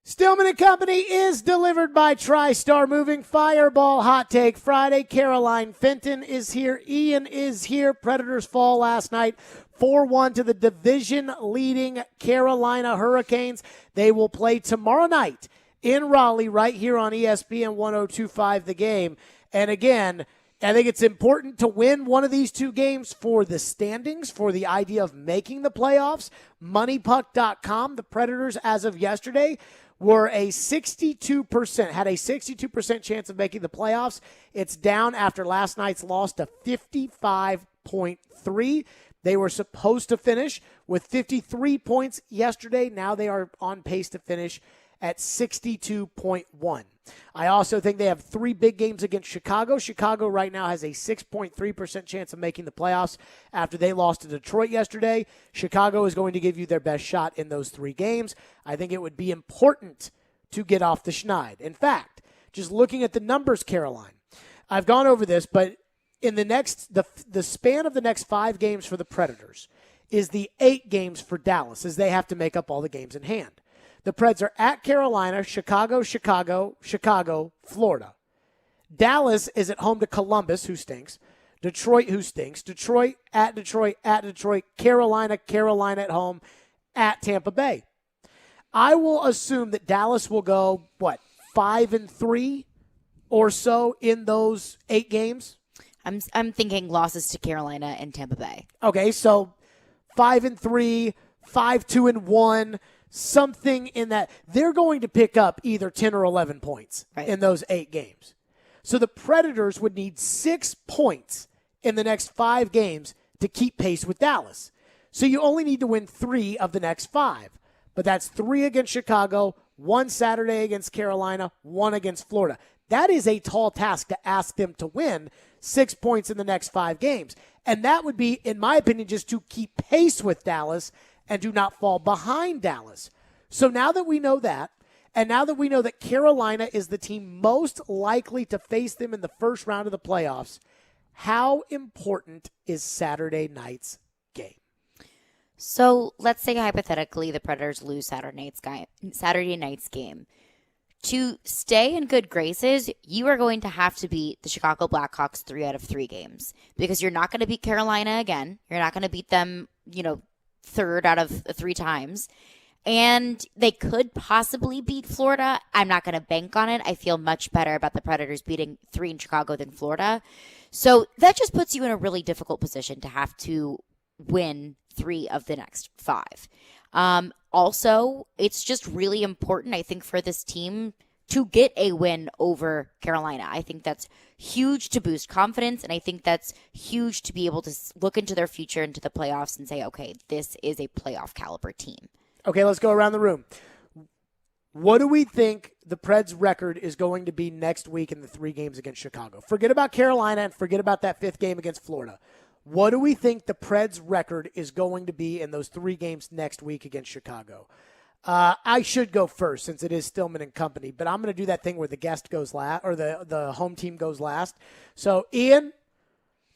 Stillman and Company is delivered by TriStar Moving. Fireball Hot Take Friday. Caroline Fenton is here. Ian is here. Predators fall last night 4-1 to the division-leading Carolina Hurricanes. They will play tomorrow night in Raleigh right here on ESPN 102.5 The Game. And again, I think it's important to win one of these two games for the standings, for the idea of making the playoffs. MoneyPuck.com, the Predators, as of yesterday, were had a 62% chance of making the playoffs. It's down after last night's loss to 55.3. They were supposed to finish with 53 points yesterday. Now they are on pace to finish at 62.1. I also think they have 3 big games against Chicago. Chicago right now has a 6.3% chance of making the playoffs after they lost to Detroit yesterday. Chicago is going to give you their best shot in those 3 games. I think it would be important to get off the schneid. In fact, just looking at the numbers, Caroline, I've gone over this, but in the span of the next 5 games for the Predators is the 8 games for Dallas, as they have to make up all the games in hand. The Preds are at Carolina, Chicago, Florida. Dallas is at home to Columbus, who stinks. Detroit, who stinks. Detroit, Carolina at home, at Tampa Bay. I will assume that Dallas will go, 5-3 or so in those 8 games? I'm thinking losses to Carolina and Tampa Bay. Okay, so 5-3, 5-2-1, something in that. They're going to pick up either 10 or 11 points in those 8 games. So the Predators would need 6 points in the next 5 games to keep pace with Dallas. So you only need to win 3 of the next 5. But that's 3 against Chicago, 1 Saturday against Carolina, 1 against Florida. That is a tall task to ask them to win 6 points in the next 5 games. And that would be, in my opinion, just to keep pace with Dallas and do not fall behind Dallas. So now that we know that, and now that we know that Carolina is the team most likely to face them in the first round of the playoffs, how important is Saturday night's game? So let's say hypothetically the Predators lose Saturday night's game. To stay in good graces, you are going to have to beat the Chicago Blackhawks 3 out of 3 games, because you're not going to beat Carolina again. You're not going to beat them, 3rd out of 3 times. And they could possibly beat Florida. I'm not going to bank on it. I feel much better about the Predators beating 3 in Chicago than Florida. So that just puts you in a really difficult position to have to win 3 of the next 5. Also, it's just really important, I think, for this team to get a win over Carolina. I think that's huge to boost confidence, and I think that's huge to be able to look into their future, into the playoffs, and say, okay, this is a playoff caliber team. Okay, let's go around the room. What do we think the Preds' record is going to be next week in the 3 games against Chicago? Forget about Carolina and forget about that 5th game against Florida. What do we think the Preds' record is going to be in those 3 games next week against Chicago? I should go first since it is Stillman and Company, but I'm going to do that thing where the guest goes last, or the home team goes last. So, Ian,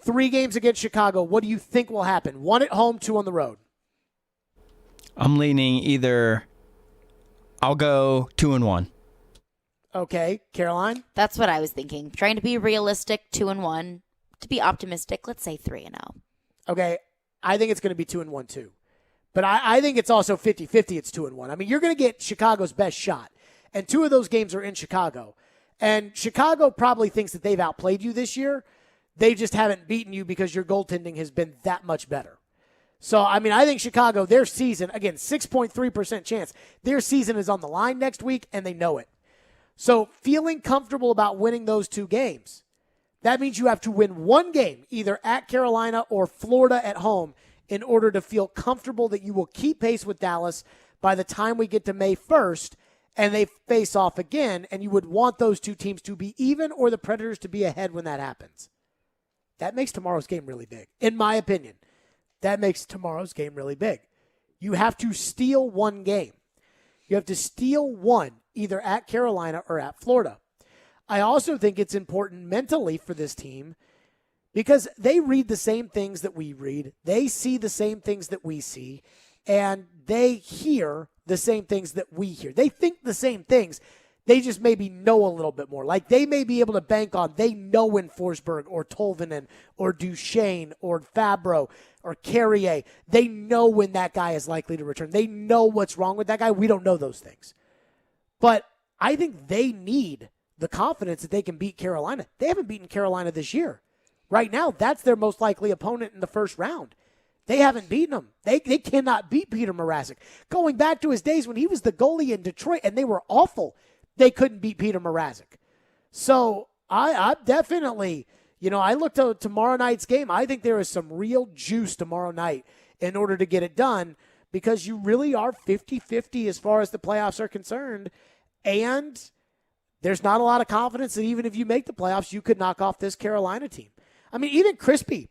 3 games against Chicago. What do you think will happen? 1 at home, 2 on the road. I'm leaning either. I'll go 2-1. Okay, Caroline? That's what I was thinking. Trying to be realistic, 2-1. To be optimistic, let's say 3-0. Okay, I think it's going to be 2-1 too. But I think it's also 50-50 it's 2-1. I mean, you're going to get Chicago's best shot. And 2 of those games are in Chicago. And Chicago probably thinks that they've outplayed you this year. They just haven't beaten you because your goaltending has been that much better. So, I mean, I think Chicago, their season, again, 6.3% chance, their season is on the line next week, and they know it. So, feeling comfortable about winning those 2 games, that means you have to win 1 game, either at Carolina or Florida at home, in order to feel comfortable that you will keep pace with Dallas by the time we get to May 1st and they face off again, and you would want those 2 teams to be even or the Predators to be ahead when that happens. That makes tomorrow's game really big, in my opinion. That makes tomorrow's game really big. You have to steal 1 game. You have to steal 1, either at Carolina or at Florida. I also think it's important mentally for this team because they read the same things that we read. They see the same things that we see. and they hear the same things that we hear. They think the same things. They just maybe know a little bit more. Like they may be able to bank on, they know when Forsberg or Tolvanen or Duchesne or Fabro or Carrier, they know when that guy is likely to return. They know what's wrong with that guy. We don't know those things. But I think they need the confidence that they can beat Carolina. They haven't beaten Carolina this year. Right now, that's their most likely opponent in the first round. They haven't beaten them. They cannot beat Peter Mrazek. Going back to his days when he was the goalie in Detroit and they were awful, they couldn't beat Peter Mrazek. So I'm definitely, I look to tomorrow night's game. I think there is some real juice tomorrow night in order to get it done because you really are 50-50 as far as the playoffs are concerned. And there's not a lot of confidence that even if you make the playoffs, you could knock off this Carolina team. I mean, even Crispy,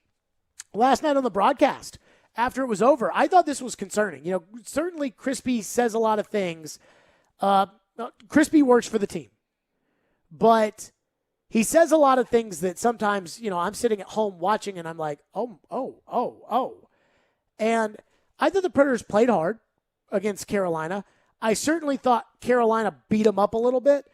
last night on the broadcast, after it was over, I thought this was concerning. Certainly Crispy says a lot of things. Crispy works for the team. But he says a lot of things that sometimes, I'm sitting at home watching and I'm like, oh. And I thought the Predators played hard against Carolina. I certainly thought Carolina beat them up a little bit.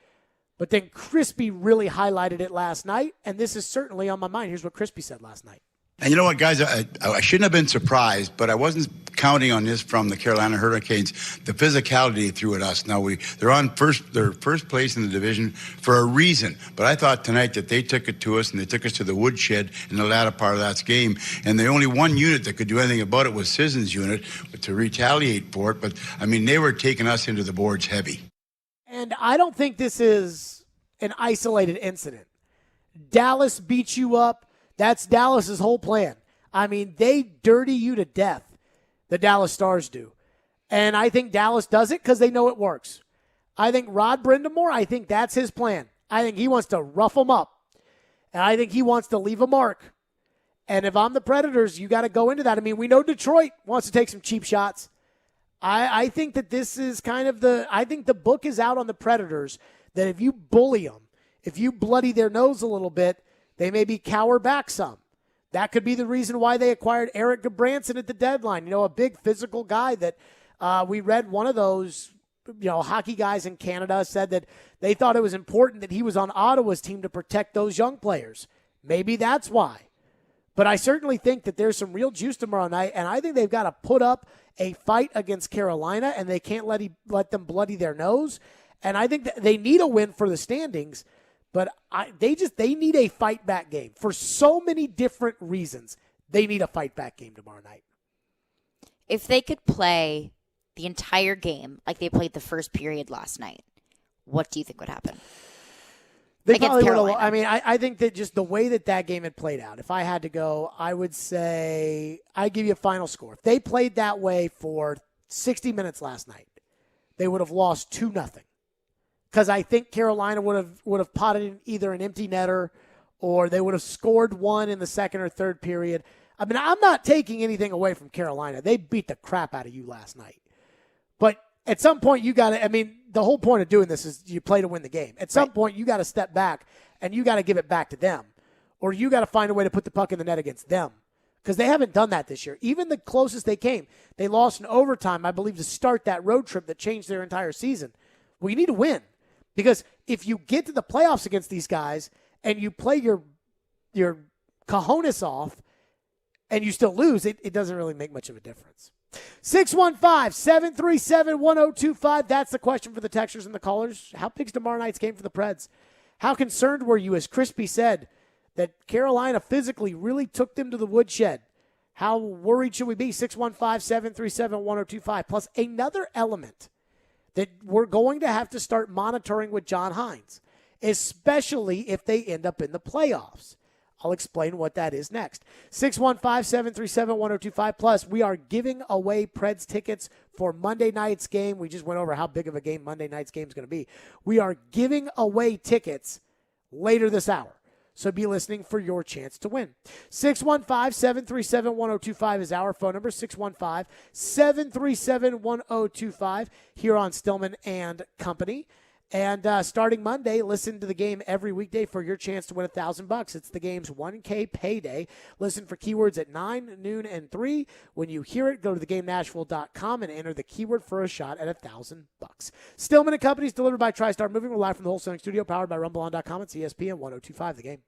But then Crispy really highlighted it last night, and this is certainly on my mind. Here's what Crispy said last night. And you know what, guys? I shouldn't have been surprised, but I wasn't counting on this from the Carolina Hurricanes. The physicality they threw at us. Now they're on they're first place in the division for a reason. But I thought tonight that they took it to us, and they took us to the woodshed in the latter part of that game. And the only one unit that could do anything about it was Sisson's unit to retaliate for it. But I mean, they were taking us into the boards heavy. And I don't think this is an isolated incident. Dallas beats you up. That's Dallas's whole plan. I mean, they dirty you to death. The Dallas Stars do. And I think Dallas does it because they know it works. I think Rod Brindamore, I think that's his plan. I think he wants to rough them up. And I think he wants to leave a mark. And if I'm the Predators, you got to go into that. I mean, we know Detroit wants to take some cheap shots. I think that this is kind of I think the book is out on the Predators that if you bully them, if you bloody their nose a little bit, they maybe cower back some. That could be the reason why they acquired Eric Gabranson at the deadline. A big physical guy that we read one of those, hockey guys in Canada said that they thought it was important that he was on Ottawa's team to protect those young players. Maybe that's why. But I certainly think that there's some real juice tomorrow night, and I think they've got to put up a fight against Carolina, and they can't let them bloody their nose. And I think that they need a win for the standings, but they need a fight-back game. For so many different reasons, they need a fight-back game tomorrow night. If they could play the entire game like they played the first period last night, what do you think would happen? They probably would have. I mean, I think that just the way that game had played out, if I had to go, I would say I'd give you a final score. If they played that way for 60 minutes last night, they would have lost 2-0. Because I think Carolina would have potted in either an empty netter or they would have scored one in the second or third period. I mean, I'm not taking anything away from Carolina. They beat the crap out of you last night. But at some point, you got to, the whole point of doing this is you play to win the game. At some point, you got to step back and you got to give it back to them. Or you got to find a way to put the puck in the net against them. Because they haven't done that this year. Even the closest they came, they lost in overtime, I believe, to start that road trip that changed their entire season. Well, you need to win. Because if you get to the playoffs against these guys and you play your cojones off and you still lose, it doesn't really make much of a difference. 615-737-1025. That's the question for the texters and the callers. How big's tomorrow night's game for the Preds? How concerned were you, as Crispy said, that Carolina physically really took them to the woodshed? How worried should we be? 615-737-1025. Plus another element that we're going to have to start monitoring with John Hines, especially if they end up in the playoffs. I'll explain what that is next. 615-737-1025. Plus, we are giving away Preds tickets for Monday night's game. We just went over how big of a game Monday night's game is going to be. We are giving away tickets later this hour. So be listening for your chance to win. 615-737-1025 is our phone number. 615-737-1025 here on Stillman and Company. And starting Monday, listen to the game every weekday for your chance to win $1,000. It's the game's 1K payday. Listen for keywords at 9, noon, and 3. When you hear it, go to theGameNashville.com and enter the keyword for a shot at $1,000. Stillman and Company is delivered by TriStar Moving. We're live from the wholesaling studio, powered by RumbleOn.com. It's ESPN 102.5 The Game.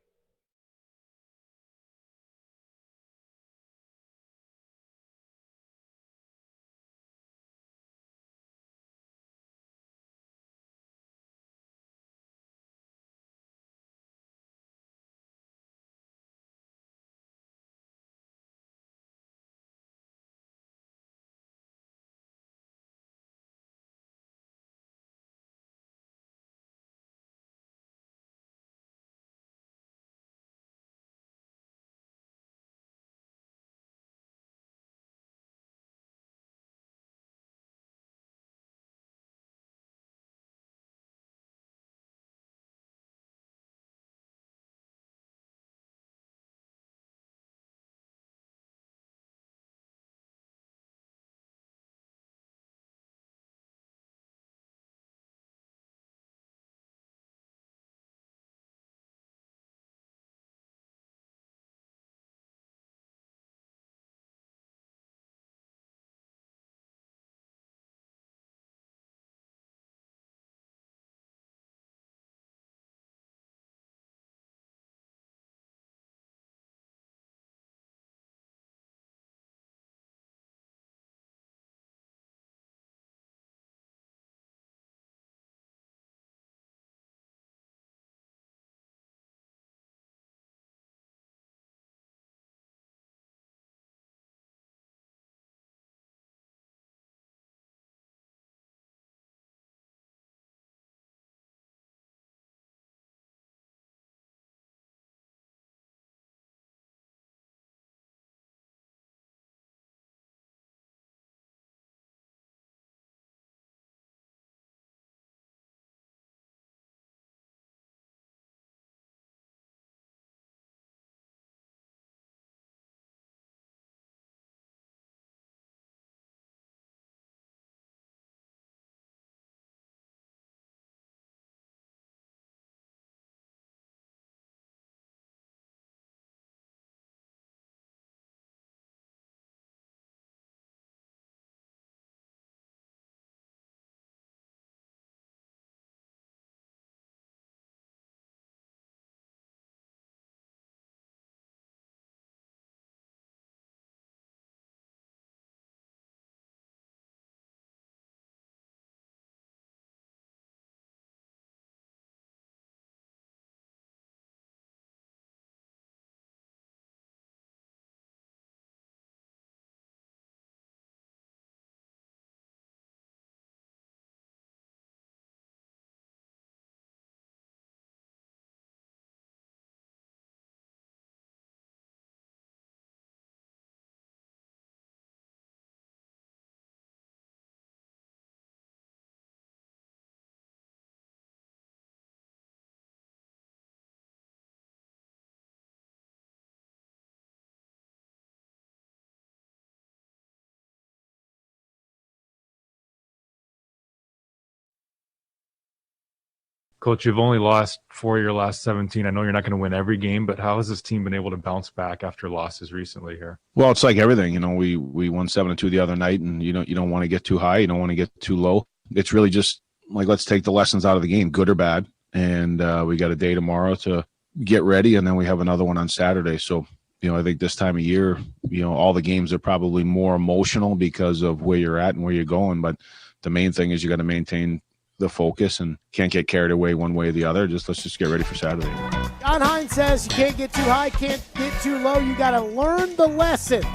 Coach, you've only lost 4 of your last 17. I know you're not going to win every game, but how has this team been able to bounce back after losses recently here? Well, it's like everything. You know, we won 7-2 the other night, and you don't want to get too high. You don't want to get too low. It's really just like, let's take the lessons out of the game, good or bad. And we got a day tomorrow to get ready, and then we have another one on Saturday. So, you know, I think this time of year, you know, all the games are probably more emotional because of where you're at and where you're going. But the main thing is you got to maintain the focus and can't get carried away one way or the other. Let's just get ready for Saturday. John Hines says you can't get too high, can't get too low. You got to learn the lessons.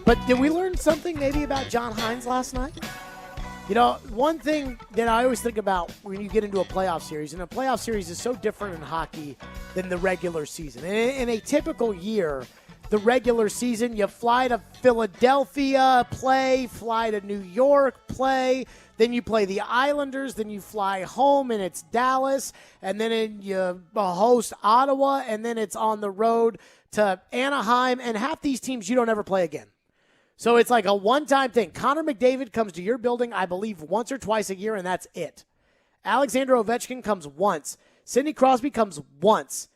But did we learn something maybe about John Hines last night? You know, one thing that I always think about when you get into a playoff series, and a playoff series is so different in hockey than the regular season. In a typical year, the regular season, you fly to Philadelphia, play, fly to New York, play, then you play the Islanders, then you fly home and it's Dallas, and then you host Ottawa, and then it's on the road to Anaheim, and half these teams you don't ever play again. So it's like a one-time thing. Connor McDavid comes to your building, I believe, once or twice a year, and that's it. Alexander Ovechkin comes once. Sidney Crosby comes once.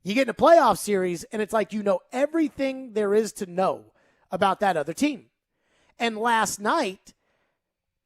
You get in a playoff series, and it's like you know everything there is to know about that other team. And last night,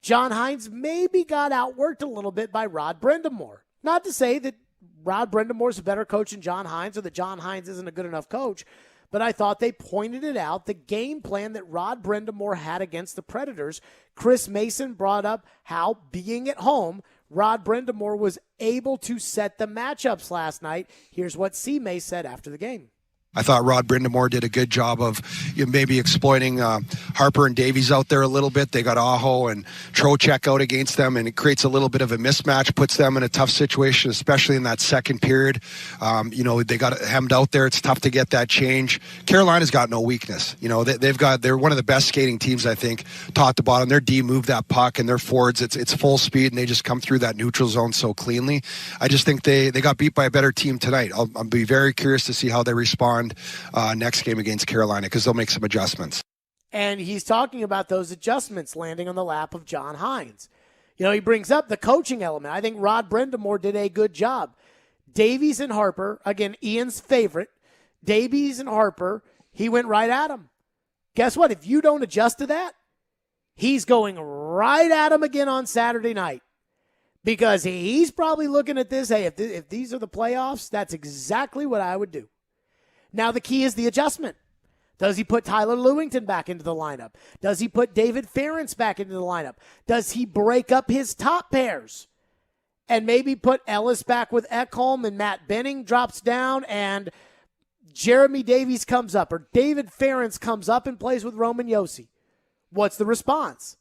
John Hines maybe got outworked a little bit by Rod Brind'Amour. Not to say that Rod Brind'Amour is a better coach than John Hines or that John Hines isn't a good enough coach, but I thought they pointed it out, the game plan that Rod Brind'Amour had against the Predators. Chris Mason brought up how, being at home, Rod Brind'Amour was able to set the matchups last night. Here's what C-May said after the game. I thought Rod Brind'Amour did a good job of maybe exploiting Harper and Davies out there a little bit. They got Aho and Trocheck out against them, and it creates a little bit of a mismatch, puts them in a tough situation, especially in that second period. They got hemmed out there. It's tough to get that change. Carolina's got no weakness. They're one of the best skating teams, I think, top to bottom. Their D moved that puck, and their forwards, it's full speed, and they just come through that neutral zone so cleanly. I just think they got beat by a better team tonight. I'll be very curious to see how they respond next game against Carolina, because they'll make some adjustments. And he's talking about those adjustments landing on the lap of John Hines. He brings up the coaching element. I think Rod Brind'Amour did a good job. Davies and Harper, again, Ian's favorite. Davies and Harper, he went right at him. Guess what? If you don't adjust to that, he's going right at him again on Saturday night. Because he's probably looking at this, hey, if these are the playoffs, that's exactly what I would do. Now the key is the adjustment. Does he put Tyler Lewington back into the lineup? Does he put David Ferentz back into the lineup? Does he break up his top pairs and maybe put Ellis back with Ekholm and Matt Benning drops down and Jeremy Davies comes up, or David Ferentz comes up and plays with Roman Josi? What's the response?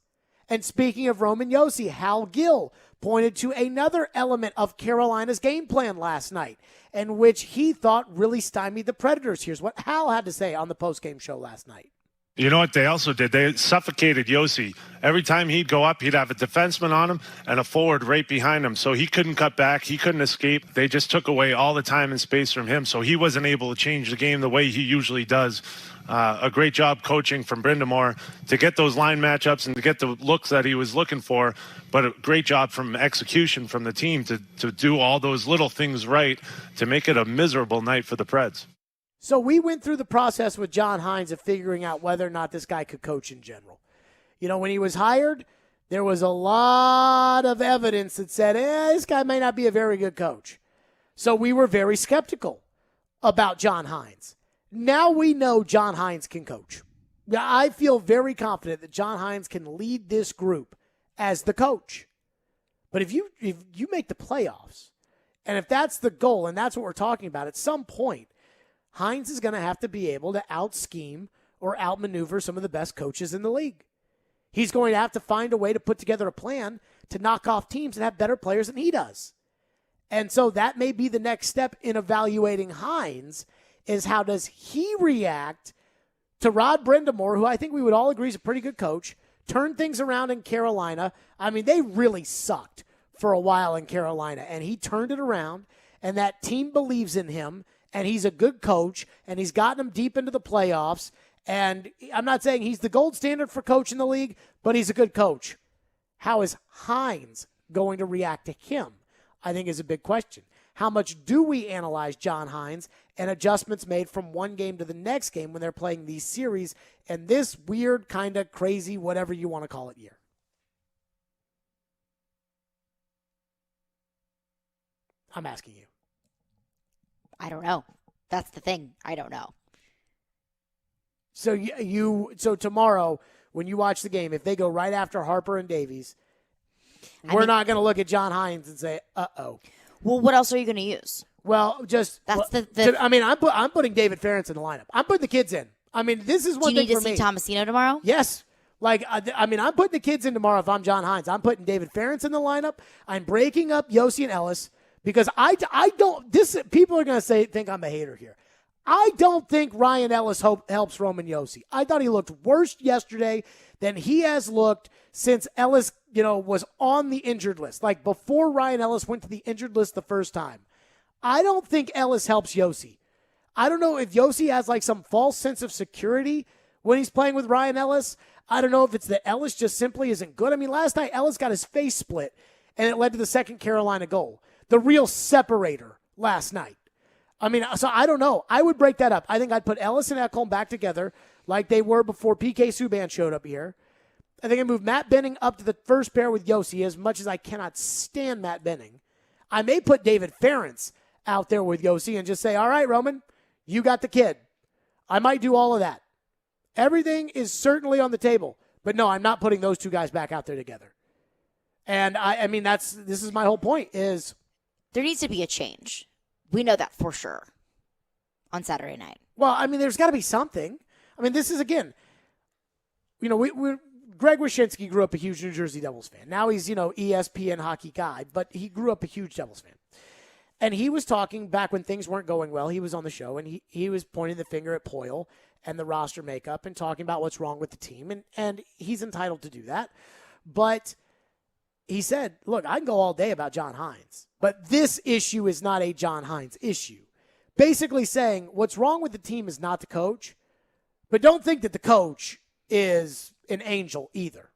And speaking of Roman Josi, Hal Gill pointed to another element of Carolina's game plan last night, and which he thought really stymied the Predators. Here's what Hal had to say on the postgame show last night. You know what they also did? They suffocated Josi. Every time he'd go up, he'd have a defenseman on him and a forward right behind him. So he couldn't cut back. He couldn't escape. They just took away all the time and space from him. So he wasn't able to change the game the way he usually does. A great job coaching from Brind'Amour to get those line matchups and to get the looks that he was looking for. But a great job from execution from the team to do all those little things right to make it a miserable night for the Preds. So we went through the process with John Hines of figuring out whether or not this guy could coach in general. When he was hired, there was a lot of evidence that said, this guy may not be a very good coach. So we were very skeptical about John Hines. Now we know John Hines can coach. I feel very confident that John Hines can lead this group as the coach. But if you make the playoffs, and if that's the goal, and that's what we're talking about, at some point, Hines is going to have to be able to out-scheme or outmaneuver some of the best coaches in the league. He's going to have to find a way to put together a plan to knock off teams and have better players than he does. And so that may be the next step in evaluating Hines, is how does he react to Rod Brind'Amour, who I think we would all agree is a pretty good coach, turn things around in Carolina. I mean, they really sucked for a while in Carolina, and he turned it around, and that team believes in him, and he's a good coach, and he's gotten them deep into the playoffs. And I'm not saying he's the gold standard for coach in the league, but he's a good coach. How is Hines going to react to him, I think, is a big question. How much do we analyze John Hines and adjustments made from one game to the next game when they're playing these series and this weird, kind of crazy, whatever you want to call it, year? I'm asking you. I don't know. That's the thing. I don't know. So so tomorrow when you watch the game, if they go right after Harper and Davies, we're not going to look at John Hines and say, uh-oh. Well, what else are you going to use? Well, just I'm putting David Ferentz in the lineup. I'm putting the kids in. I mean, this is one thing for me. Do you need to see Tomasino tomorrow? Yes. I'm putting the kids in tomorrow if I'm John Hines. I'm putting David Ferentz in the lineup. I'm breaking up Josi and Ellis because I don't. People are going to think I'm a hater here. I don't think Ryan Ellis helps Roman Josi. I thought he looked worse yesterday than he has looked since Ellis, was on the injured list. Like before Ryan Ellis went to the injured list the first time. I don't think Ellis helps Josi. I don't know if Josi has like some false sense of security when he's playing with Ryan Ellis. I don't know if it's that Ellis just simply isn't good. I mean, last night Ellis got his face split, and it led to the second Carolina goal. The real separator last night. I mean, so I don't know. I would break that up. I think I'd put Ellis and Ekholm back together like they were before PK Subban showed up here. I think I moved Matt Benning up to the first pair with Yossi, as much as I cannot stand Matt Benning. I may put David Ferentz out there with Yossi and just say, all right, Roman, you got the kid. I might do all of that. Everything is certainly on the table. But no, I'm not putting those two guys back out there together. And I mean, this is my whole point is there needs to be a change. We know that for sure on Saturday night. Well, I mean, there's got to be something. I mean, this is, again, Greg Wyshynski grew up a huge New Jersey Devils fan. Now he's, ESPN hockey guy, but he grew up a huge Devils fan. And he was talking back when things weren't going well. He was on the show, and he was pointing the finger at Poyle and the roster makeup and talking about what's wrong with the team. And he's entitled to do that. But he said, look, I can go all day about John Hines, but this issue is not a John Hines issue. Basically saying what's wrong with the team is not the coach, but don't think that the coach is an angel either.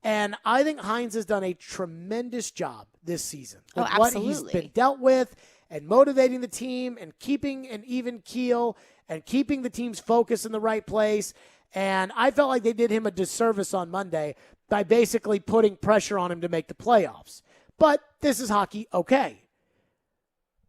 And I think Hines has done a tremendous job this season with what he's been dealt with and motivating the team and keeping an even keel and keeping the team's focus in the right place. And I felt like they did him a disservice on Monday by basically putting pressure on him to make the playoffs. But this is hockey, okay.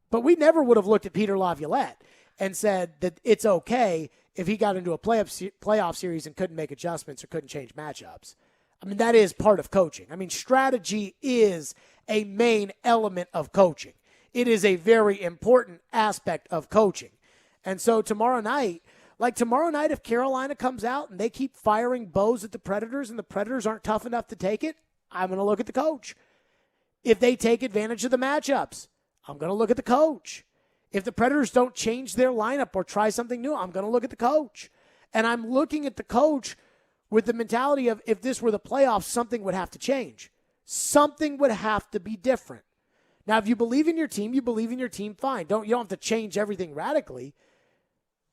But we never would have looked at Peter Laviolette and said that it's okay if he got into a playoff series and couldn't make adjustments or couldn't change matchups. I mean, that is part of coaching. I mean, strategy is a main element of coaching. It is a very important aspect of coaching. And so tomorrow night, if Carolina comes out and they keep firing bows at the Predators and the Predators aren't tough enough to take it, I'm going to look at the coach. If they take advantage of the matchups, I'm going to look at the coach. If the Predators don't change their lineup or try something new, I'm going to look at the coach. And I'm looking at the coach with the mentality of if this were the playoffs, something would have to change. Something would have to be different. Now, if you believe in your team, you believe in your team, fine. You don't have to change everything radically.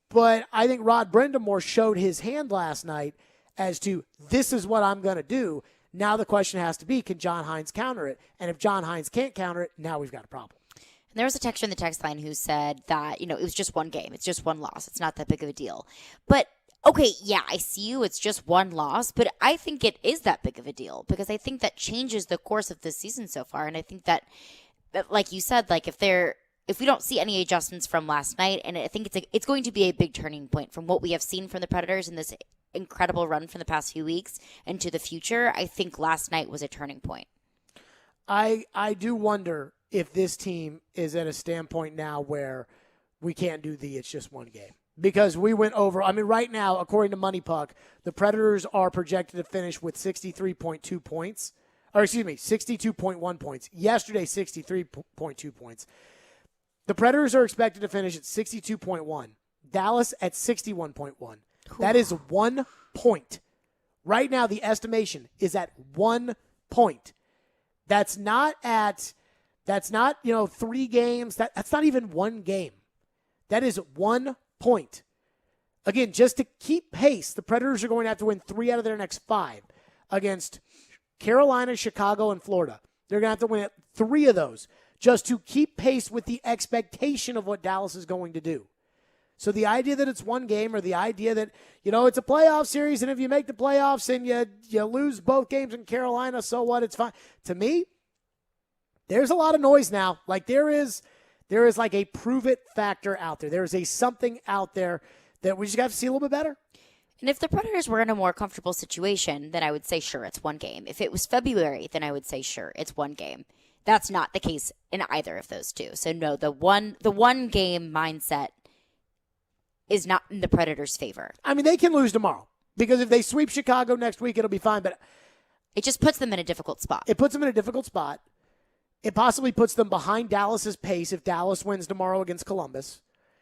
But I think Rod Brindamore showed his hand last night as to this is what I'm going to do. Now the question has to be, can John Hines counter it? And if John Hines can't counter it, now we've got a problem. And there was a texter in the text line who said that, it was just one game. It's just one loss. It's not that big of a deal. But, okay, yeah, I see you. It's just one loss. But I think it is that big of a deal because I think that changes the course of this season so far. And I think that like you said, like if we don't see any adjustments from last night, and I think it's going to be a big turning point from what we have seen from the Predators in this incredible run from the past few weeks into the future. I think last night was a turning point. I do wonder if this team is at a standpoint now where we can't do it's just one game. Because we went over, I mean, right now, according to Money Puck, the Predators are projected to finish with 63.2 points. Or, 62.1 points. Yesterday, 63.2 points. The Predators are expected to finish at 62.1. Dallas at 61.1. That is 1 point. Right now, the estimation is at 1 point. That's not 3 games. That's not even one game. That is 1 point. Again, just to keep pace, the Predators are going to have to win 3 out of their next 5 against Carolina, Chicago, and Florida. They're going to have to win 3 of those just to keep pace with the expectation of what Dallas is going to do. So the idea that it's one game or the idea that, it's a playoff series and if you make the playoffs and you lose both games in Carolina, so what? It's fine. To me, there's a lot of noise now. Like there is like a prove it factor out there. There is a something out there that we just got to see a little bit better. And if the Predators were in a more comfortable situation, then I would say, sure, it's one game. If it was February, then I would say, sure, it's one game. That's not the case in either of those two. So no, the one game mindset is not in the Predators' favor. I mean, they can lose tomorrow because if they sweep Chicago next week, it'll be fine. But it just puts them in a difficult spot. It puts them in a difficult spot. It possibly puts them behind Dallas's pace if Dallas wins tomorrow against Columbus.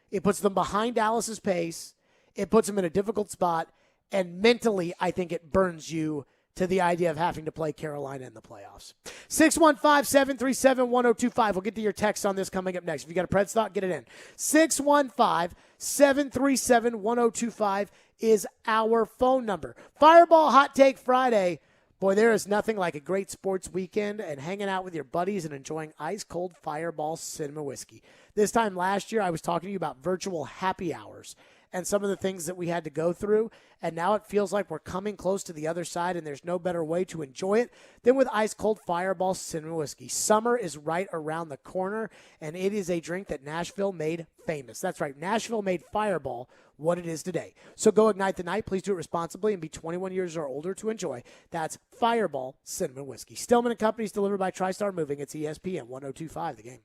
It puts them behind Dallas's pace. It puts them in a difficult spot. And mentally, I think it burns you to the idea of having to play Carolina in the playoffs. 615-737-1025. We'll get to your text on this coming up next. If you got a Preds thought, get it in. 615-737-1025 is our phone number. Fireball Hot Take Friday. Boy, there is nothing like a great sports weekend and hanging out with your buddies and enjoying ice-cold Fireball Cinnamon Whiskey. This time last year, I was talking to you about virtual happy hours and some of the things that we had to go through, and now it feels like we're coming close to the other side, and there's no better way to enjoy it than with ice-cold Fireball Cinnamon Whiskey. Summer is right around the corner, and it is a drink that Nashville made famous. That's right, Nashville made Fireball what it is today. So go ignite the night. Please do it responsibly and be 21 years or older to enjoy. That's Fireball Cinnamon Whiskey. Stillman & Company is delivered by TriStar Moving. It's ESPN 102.5 The Game.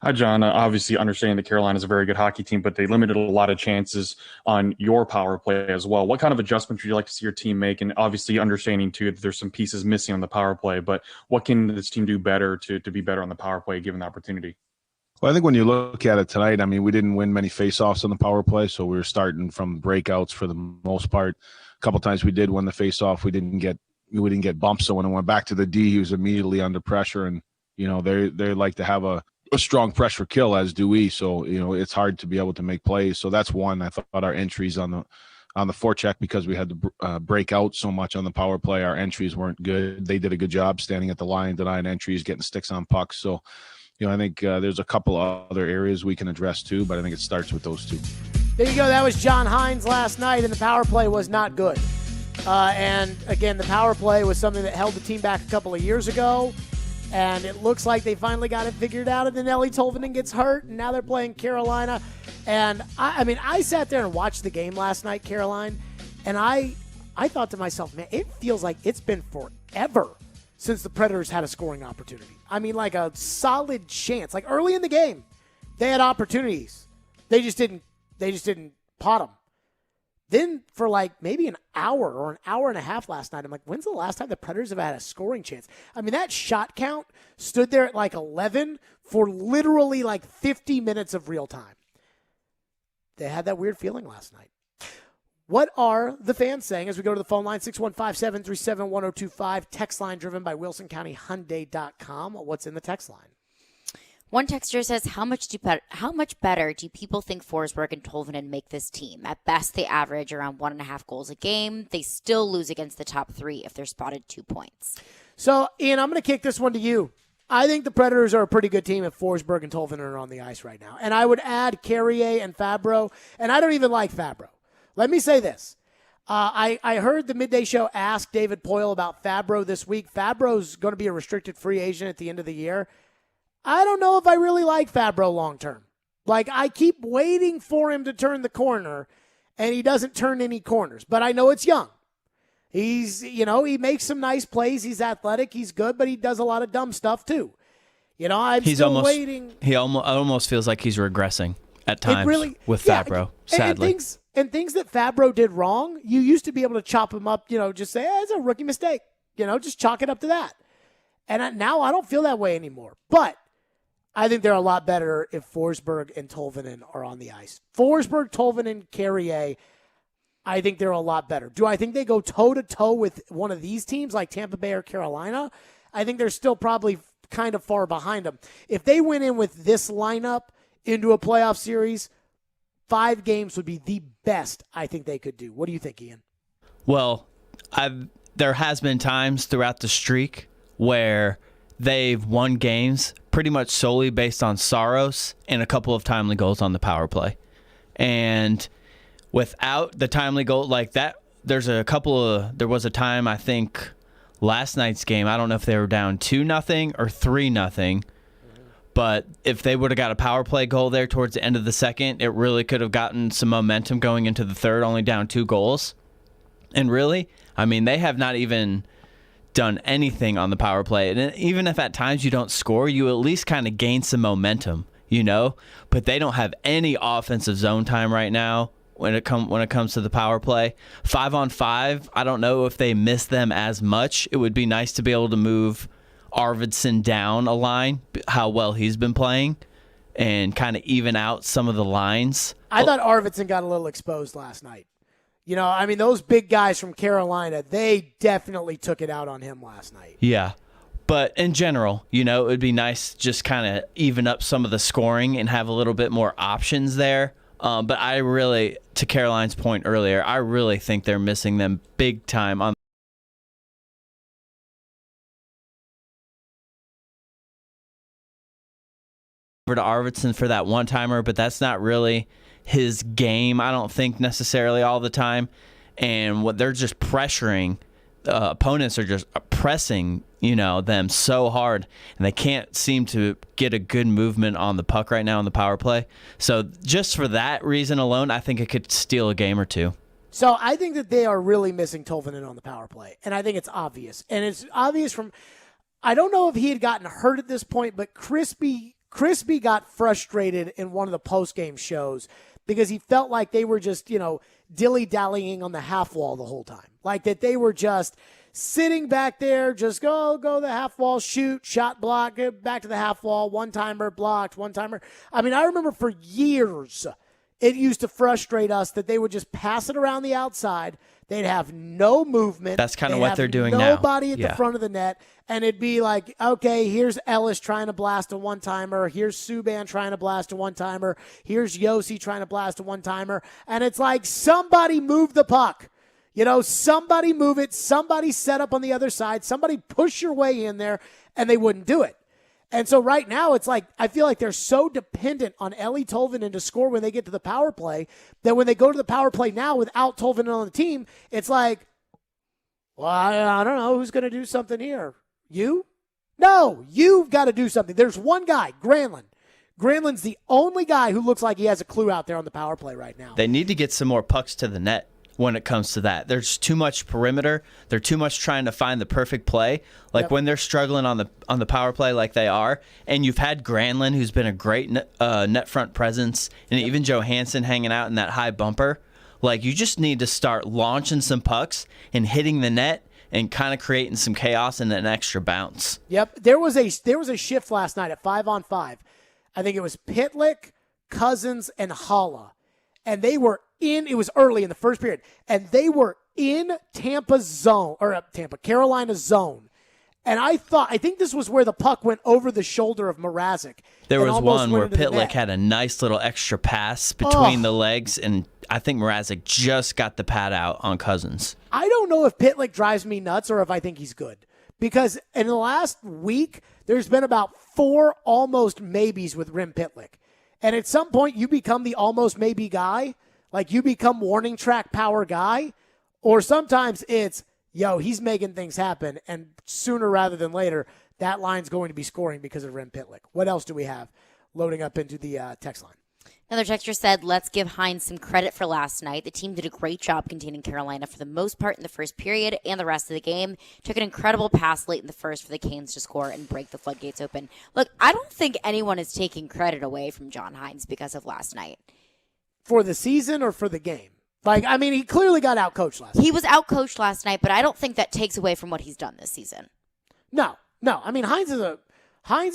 Hi, John. Obviously, understanding that Carolina is a very good hockey team, but they limited a lot of chances on your power play as well. What kind of adjustments would you like to see your team make? And obviously, understanding too that there's some pieces missing on the power play, but what can this team do better to be better on the power play given the opportunity? Well, I think when you look at it tonight, I mean, we didn't win many faceoffs on the power play, so we were starting from breakouts for the most part. A couple times we did win the faceoff. We didn't get bumped. So when it went back to the D, he was immediately under pressure, and they like to have a strong pressure kill, as do we. So it's hard to be able to make plays. So that's one. I thought our entries on the forecheck, because we had to break out so much on the power play, our entries weren't good. They did a good job standing at the line, denying entries, getting sticks on pucks. So I think there's a couple of other areas we can address too, but I think it starts with those two. There you go. That was John Hines last night, and the power play was not good. And again, the power play was something that held the team back a couple of years ago. And it looks like they finally got it figured out, and then Ellie Tolvanen gets hurt, and now they're playing Carolina. And, I sat there and watched the game last night, Caroline, And I thought to myself, man, it feels like it's been forever since the Predators had a scoring opportunity. I mean, like a solid chance. Like early in the game, they had opportunities. They just didn't pot them. Then for like maybe an hour or an hour and a half last night, I'm like, when's the last time the Predators have had a scoring chance? I mean, that shot count stood there at like 11 for literally like 50 minutes of real time. They had that weird feeling last night. What are the fans saying as we go to the phone line? 615-737-1025. Text line driven by WilsonCountyHyundai.com. What's in the text line? One texter says, how much better do people think Forsberg and Tolvanen make this team? At best, they average around 1.5 goals a game. They still lose against the top 3 if they're spotted 2 points. So, Ian, I'm going to kick this one to you. I think the Predators are a pretty good team if Forsberg and Tolvanen are on the ice right now. And I would add Carrier and Fabro, and I don't even like Fabro. Let me say this. I heard the Midday Show ask David Poyle about Fabro this week. Fabro's going to be a restricted free agent at the end of the year. I don't know if I really like Fabro long term. Like, I keep waiting for him to turn the corner, and he doesn't turn any corners. But I know it's young. He's, he makes some nice plays. He's athletic. He's good, but he does a lot of dumb stuff too. I'm still waiting. He almost feels like he's regressing at times with Fabro, sadly. And things that Fabro did wrong, you used to be able to chop him up, just say, it's a rookie mistake. Just chalk it up to that. And now I don't feel that way anymore. But I think they're a lot better if Forsberg and Tolvanen are on the ice. Forsberg, Tolvanen, Carrier, I think they're a lot better. Do I think they go toe-to-toe with one of these teams like Tampa Bay or Carolina? I think they're still probably kind of far behind them. If they went in with this lineup into a playoff series, 5 games would be the best I think they could do. What do you think, Ian? Well, there has been times throughout the streak where they've won games pretty much solely based on Saros and a couple of timely goals on the power play. And without the timely goal like that, there was a time, I think, last night's game, I don't know if they were down 2-0 or 3-0, but if they would have got a power play goal there towards the end of the second, it really could have gotten some momentum going into the third, only down 2 goals. And really, I mean, they have not even done anything on the power play. And even if at times you don't score, you at least kind of gain some momentum, But they don't have any offensive zone time right now when it comes to the power play. 5-on-5, I don't know if they miss them as much. It would be nice to be able to move Arvidsson down a line, how well he's been playing, and kind of even out some of the lines. I thought Arvidsson got a little exposed last night. Those big guys from Carolina, they definitely took it out on him last night. Yeah. But in general, it would be nice just kind of even up some of the scoring and have a little bit more options there. But I really, to Caroline's point earlier, I really think they're missing them big time on over to Arvidsson for that one-timer, but that's not really his game, I don't think, necessarily all the time. And what they're just pressuring, opponents are just pressing, them so hard, and they can't seem to get a good movement on the puck right now on the power play. So just for that reason alone, I think it could steal a game or 2. So I think that they are really missing Tolvanen on the power play, and I think it's obvious. And it's obvious from, I don't know if he had gotten hurt at this point, but Crispy got frustrated in one of the post-game shows because he felt like they were just, dilly-dallying on the half wall the whole time. Like that they were just sitting back there, just go the half wall, shoot, shot, block, get back to the half wall, one-timer, blocked, one-timer. I remember for years it used to frustrate us that they would just pass it around the outside. They'd have no movement. That's kind of what they're doing now. Nobody at the front of the net. And it'd be like, okay, here's Ellis trying to blast a one-timer. Here's Subban trying to blast a one-timer. Here's Yossi trying to blast a one-timer. And it's like, somebody move the puck. Somebody move it. Somebody set up on the other side. Somebody push your way in there. And they wouldn't do it. And so right now, it's like, I feel like they're so dependent on Eeli Tolvanen to score when they get to the power play that when they go to the power play now without Tolvanen on the team, it's like, well, I don't know who's going to do something here. You? No, you've got to do something. There's one guy, Granlund. Granlund's the only guy who looks like he has a clue out there on the power play right now. They need to get some more pucks to the net. when it comes to that. There's too much perimeter. They're too much trying to find the perfect play. Like when they're struggling on the power play like they are, and you've had Granlund, who's been a great net front presence, and even Johansson hanging out in that high bumper. Like, you just need to start launching some pucks and hitting the net and kind of creating some chaos and an extra bounce. Yep. There was a shift last night at 5-on-5. I think it was Pitlick, Cousins, and Haula. And they were it was early in the first period, and they were in Carolina's zone. And I think this was where the puck went over the shoulder of Mrazek. There was one where Pitlick had a nice little extra pass between the legs, and I think Mrazek just got the pad out on Cousins. I don't know if Pitlick drives me nuts or if I think he's good. Because in the last week, there's been about 4 almost maybes with Rim Pitlick. And at some point, you become the almost maybe guy. Like, you become warning track power guy. Or sometimes it's, he's making things happen. And sooner rather than later, that line's going to be scoring because of Rim Pitlick. What else do we have loading up into the text line? Another texter said, let's give Hines some credit for last night. The team did a great job containing Carolina for the most part in the first period and the rest of the game. Took an incredible pass late in the first for the Canes to score and break the floodgates open. Look, I don't think anyone is taking credit away from John Hines because of last night. For the season or for the game? He clearly got outcoached last night. He was outcoached last night, but I don't think that takes away from what he's done this season. No. Hines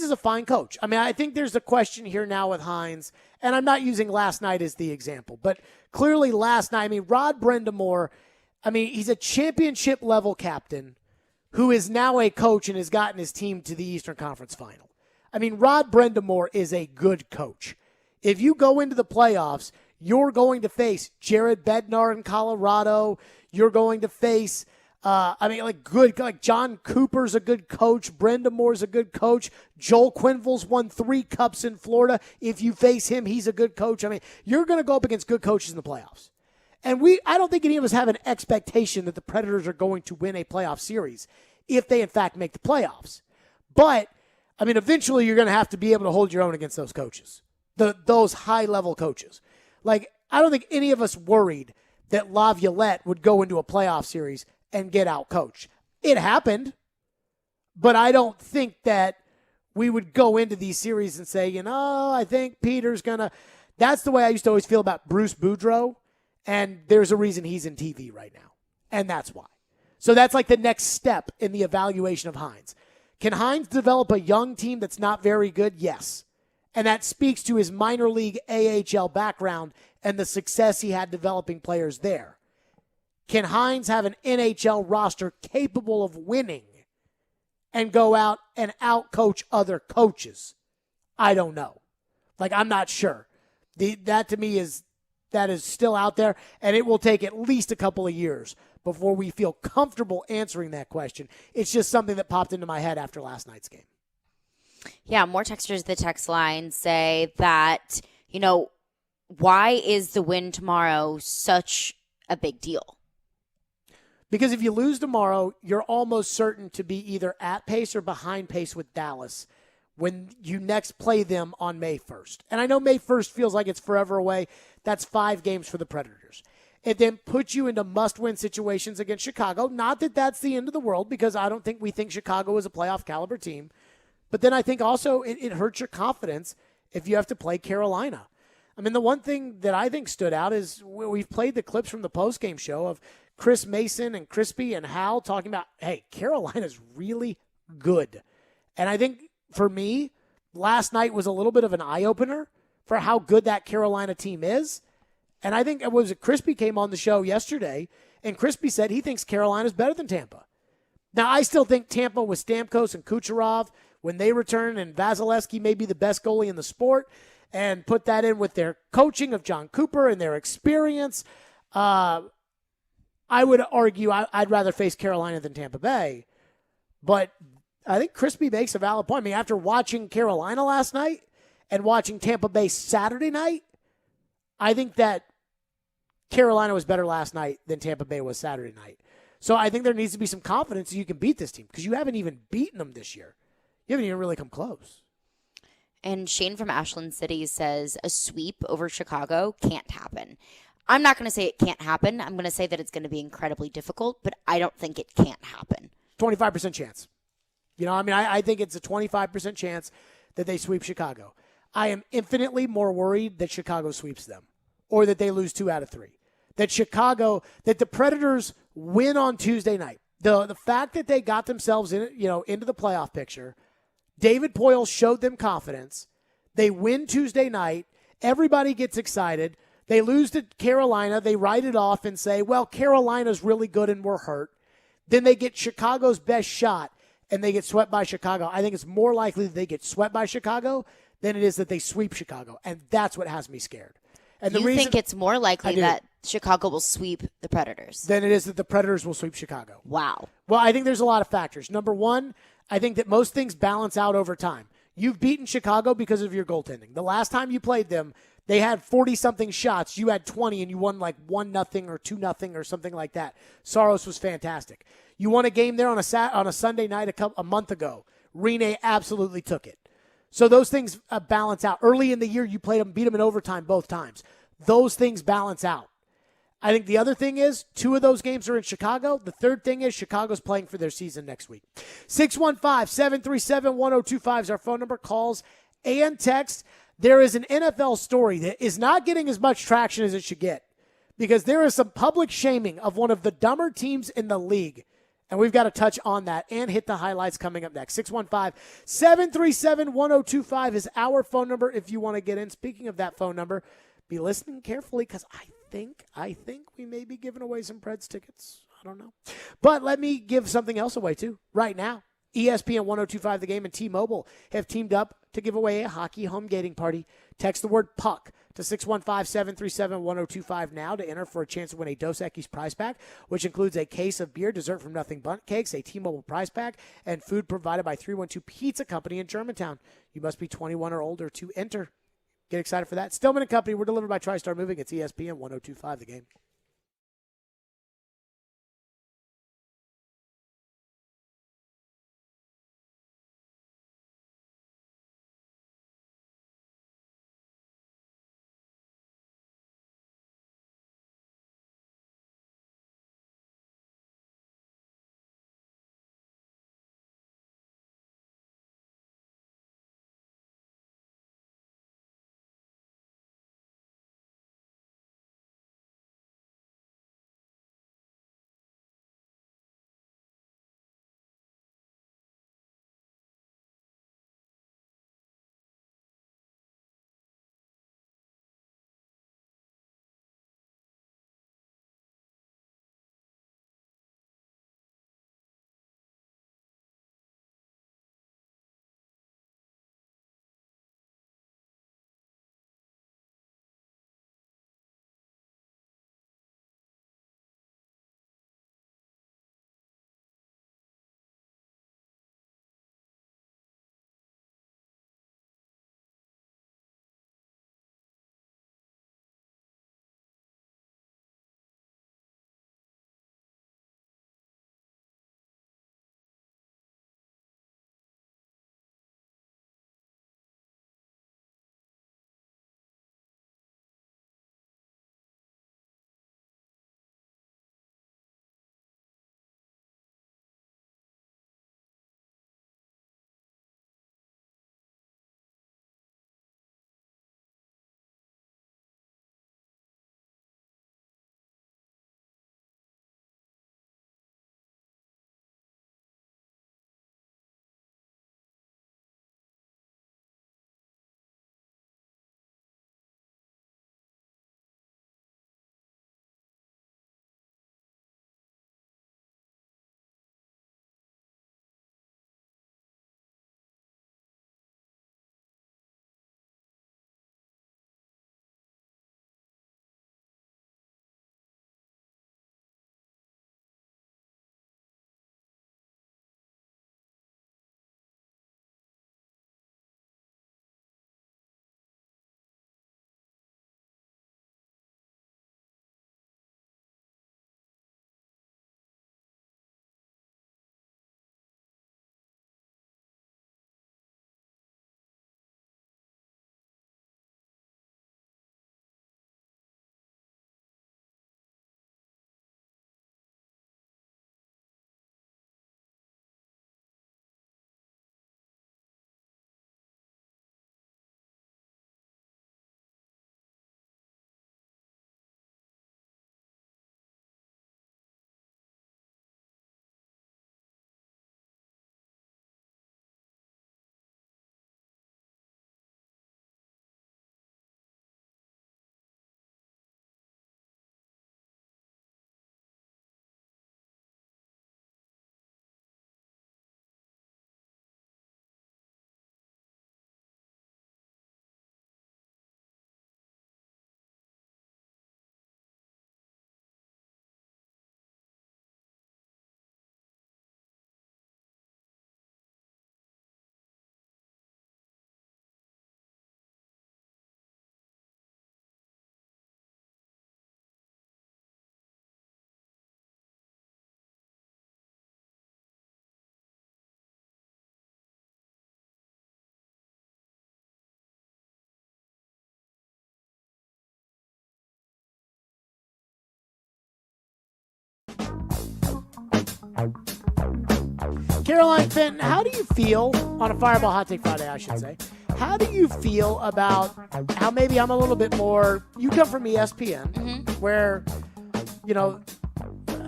is a fine coach. I think there's a question here now with Hines, and I'm not using last night as the example, but clearly last night, Rod Brind'Amour, he's a championship-level captain who is now a coach and has gotten his team to the Eastern Conference Final. Rod Brind'Amour is a good coach. If you go into the playoffs, you're going to face Jared Bednar in Colorado. You're going to face John Cooper's a good coach. Brind'Amour's a good coach. Joel Quenneville's won 3 cups in Florida. If you face him, he's a good coach. You're going to go up against good coaches in the playoffs. And I don't think any of us have an expectation that the Predators are going to win a playoff series if they, in fact, make the playoffs. But, eventually you're going to have to be able to hold your own against those coaches, those high-level coaches. I don't think any of us worried that Laviolette would go into a playoff series and get out coached. It happened, but I don't think that we would go into these series and say, I think Peter's going to. That's the way I used to always feel about Bruce Boudreau, and there's a reason he's in TV right now, and that's why. So that's like the next step in the evaluation of Hines. Can Hines develop a young team that's not very good? Yes. And that speaks to his minor league AHL background and the success he had developing players there. Can Hines have an NHL roster capable of winning and go out and out-coach other coaches? I don't know. I'm not sure. That to me is still out there, and it will take at least a couple of years before we feel comfortable answering that question. It's just something that popped into my head after last night's game. Yeah, more texters the text line say that, why is the win tomorrow such a big deal? Because if you lose tomorrow, you're almost certain to be either at pace or behind pace with Dallas when you next play them on May 1st. And I know May 1st feels like it's forever away. That's 5 games for the Predators. It then puts you into must-win situations against Chicago. Not that that's the end of the world, because I don't think we think Chicago is a playoff caliber team. But then I think also it hurts your confidence if you have to play Carolina. The one thing that I think stood out is we've played the clips from the postgame show of Chris Mason and Crispy and Hal talking about, hey, Carolina's really good. And I think for me, last night was a little bit of an eye-opener for how good that Carolina team is. And I think Crispy came on the show yesterday, and Crispy said he thinks Carolina's better than Tampa. Now, I still think Tampa with Stamkos and Kucherov, when they return, and Vasilevsky may be the best goalie in the sport, and put that in with their coaching of John Cooper and their experience, I would argue I'd rather face Carolina than Tampa Bay. But I think Crispy makes a valid point. After watching Carolina last night and watching Tampa Bay Saturday night, I think that Carolina was better last night than Tampa Bay was Saturday night. So I think there needs to be some confidence that you can beat this team, because you haven't even beaten them this year. You haven't even really come close. And Shane from Ashland City says a sweep over Chicago can't happen. I'm not going to say it can't happen. I'm going to say that it's going to be incredibly difficult, but I don't think it can't happen. 25% chance. I think it's a 25% chance that they sweep Chicago. I am infinitely more worried that Chicago sweeps them or that they lose 2 out of 3. That the Predators win on Tuesday night. The fact that they got themselves into the playoff picture, David Poile showed them confidence. They win Tuesday night. Everybody gets excited. They lose to Carolina. They write it off and say, well, Carolina's really good and we're hurt. Then they get Chicago's best shot and they get swept by Chicago. I think it's more likely that they get swept by Chicago than it is that they sweep Chicago. And that's what has me scared. And you think it's more likely that Chicago will sweep the Predators than it is that the Predators will sweep Chicago. Wow. Well, I think there's a lot of factors. Number one, I think that most things balance out over time. You've beaten Chicago because of your goaltending. The last time you played them, they had 40-something shots. You had 20, and you won like 1-0 or 2-0 or something like that. Saros was fantastic. You won a game there on a Sunday night a month ago. Rene absolutely took it. So those things balance out. Early in the year, you played them, beat them in overtime both times. Those things balance out. I think the other thing is 2 of those games are in Chicago. The third thing is Chicago's playing for their season next week. 615-737-1025 is our phone number. Calls and text. There is an NFL story that is not getting as much traction as it should get because there is some public shaming of one of the dumber teams in the league. And we've got to touch on that and hit the highlights coming up next. 615-737-1025 is our phone number if you want to get in. Speaking of that phone number, be listening carefully because I think we may be giving away some Preds tickets. I don't know. But let me give something else away, too, right now. ESPN 1025 The Game and T-Mobile have teamed up to give away a hockey home gating party. Text the word PUCK to 615-737-1025 now to enter for a chance to win a Dos Equis prize pack, which includes a case of beer, dessert from Nothing Bundt Cakes, a T-Mobile prize pack, and food provided by 312 Pizza Company in Germantown. You must be 21 or older to enter. Get excited for that. Stillman and Company, we're delivered by TriStar Moving. It's ESPN 1025 The Game. Caroline Fenton, how do you feel on a Fireball Hot Take Friday, I should say? How do you feel about how maybe I'm a little bit more, you come from ESPN, where,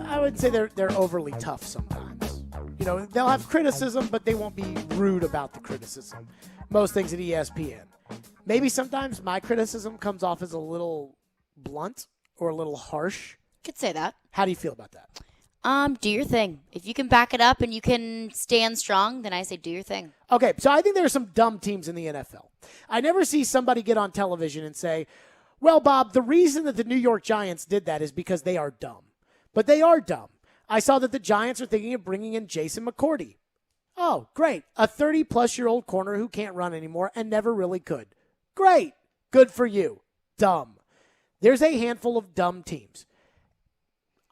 I would say they're overly tough sometimes. They'll have criticism, but they won't be rude about the criticism. Most things at ESPN. Maybe sometimes my criticism comes off as a little blunt or a little harsh. Could say that. How do you feel about that? Do your thing. If you can back it up and you can stand strong, then I say do your thing. Okay, so I think there are some dumb teams in the NFL. I never see somebody get on television and say, well, Bob, the reason that the New York Giants did that is because they are dumb. But they are dumb. I saw that the Giants are thinking of bringing in Jason McCourty. Oh, great. A 30-plus-year-old corner who can't run anymore and never really could. Great. Good for you. Dumb. There's a handful of dumb teams.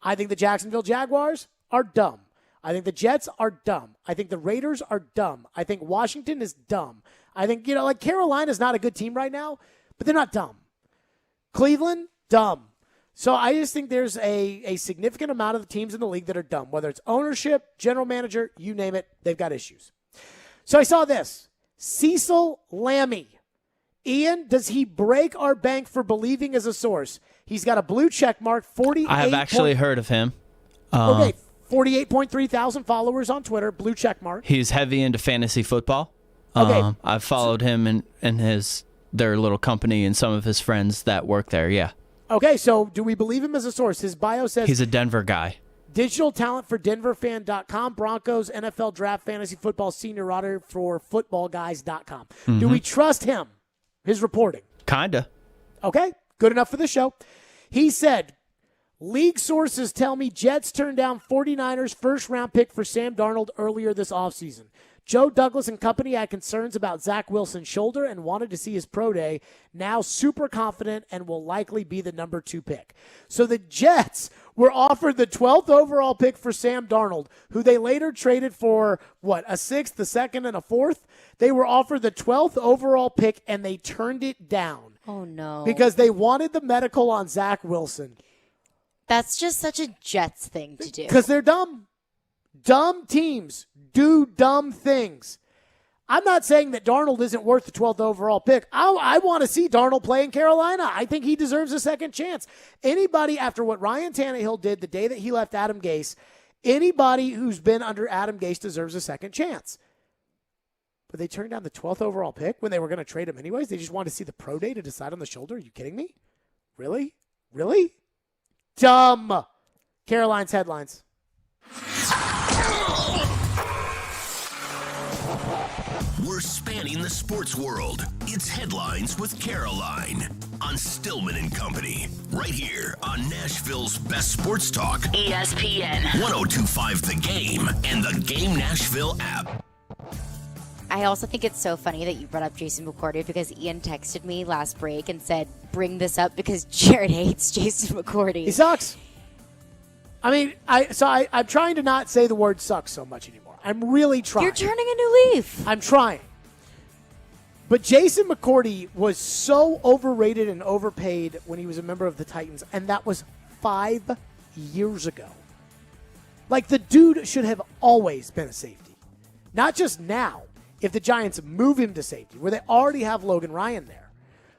I think the Jacksonville Jaguars are dumb. I think the Jets are dumb. I think the Raiders are dumb. I think Washington is dumb. I think, Carolina's not a good team right now, but they're not dumb. Cleveland, dumb. So I just think there's a significant amount of the teams in the league that are dumb, whether it's ownership, general manager, you name it, they've got issues. So I saw this. Cecil Lammey. Ian, does he break our bank for believing as a source? He's got a blue check mark, 48. I have actually heard of him. Okay, 48.3 thousand followers on Twitter, blue check mark. He's heavy into fantasy football. Okay. I've followed him and their little company and some of his friends that work there, yeah. Okay, so do we believe him as a source? His bio says he's a Denver guy. Digital talent for DenverFan.com, Broncos, NFL Draft, Fantasy Football, Senior Auditor for FootballGuys.com. Mm-hmm. Do we trust him, his reporting? Kinda. Okay, good enough for the show. He said, league sources tell me Jets turned down 49ers first-round pick for Sam Darnold earlier this offseason. Joe Douglas and company had concerns about Zach Wilson's shoulder and wanted to see his pro day. Now super confident and will likely be the number 2 pick. So the Jets were offered the 12th overall pick for Sam Darnold, who they later traded for, a 6th, a 2nd, and a 4th? They were offered the 12th overall pick, and they turned it down. Oh, no. Because they wanted the medical on Zach Wilson. That's just such a Jets thing to do. Because they're dumb. Dumb teams do dumb things. I'm not saying that Darnold isn't worth the 12th overall pick. I want to see Darnold play in Carolina. I think he deserves a second chance. Anybody, after what Ryan Tannehill did the day that he left Adam Gase, anybody who's been under Adam Gase deserves a second chance. But they turned down the 12th overall pick when they were going to trade him anyways. They just wanted to see the pro day to decide on the shoulder. Are you kidding me? Really? Really? Dumb. Caroline's headlines. We're spanning the sports world. It's Headlines with Caroline on Stillman and Company. Right here on Nashville's best sports talk. ESPN 102.5 The Game and the Game Nashville app. I also think it's so funny that you brought up Jason McCourty because Ian texted me last break and said, bring this up because Jared hates Jason McCourty. He sucks. I mean, I'm trying to not say the word sucks so much anymore. I'm really trying. You're turning a new leaf. I'm trying. But Jason McCourty was so overrated and overpaid when he was a member of the Titans, and that was 5 years ago. Like, the dude should have always been a safety. Not just now, if the Giants move him to safety, where they already have Logan Ryan there.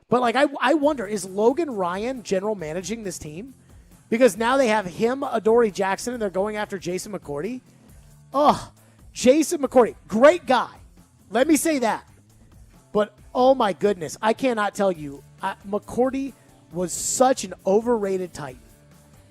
But, I wonder, is Logan Ryan general managing this team? Because now they have him, Adoree Jackson, and they're going after Jason McCourty. Oh, Jason McCourty, great guy. Let me say that. But, oh my goodness, I cannot tell you. McCourty was such an overrated Titan.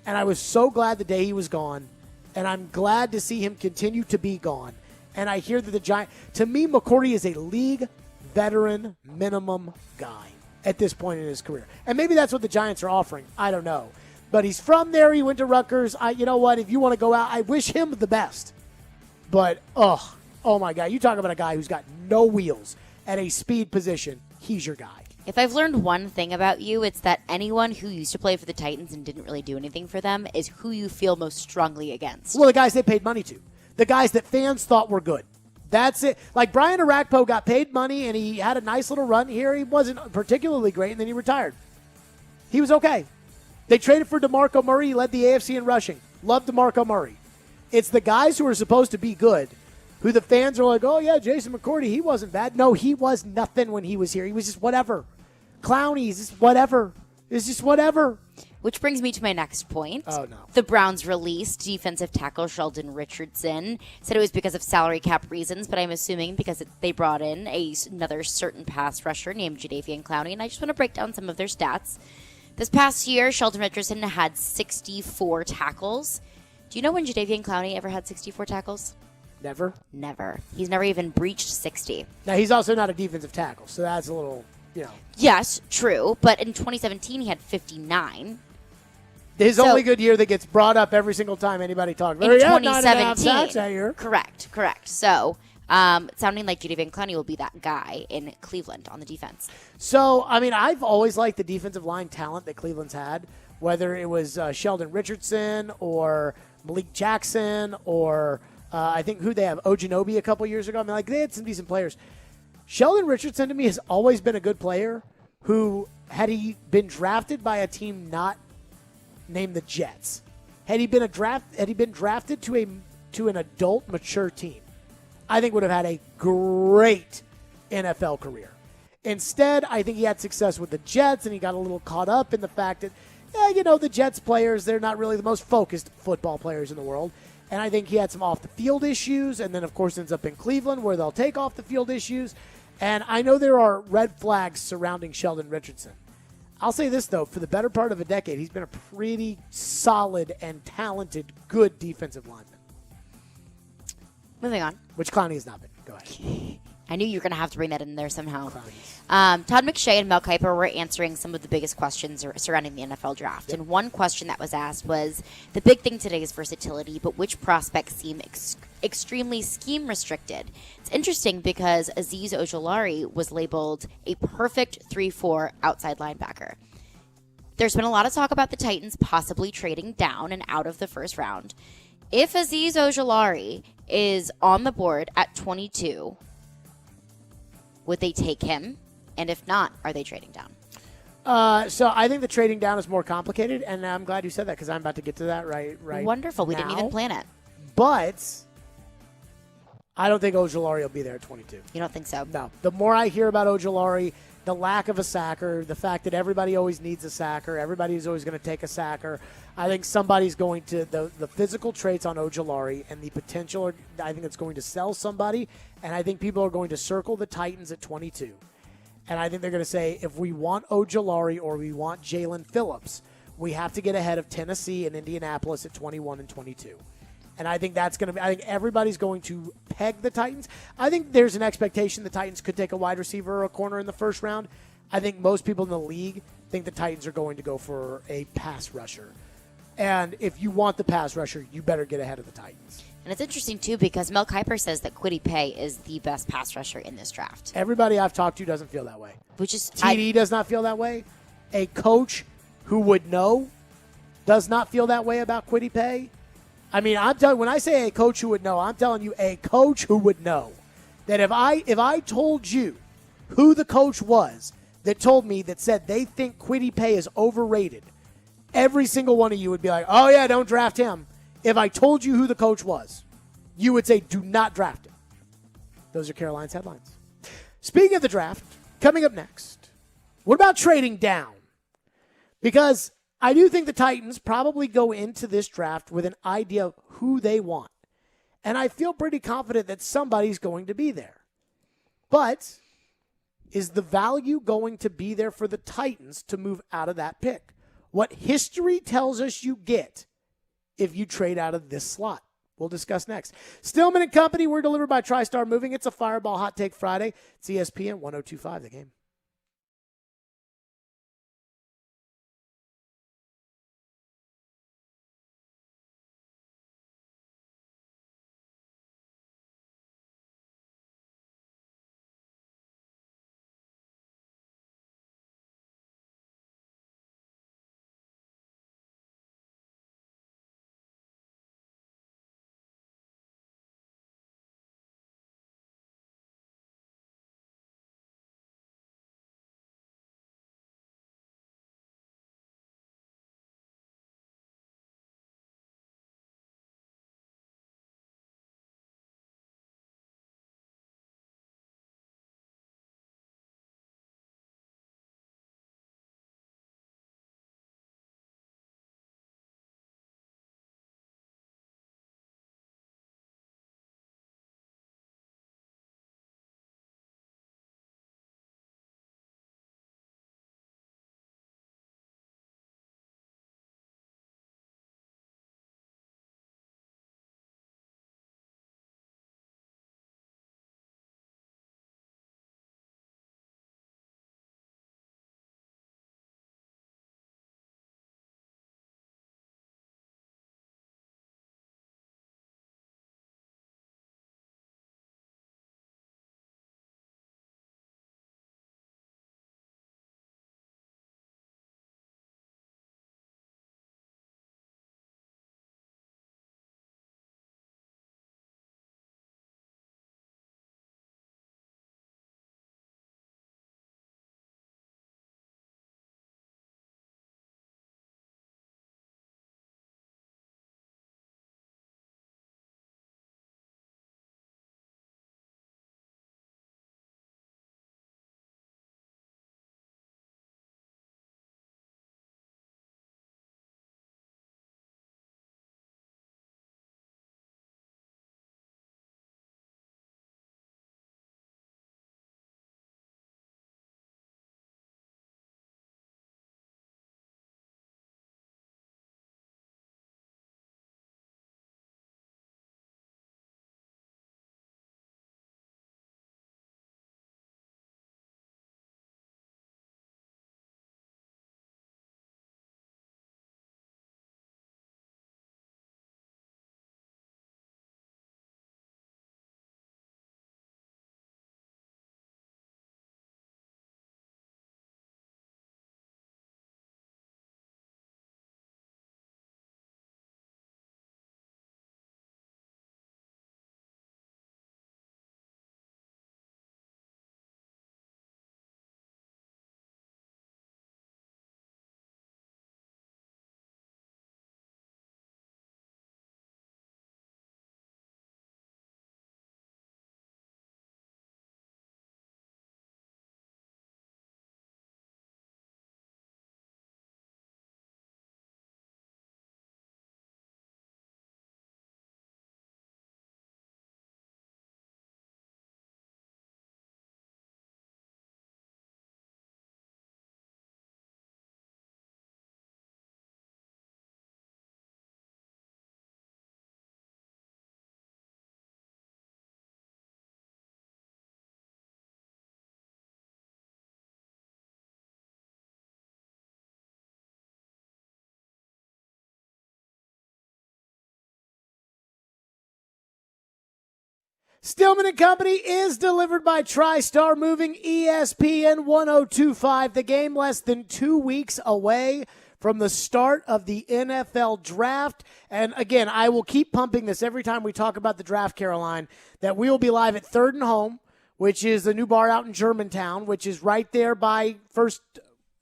And I was so glad the day he was gone. And I'm glad to see him continue to be gone. And I hear that the Giants, to me, McCourty is a league veteran minimum guy at this point in his career. And maybe that's what the Giants are offering. I don't know. But he's from there. He went to Rutgers. You know what? If you want to go out, I wish him the best. But, oh my God. You talk about a guy who's got no wheels at a speed position. He's your guy. If I've learned one thing about you, it's that anyone who used to play for the Titans and didn't really do anything for them is who you feel most strongly against. Well, the guys they paid money to. The guys that fans thought were good. That's it. Like Brian Arakpo got paid money, and he had a nice little run here. He wasn't particularly great, and then he retired. He was okay. They traded for DeMarco Murray. He led the AFC in rushing. Loved DeMarco Murray. It's the guys who are supposed to be good, who the fans are like, oh, yeah, Jason McCourty, he wasn't bad. No, he was nothing when he was here. He was just whatever. Clowney's just whatever. It's just whatever. Which brings me to my next point. Oh, no. The Browns released defensive tackle Sheldon Richardson. Said it was because of salary cap reasons, but I'm assuming because they brought in another certain pass rusher named Jadeveon Clowney, and I just want to break down some of their stats. This past year, Sheldon Richardson had 64 tackles. Do you know when Jadeveon Clowney ever had 64 tackles? Never. Never. He's never even breached 60. Now, he's also not a defensive tackle, so that's a little, Yes, true. But in 2017, he had 59. His only good year that gets brought up every single time anybody talks about In it. 2017. Correct. So, sounding like Jadeveon Clowney will be that guy in Cleveland on the defense. So, I mean, I've always liked the defensive line talent that Cleveland's had, whether it was Sheldon Richardson or Malik Jackson or I think who they have, Ojinobi a couple years ago. I mean, they had some decent players. Sheldon Richardson to me has always been a good player who, had he been drafted by a team not named the Jets, had he been drafted to an adult mature team, I think would have had a great NFL career. Instead, I think he had success with the Jets, and he got a little caught up in the fact that, the Jets players, they're not really the most focused football players in the world. And I think he had some off-the-field issues, and then, of course, ends up in Cleveland where they'll take off-the-field issues. And I know there are red flags surrounding Sheldon Richardson. I'll say this, though. For the better part of a decade, he's been a pretty solid and talented, good defensive lineman. Moving on. Which Clowney has not been. Go ahead. I knew you were going to have to bring that in there somehow. Todd McShay and Mel Kiper were answering some of the biggest questions surrounding the NFL draft. Yep. And one question that was asked was, the big thing today is versatility, but which prospects seem extremely scheme restricted? It's interesting because Azeez Ojulari was labeled a perfect 3-4 outside linebacker. There's been a lot of talk about the Titans possibly trading down and out of the first round. If Azeez Ojulari is on the board at 22, would they take him? And if not, are they trading down? So I think the trading down is more complicated, and I'm glad you said that because I'm about to get to that right Wonderful. We now. didn't even plan it. But I don't think Ojulari will be there at 22. You don't think so? No. The more I hear about Ojulari, the lack of a sacker, the fact that everybody always needs a sacker, everybody's always going to take a sacker, I think somebody's going to, the physical traits on Ojulari and the potential, I think it's going to sell somebody, and I think people are going to circle the Titans at 22. And I think they're going to say, if we want Ojulari or we want Jalen Phillips, we have to get ahead of Tennessee and Indianapolis at 21 and 22. And I think that's going to be, I think everybody's going to peg the Titans. I think there's an expectation the Titans could take a wide receiver or a corner in the first round. I think most people in the league think the Titans are going to go for a pass rusher. And if you want the pass rusher, you better get ahead of the Titans. And it's interesting, too, because Mel Kiper says that Kwity Paye is the best pass rusher in this draft. Everybody I've talked to doesn't feel that way. Which is TD does not feel that way. A coach who would know does not feel that way about Kwity Paye. I mean, when I say a coach who would know, I'm telling you a coach who would know that if I told you who the coach was that told me that said they think Kwity Paye is overrated, every single one of you would be like, oh, yeah, don't draft him. If I told you who the coach was, you would say, do not draft him. Those are Caroline's headlines. Speaking of the draft, coming up next, what about trading down? Because I do think the Titans probably go into this draft with an idea of who they want. And I feel pretty confident that somebody's going to be there. But is the value going to be there for the Titans to move out of that pick? What history tells us you get if you trade out of this slot. We'll discuss next. Stillman and Company, we're delivered by TriStar Moving. It's a Fireball Hot Take Friday. It's ESPN 102.5 The Game. Stillman and Company is delivered by TriStar Moving, ESPN 1025. The game less than 2 weeks away from the start of the NFL draft. And again, I will keep pumping this every time we talk about the draft, Caroline, that we will be live at Third and Home, which is the new bar out in Germantown, which is right there by First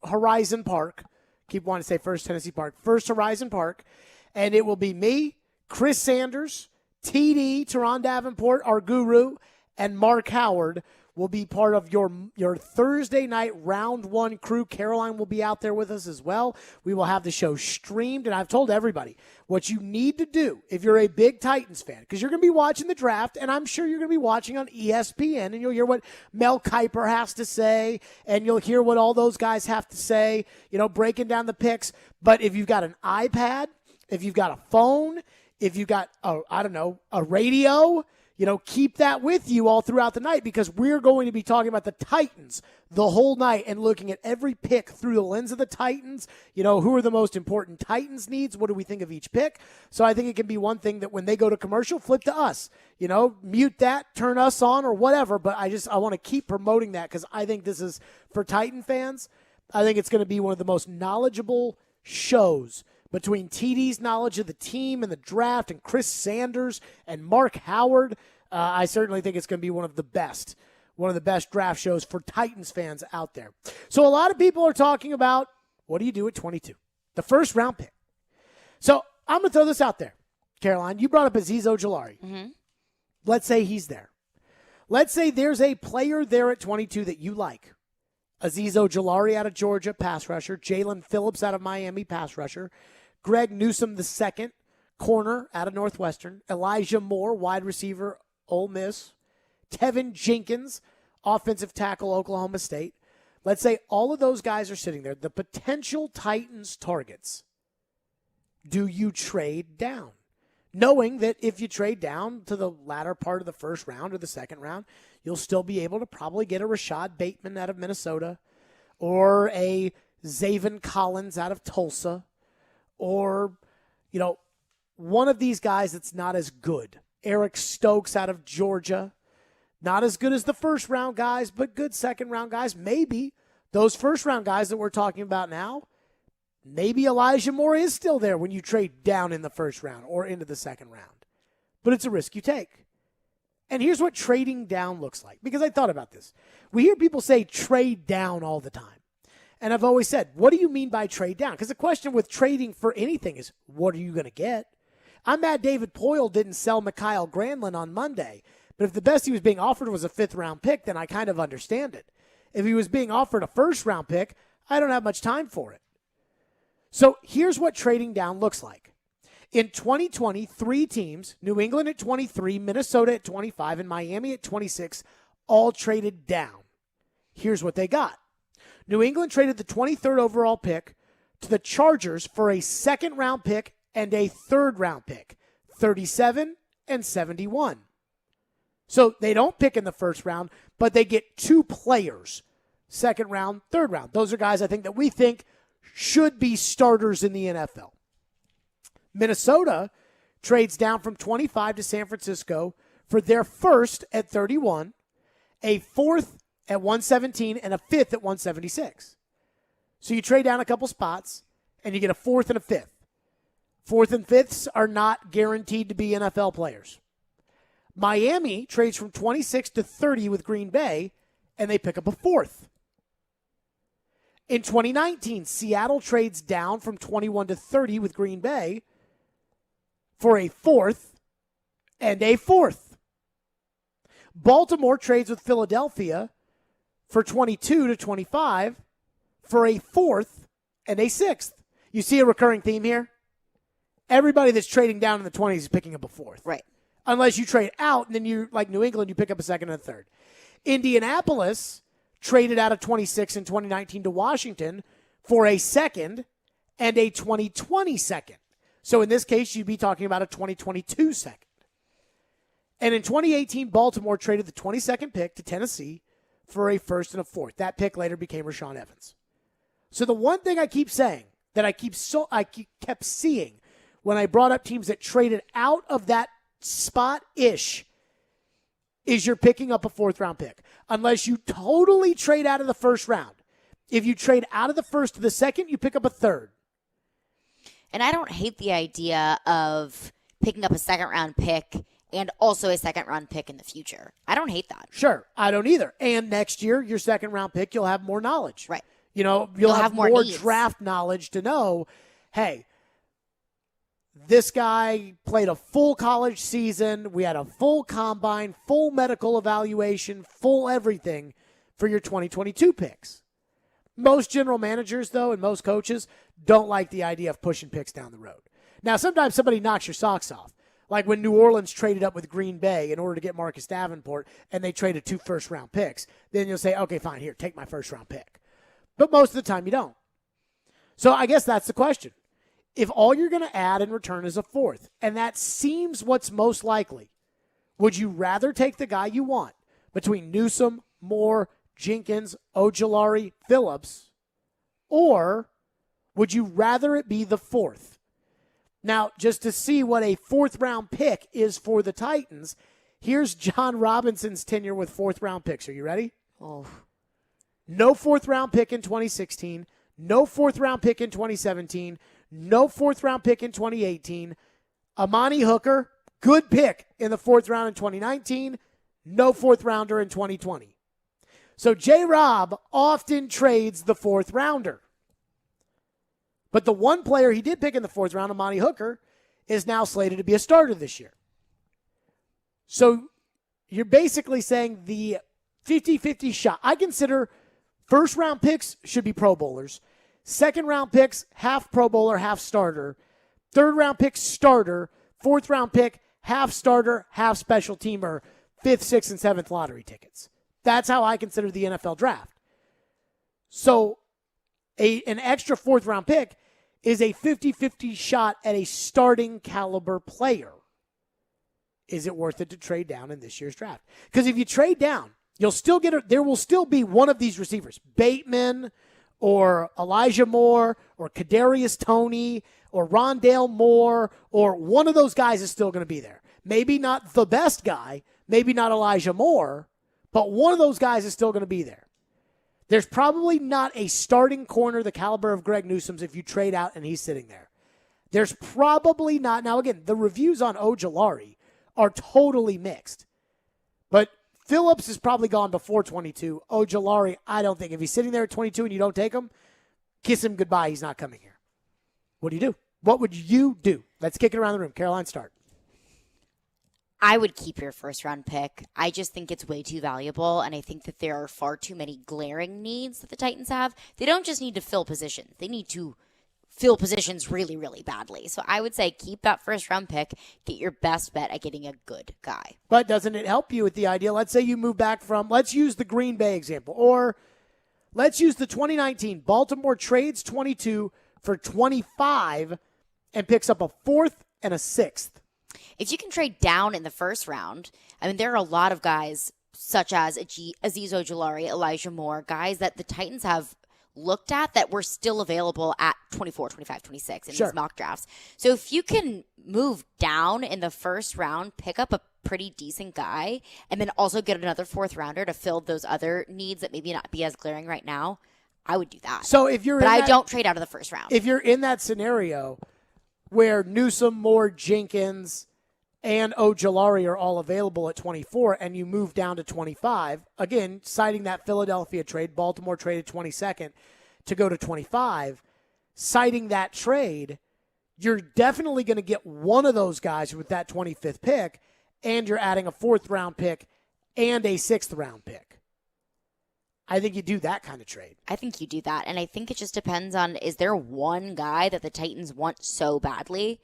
Horizon Park. Keep wanting to say First Tennessee Park. First Horizon Park. And it will be me, Chris Sanders, TD, Turron Davenport, our guru, and Mark Howard will be part of your Thursday night round one crew. Caroline will be out there with us as well. We will have the show streamed, and I've told everybody what you need to do if you're a big Titans fan, because you're going to be watching the draft, and I'm sure you're going to be watching on ESPN, and you'll hear what Mel Kiper has to say, and you'll hear what all those guys have to say, breaking down the picks. But if you've got an iPad, if you've got a phone, if you've got, a radio, keep that with you all throughout the night, because we're going to be talking about the Titans the whole night and looking at every pick through the lens of the Titans. Who are the most important Titans needs? What do we think of each pick? So I think it can be one thing that when they go to commercial, flip to us. Mute that, turn us on or whatever. But I want to keep promoting that because I think this is, for Titan fans, I think it's going to be one of the most knowledgeable shows between TD's knowledge of the team and the draft and Chris Sanders and Mark Howard. I certainly think it's going to be one of the best draft shows for Titans fans out there. So a lot of people are talking about, what do you do at 22? The first round pick. So I'm going to throw this out there. Caroline, you brought up Azeez Ojulari. Mm-hmm. Let's say he's there. Let's say there's a player there at 22 that you like. Azeez Ojulari out of Georgia, pass rusher. Jalen Phillips out of Miami, pass rusher. Greg Newsome II, corner out of Northwestern. Elijah Moore, wide receiver, Ole Miss. Tevin Jenkins, offensive tackle, Oklahoma State. Let's say all of those guys are sitting there. The potential Titans targets. Do you trade down? Knowing that if you trade down to the latter part of the first round or the second round, you'll still be able to probably get a Rashad Bateman out of Minnesota or a Zaven Collins out of Tulsa or, one of these guys that's not as good. Eric Stokes out of Georgia. Not as good as the first-round guys, but good second-round guys. Maybe those first-round guys that we're talking about now, maybe Elijah Moore is still there when you trade down in the first round or into the second round. But it's a risk you take. And here's what trading down looks like, because I thought about this. We hear people say trade down all the time. And I've always said, what do you mean by trade down? Because the question with trading for anything is, what are you going to get? I'm mad David Poyle didn't sell Mikhail Granlund on Monday. But if the best he was being offered was a fifth-round pick, then I kind of understand it. If he was being offered a first-round pick, I don't have much time for it. So here's what trading down looks like. In 2020, 3 teams, New England at 23, Minnesota at 25, and Miami at 26, all traded down. Here's what they got. New England traded the 23rd overall pick to the Chargers for a second-round pick and a third-round pick, 37 and 71. So they don't pick in the first round, but they get 2 players, second round, third round. Those are guys I think that we think should be starters in the NFL. Minnesota trades down from 25 to San Francisco for their first at 31, a fourth at 117, and a fifth at 176. So you trade down a couple spots, and you get a fourth and a fifth. Fourth and fifths are not guaranteed to be NFL players. Miami trades from 26 to 30 with Green Bay, and they pick up a fourth. In 2019, Seattle trades down from 21 to 30 with Green Bay for a fourth and a fourth. Baltimore trades with Philadelphia for 22 to 25 for a fourth and a sixth. You see a recurring theme here? Everybody that's trading down in the 20s is picking up a fourth. Right. Unless you trade out, and then you, like New England, you pick up a second and a third. Indianapolis traded out of 26 in 2019 to Washington for a second and a 2020 second. So in this case, you'd be talking about a 2022 second. And in 2018, Baltimore traded the 22nd pick to Tennessee for a first and a fourth. That pick later became Rashaan Evans. So the one thing I keep saying that I kept seeing when I brought up teams that traded out of that spot-ish is you're picking up a 4th-round pick, unless you totally trade out of the first round. If you trade out of the first to the second, you pick up a 3rd. And I don't hate the idea of picking up a 2nd-round pick and also a 2nd-round pick in the future. I don't hate that. Sure, I don't either. And next year, your 2nd-round pick, you'll have more knowledge. Right. You'll have more needs. draft knowledge to know, hey, this guy played a full college season. We had a full combine, full medical evaluation, full everything for your 2022 picks. Most general managers, though, and most coaches don't like the idea of pushing picks down the road. Now, sometimes somebody knocks your socks off. Like when New Orleans traded up with Green Bay in order to get Marcus Davenport, and they traded 2 first-round picks. Then you'll say, okay, fine, here, take my first-round pick. But most of the time you don't. So I guess that's the question. If all you're going to add in return is a 4th, and that seems what's most likely, would you rather take the guy you want between Newsome, Moore, Jenkins, Ojulari, Phillips, or would you rather it be the 4th? Now, just to see what a 4th-round pick is for the Titans, here's John Robinson's tenure with 4th-round picks. Are you ready? Oh. No 4th-round pick in 2016, no 4th-round pick in 2017, no 4th-round pick in 2018. Amani Hooker, good pick in the 4th round in 2019, no 4th-rounder in 2020. So J-Rob often trades the 4th-rounder. But the one player he did pick in the 4th round, Amani Hooker, is now slated to be a starter this year. So you're basically saying the 50-50 shot. I consider first-round picks should be Pro Bowlers. Second-round picks, half Pro Bowler, half starter. Third-round pick, starter. 4th-round pick, half starter, half special teamer. 5th, 6th, and 7th lottery tickets. That's how I consider the NFL draft. So an extra 4th-round pick is a 50-50 shot at a starting caliber player. Is it worth it to trade down in this year's draft? Because if you trade down, you'll still get there will still be one of these receivers, Bateman or Elijah Moore or Kadarius Toney or Rondale Moore, or one of those guys is still going to be there. Maybe not the best guy, maybe not Elijah Moore, but one of those guys is still going to be there. There's probably not a starting corner the caliber of Greg Newsome's if you trade out and he's sitting there. There's probably not. Now, again, the reviews on Ojulari are totally mixed. But Phillips is probably gone before 22. Ojulari, I don't think. If he's sitting there at 22 and you don't take him, kiss him goodbye. He's not coming here. What do you do? What would you do? Let's kick it around the room. Caroline, start. I would keep your 1st-round pick. I just think it's way too valuable, and I think that there are far too many glaring needs that the Titans have. They don't just need to fill positions. They need to fill positions really, really badly. So I would say keep that 1st-round pick, get your best bet at getting a good guy. But doesn't it help you with the idea? Let's say you move back from, let's use the Green Bay example, or let's use the 2019. Baltimore trades 22 for 25 and picks up a 4th and a 6th. If you can trade down in the 1st round, I mean, there are a lot of guys such as Azeez Ojulari, Elijah Moore, guys that the Titans have looked at that were still available at 24, 25, 26 in these mock drafts. So if you can move down in the 1st round, pick up a pretty decent guy, and then also get another 4th rounder to fill those other needs that maybe not be as glaring right now, I would do that. So if you're but I don't trade out of the 1st round. If you're in that scenario where Newsome, Moore, Jenkins, and Ojulari are all available at 24, and you move down to 25, again, citing that Philadelphia trade, Baltimore traded 22nd to go to 25, citing that trade, you're definitely going to get one of those guys with that 25th pick, and you're adding a 4th-round pick and a 6th-round pick. I think you do that kind of trade. I think you do that, and I think it just depends on, is there one guy that the Titans want so badly?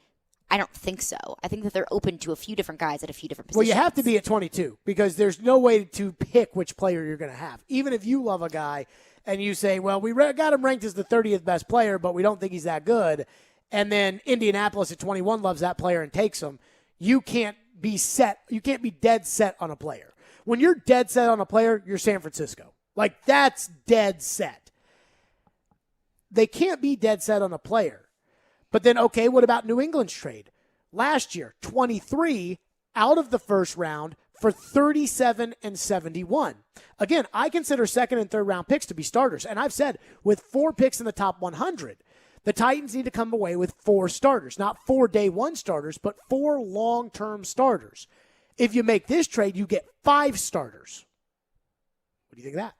I don't think so. I think that they're open to a few different guys at a few different positions. Well, you have to be at 22 because there's no way to pick which player you're going to have. Even if you love a guy and you say, well, we got him ranked as the 30th best player, but we don't think he's that good, and then Indianapolis at 21 loves that player and takes him, you can't be set. You can't be dead set on a player. When you're dead set on a player, you're San Francisco. Like, that's dead set. They can't be dead set on a player. But then, okay, what about New England's trade? Last year, 23 out of the 1st round for 37 and 71. Again, I consider second and third round picks to be starters. And I've said with 4 picks in the top 100, the Titans need to come away with 4 starters, not 4 day one starters, but 4 long-term starters. If you make this trade, you get 5 starters. What do you think of that?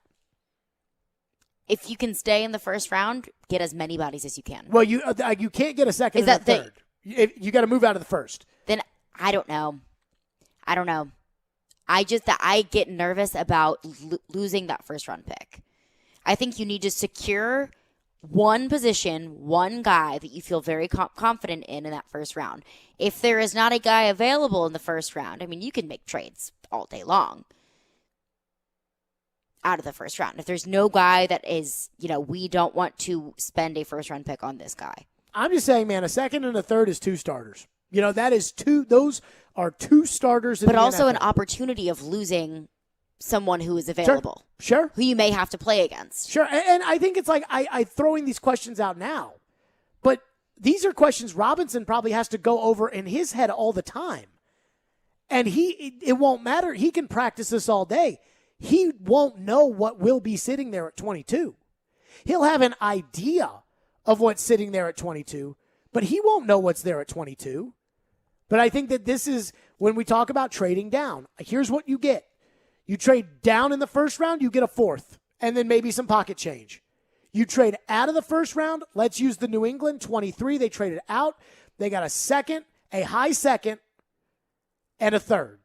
If you can stay in the first round, get as many bodies as you can. Well, you can't get a second and a third. You got to move out of the first. Then I don't know. I get nervous about losing that first round pick. I think you need to secure one position, one guy that you feel very confident in that first round. If there is not a guy available in the first round, I mean, you can make trades all day long out of the first round. If there's no guy that is, we don't want to spend a first round pick on this guy. I'm just saying, man, a second and a third is 2 starters. That is 2. Those are 2 starters in but the also NFL. An opportunity of losing someone who is available. Sure. Who you may have to play against. Sure. And I think it's like I throwing these questions out now. But these are questions Robinson probably has to go over in his head all the time. And it won't matter. He can practice this all day. He won't know what will be sitting there at 22. He'll have an idea of what's sitting there at 22, but he won't know what's there at 22. But I think that this is when we talk about trading down. Here's what you get. You trade down in the first round, you get a 4th, and then maybe some pocket change. You trade out of the first round, let's use the New England 23. They traded out. They got a second, a high second, and a third.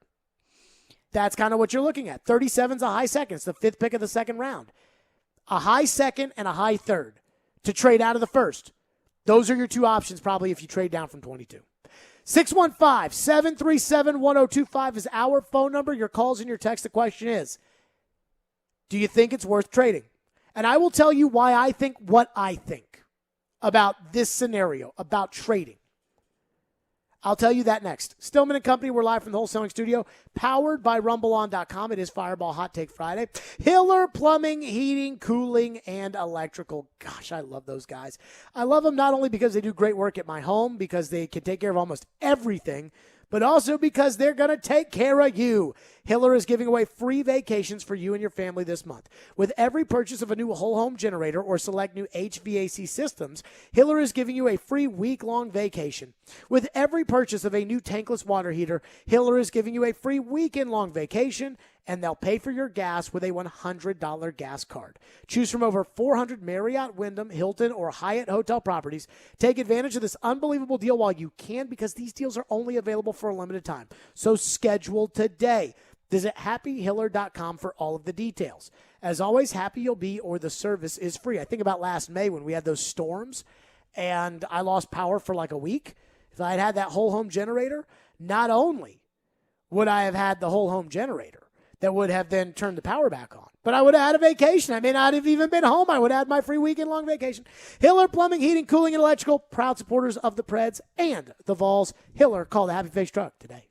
That's kind of what you're looking at. 37's a high second. It's the 5th pick of the second round. A high second and a high third to trade out of the first. Those are your 2 options probably if you trade down from 22. 615-737-1025 is our phone number. Your calls and your text. The question is, do you think it's worth trading? And I will tell you why I think what I think about this scenario, about trading. I'll tell you that next. Stillman and Company, we're live from the wholesaling studio, powered by RumbleOn.com. It is Fireball Hot Take Friday. Hiller Plumbing, Heating, Cooling, and Electrical. Gosh, I love those guys. I love them not only because they do great work at my home, because they can take care of almost everything, but also because they're going to take care of you. Hiller is giving away free vacations for you and your family this month. With every purchase of a new whole home generator or select new HVAC systems, Hiller is giving you a free week-long vacation. With every purchase of a new tankless water heater, Hiller is giving you a free weekend-long vacation, and they'll pay for your gas with a $100 gas card. Choose from over 400 Marriott, Wyndham, Hilton, or Hyatt hotel properties. Take advantage of this unbelievable deal while you can, because these deals are only available for a limited time. So schedule today. Visit happyhiller.com for all of the details. As always, happy you'll be, or the service is free. I think about last May when we had those storms and I lost power for like a week. If I had had that whole home generator, not only would I have had the whole home generator that would have then turned the power back on, but I would have had a vacation. I may not have even been home. I would have had my free weekend-long vacation. Hiller Plumbing, Heating, Cooling, and Electrical, proud supporters of the Preds and the Vols. Hiller, call the Happy Face Truck today.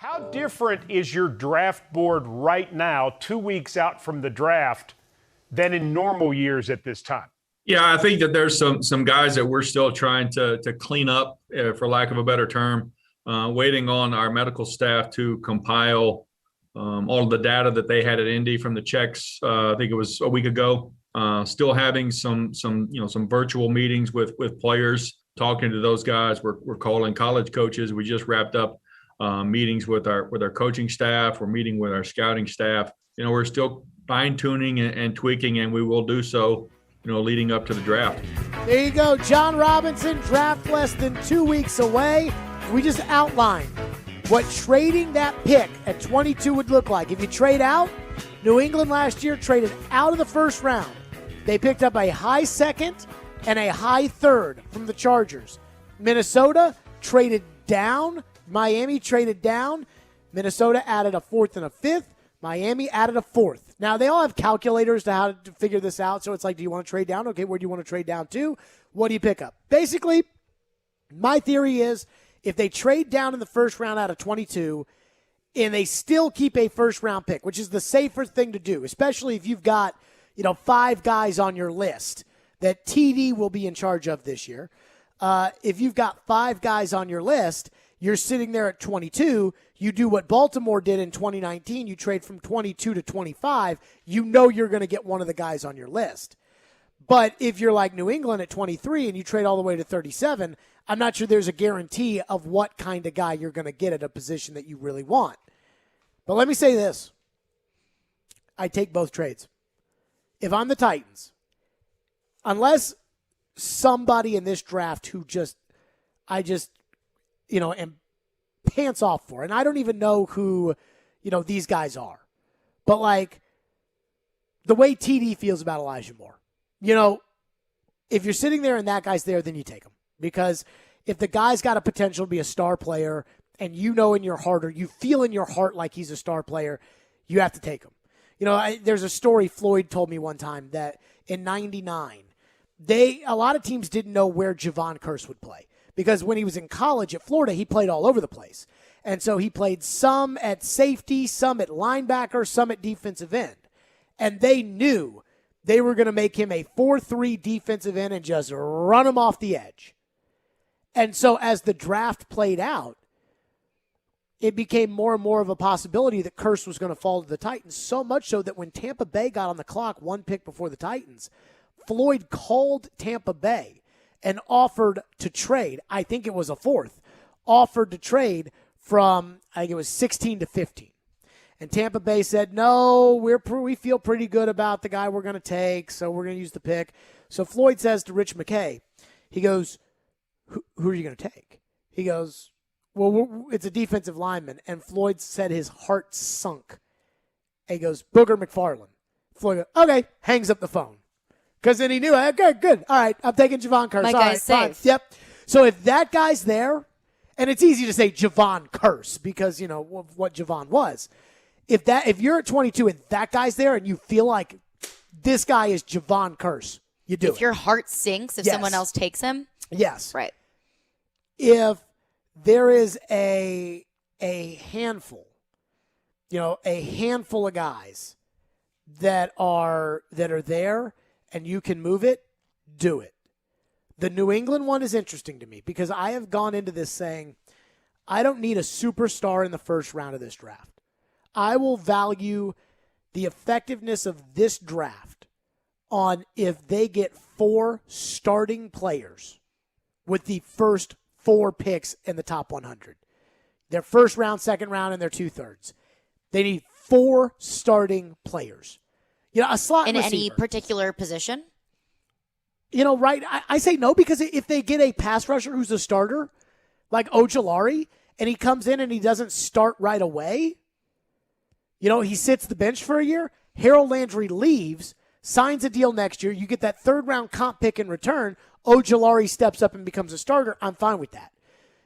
How different is your draft board right now, 2 weeks out from the draft, than in normal years at this time? Yeah, I think that there's some guys that we're still trying to clean up, for lack of a better term, waiting on our medical staff to compile all of the data that they had at Indy from the checks. I think it was a week ago. Still having some virtual meetings with players, talking to those guys. We're calling college coaches. We just wrapped up meetings with our coaching staff. We're meeting with our scouting staff. We're still fine tuning and tweaking, and we will do so, leading up to the draft. There you go. John Robinson, draft less than 2 weeks away. We just outlined what trading that pick at 22 would look like. If you trade out, New England last year traded out of the first round. They picked up a high second and a high third from the Chargers. Minnesota traded down. Miami traded down. Minnesota added a fourth and a fifth. Miami added a fourth. Now, they all have calculators to how to figure this out. So it's like, do you want to trade down? Okay, where do you want to trade down to? What do you pick up? Basically, my theory is if they trade down in the first round out of 22 and they still keep a first-round pick, which is the safer thing to do, especially if you've got 5 guys on your list that TD will be in charge of this year. If you've got 5 guys on your list, you're sitting there at 22. You do what Baltimore did in 2019. You trade from 22 to 25. You're going to get one of the guys on your list. But if you're like New England at 23 and you trade all the way to 37, I'm not sure there's a guarantee of what kind of guy you're going to get at a position that you really want. But let me say this. I take both trades. If I'm the Titans, unless somebody in this draft who am pants off for, and I don't even know who, these guys are. But, the way TD feels about Elijah Moore, if you're sitting there and that guy's there, then you take him. Because if the guy's got a potential to be a star player and in your heart, or you feel in your heart like he's a star player, you have to take him. There's a story Floyd told me one time that in 99, a lot of teams didn't know where Javon Curse would play. Because when he was in college at Florida, he played all over the place. And so he played some at safety, some at linebacker, some at defensive end. And they knew they were going to make him a 4-3 defensive end and just run him off the edge. And so as the draft played out, it became more and more of a possibility that Curse was going to fall to the Titans, so much so that when Tampa Bay got on the clock 1 pick before the Titans, Floyd called Tampa Bay and offered to trade. I think it was a fourth. Offered to trade from, I think it was 16 to 15. And Tampa Bay said, no, we feel pretty good about the guy we're going to take, so we're going to use the pick. So Floyd says to Rich McKay, he goes, who are you going to take? He goes, well, it's a defensive lineman. And Floyd said his heart sunk. And he goes, Booger McFarland. Floyd goes, okay, hangs up the phone. Because then he knew, okay, good. All right, I'm taking Javon Curse. My all guy's right, safe. fine. Yep. So if that guy's there, and it's easy to say Javon Curse because, of what Javon was. If you're at 22 and that guy's there and you feel like this guy is Javon Curse, you do it. If your heart sinks if someone else takes him? Yes. Right. If there is a handful, a handful of guys that are there and you can move it, do it. The New England one is interesting to me because I have gone into this saying I don't need a superstar in the first round of this draft. I will value the effectiveness of this draft on if they get 4 starting players with the first 4 picks in the top 100. Their first round, second round, and their 2/3. They need 4 starting players. A slot in receiver. any particular position? Right? I say no because if they get a pass rusher who's a starter, like Ojulari, and he comes in and he doesn't start right away, he sits the bench for a year, Harold Landry leaves, signs a deal next year, you get that 3rd-round comp pick in return, Ojulari steps up and becomes a starter, I'm fine with that.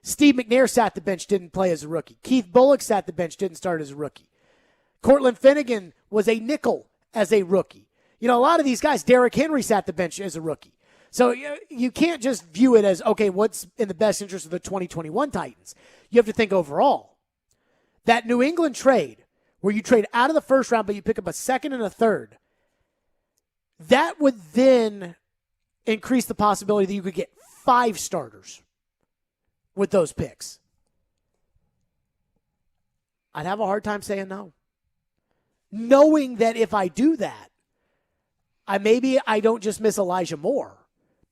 Steve McNair sat the bench, didn't play as a rookie. Keith Bullock sat the bench, didn't start as a rookie. Cortland Finnegan was a nickel as a rookie. A lot of these guys, Derrick Henry sat the bench as a rookie. So you can't just view it as, okay, what's in the best interest of the 2021 Titans? You have to think overall. That New England trade, where you trade out of the first round, but you pick up a second and a third, that would then increase the possibility that you could get 5 starters with those picks. I'd have a hard time saying no. Knowing that if I do that, I don't just miss Elijah Moore,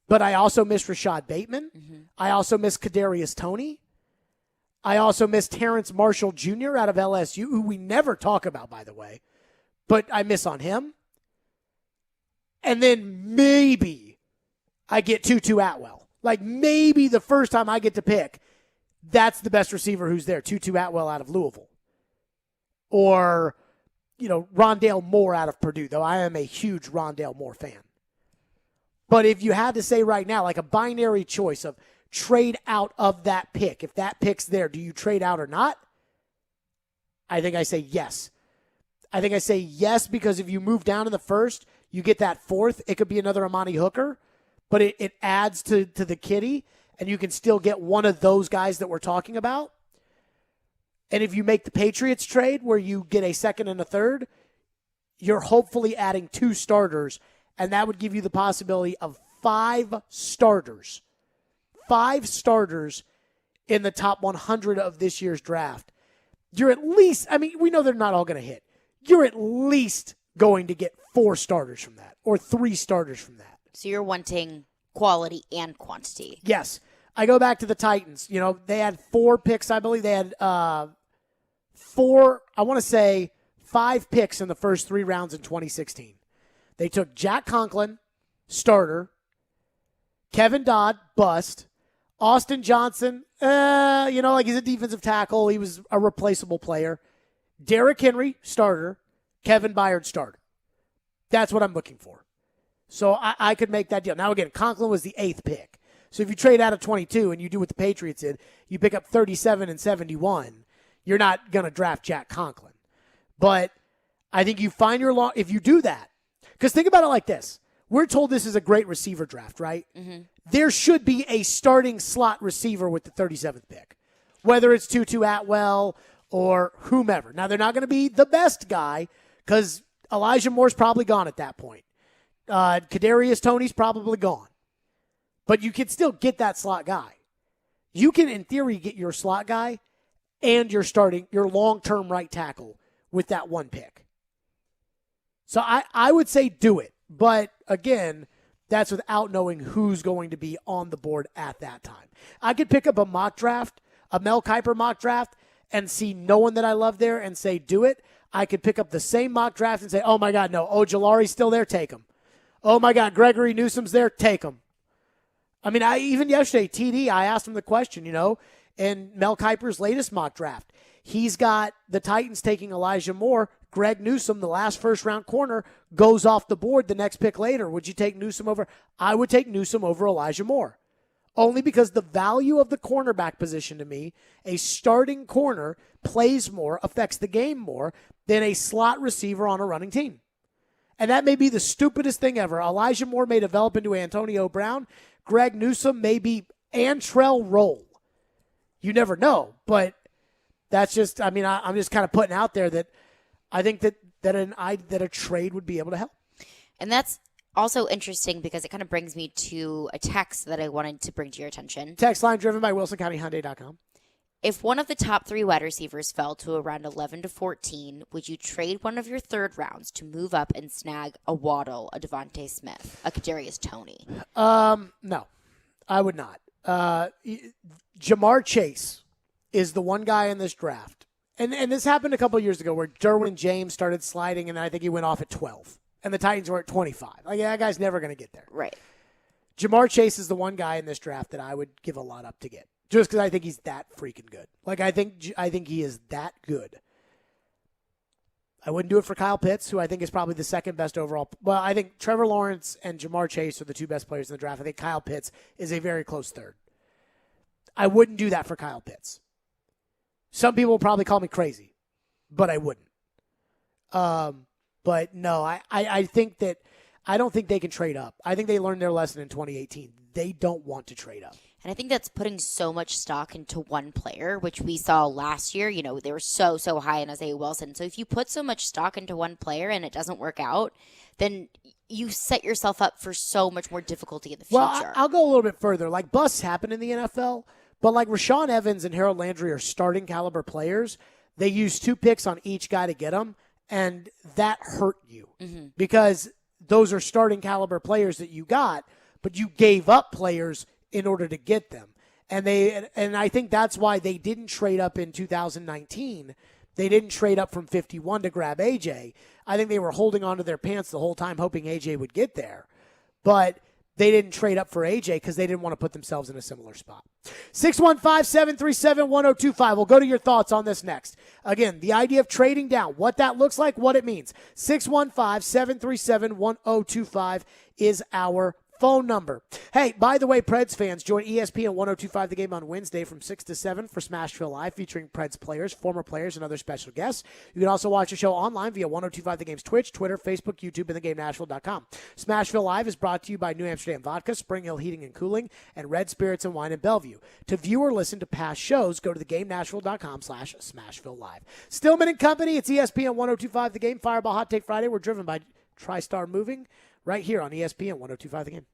but I also miss Rashad Bateman. Mm-hmm. I also miss Kadarius Toney. I also miss Terrence Marshall Jr. out of LSU, who we never talk about, by the way, but I miss on him. And then maybe I get Tutu Atwell. Like maybe the first time I get to pick, that's the best receiver who's there, Tutu Atwell out of Louisville. Or, Rondale Moore out of Purdue, though I am a huge Rondale Moore fan. But if you had to say right now, like a binary choice of trade out of that pick, if that pick's there, do you trade out or not? I think I say yes. I think I say yes because if you move down in the first, you get that fourth. It could be another Amani Hooker, but it adds to the kitty, and you can still get one of those guys that we're talking about. And if you make the Patriots trade where you get a second and a third, you're hopefully adding 2 starters, and that would give you the possibility of 5 starters. 5 starters in the top 100 of this year's draft. You're at least, we know they're not all going to hit. You're at least going to get 4 starters from that or 3 starters from that. So you're wanting quality and quantity. Yes. I go back to the Titans. They had 4 picks, I believe. They had 5 picks in the first 3 rounds in 2016. They took Jack Conklin, starter, Kevin Dodd, bust, Austin Johnson, he's a defensive tackle. He was a replaceable player. Derrick Henry, starter, Kevin Byard, starter. That's what I'm looking for. So I could make that deal. Now, again, Conklin was the 8th pick. So if you trade out of 22 and you do what the Patriots did, you pick up 37 and 71, you're not going to draft Jack Conklin. But I think you find if you do that, because think about it like this. We're told this is a great receiver draft, right? Mm-hmm. There should be a starting slot receiver with the 37th pick, whether it's Tutu Atwell or whomever. Now, they're not going to be the best guy because Elijah Moore's probably gone at that point. Kadarius Toney's probably gone. But you can still get that slot guy. You can, in theory, get your slot guy and your long-term right tackle with that 1 pick. So I would say do it. But, again, that's without knowing who's going to be on the board at that time. I could pick up a mock draft, a Mel Kiper mock draft, and see no one that I love there and say do it. I could pick up the same mock draft and say, oh, my God, no, Ojulari's still there, take him. Oh, my God, Gregory Newsom's there, take him. Even yesterday, TD, I asked him the question, in Mel Kiper's latest mock draft. He's got the Titans taking Elijah Moore. Greg Newsome, the last first-round corner, goes off the board the next pick later. Would you take Newsome over? I would take Newsome over Elijah Moore. Only because the value of the cornerback position to me, a starting corner plays more, affects the game more than a slot receiver on a running team. And that may be the stupidest thing ever. Elijah Moore may develop into Antonio Brown. Greg Newsome may be Antrell Roll. You never know, but that's just, I'm just kind of putting out there that I think that a trade would be able to help. And that's also interesting because it kind of brings me to a text that I wanted to bring to your attention. Text line driven by WilsonCountyHyundai.com. If one of the top 3 wide receivers fell to around 11 to 14, would you trade one of your third rounds to move up and snag a Waddle, a Devontae Smith, a Kadarius Toney? No, I would not. Jamar Chase is the one guy in this draft. And this happened a couple of years ago where Derwin James started sliding, and I think he went off at 12. And the Titans were at 25. That guy's never going to get there. Right. Jamar Chase is the one guy in this draft that I would give a lot up to get. Just because I think he's that freaking good. I think he is that good. I wouldn't do it for Kyle Pitts, who I think is probably the second best overall. Well, I think Trevor Lawrence and Jamar Chase are the 2 best players in the draft. I think Kyle Pitts is a very close third. I wouldn't do that for Kyle Pitts. Some people will probably call me crazy, but I wouldn't. But no, I think that I don't think they can trade up. I think they learned their lesson in 2018. They don't want to trade up. And I think that's putting so much stock into one player, which we saw last year. They were so high in Isaiah Wilson. So if you put so much stock into one player and it doesn't work out, then you set yourself up for so much more difficulty in the future. Well, I'll go a little bit further. Like, busts happen in the NFL, but like Rashawn Evans and Harold Landry are starting caliber players. They use 2 picks on each guy to get them, and that hurt you because those are starting caliber players that you got, but you gave up players in order to get them. And I think that's why they didn't trade up in 2019. They didn't trade up from 51 to grab AJ. I think they were holding onto their pants the whole time, hoping AJ would get there. But they didn't trade up for AJ because they didn't want to put themselves in a similar spot. 615-737-1025. We'll go to your thoughts on this next. Again, the idea of trading down, what that looks like, what it means. 615-737-1025 is our phone number. Hey, by the way, Preds fans, join ESPN 1025 The Game on Wednesday from 6 to 7 for Smashville Live, featuring Preds players, former players, and other special guests. You can also watch the show online via 1025 The Game's Twitch, Twitter, Facebook, YouTube, and TheGameNashville.com. Smashville Live is brought to you by New Amsterdam Vodka, Spring Hill Heating and Cooling, and Red Spirits and Wine in Bellevue. To view or listen to past shows, go to TheGameNashville.com/Smashville Live. Stillman and Company, it's ESPN 1025 The Game, Fireball Hot Take Friday. We're driven by TriStar Moving right here on ESPN 1025 The Game.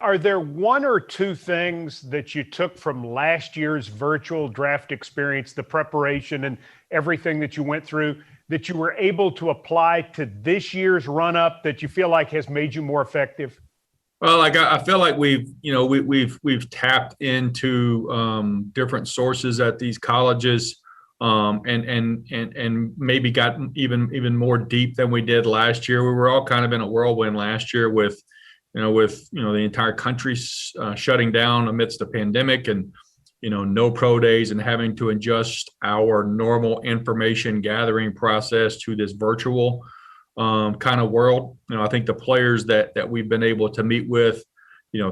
Are there one or two things that you took from last year's virtual draft experience, the preparation and everything that you went through, that you were able to apply to this year's run-up that you feel like has made you more effective? Well, I feel like we've tapped into different sources at these colleges, and maybe gotten even more deep than we did last year. We were all kind of in a whirlwind last year with the entire country shutting down amidst the pandemic, and no pro days, and having to adjust our normal information gathering process to this virtual kind of world. I think the players that we've been able to meet with,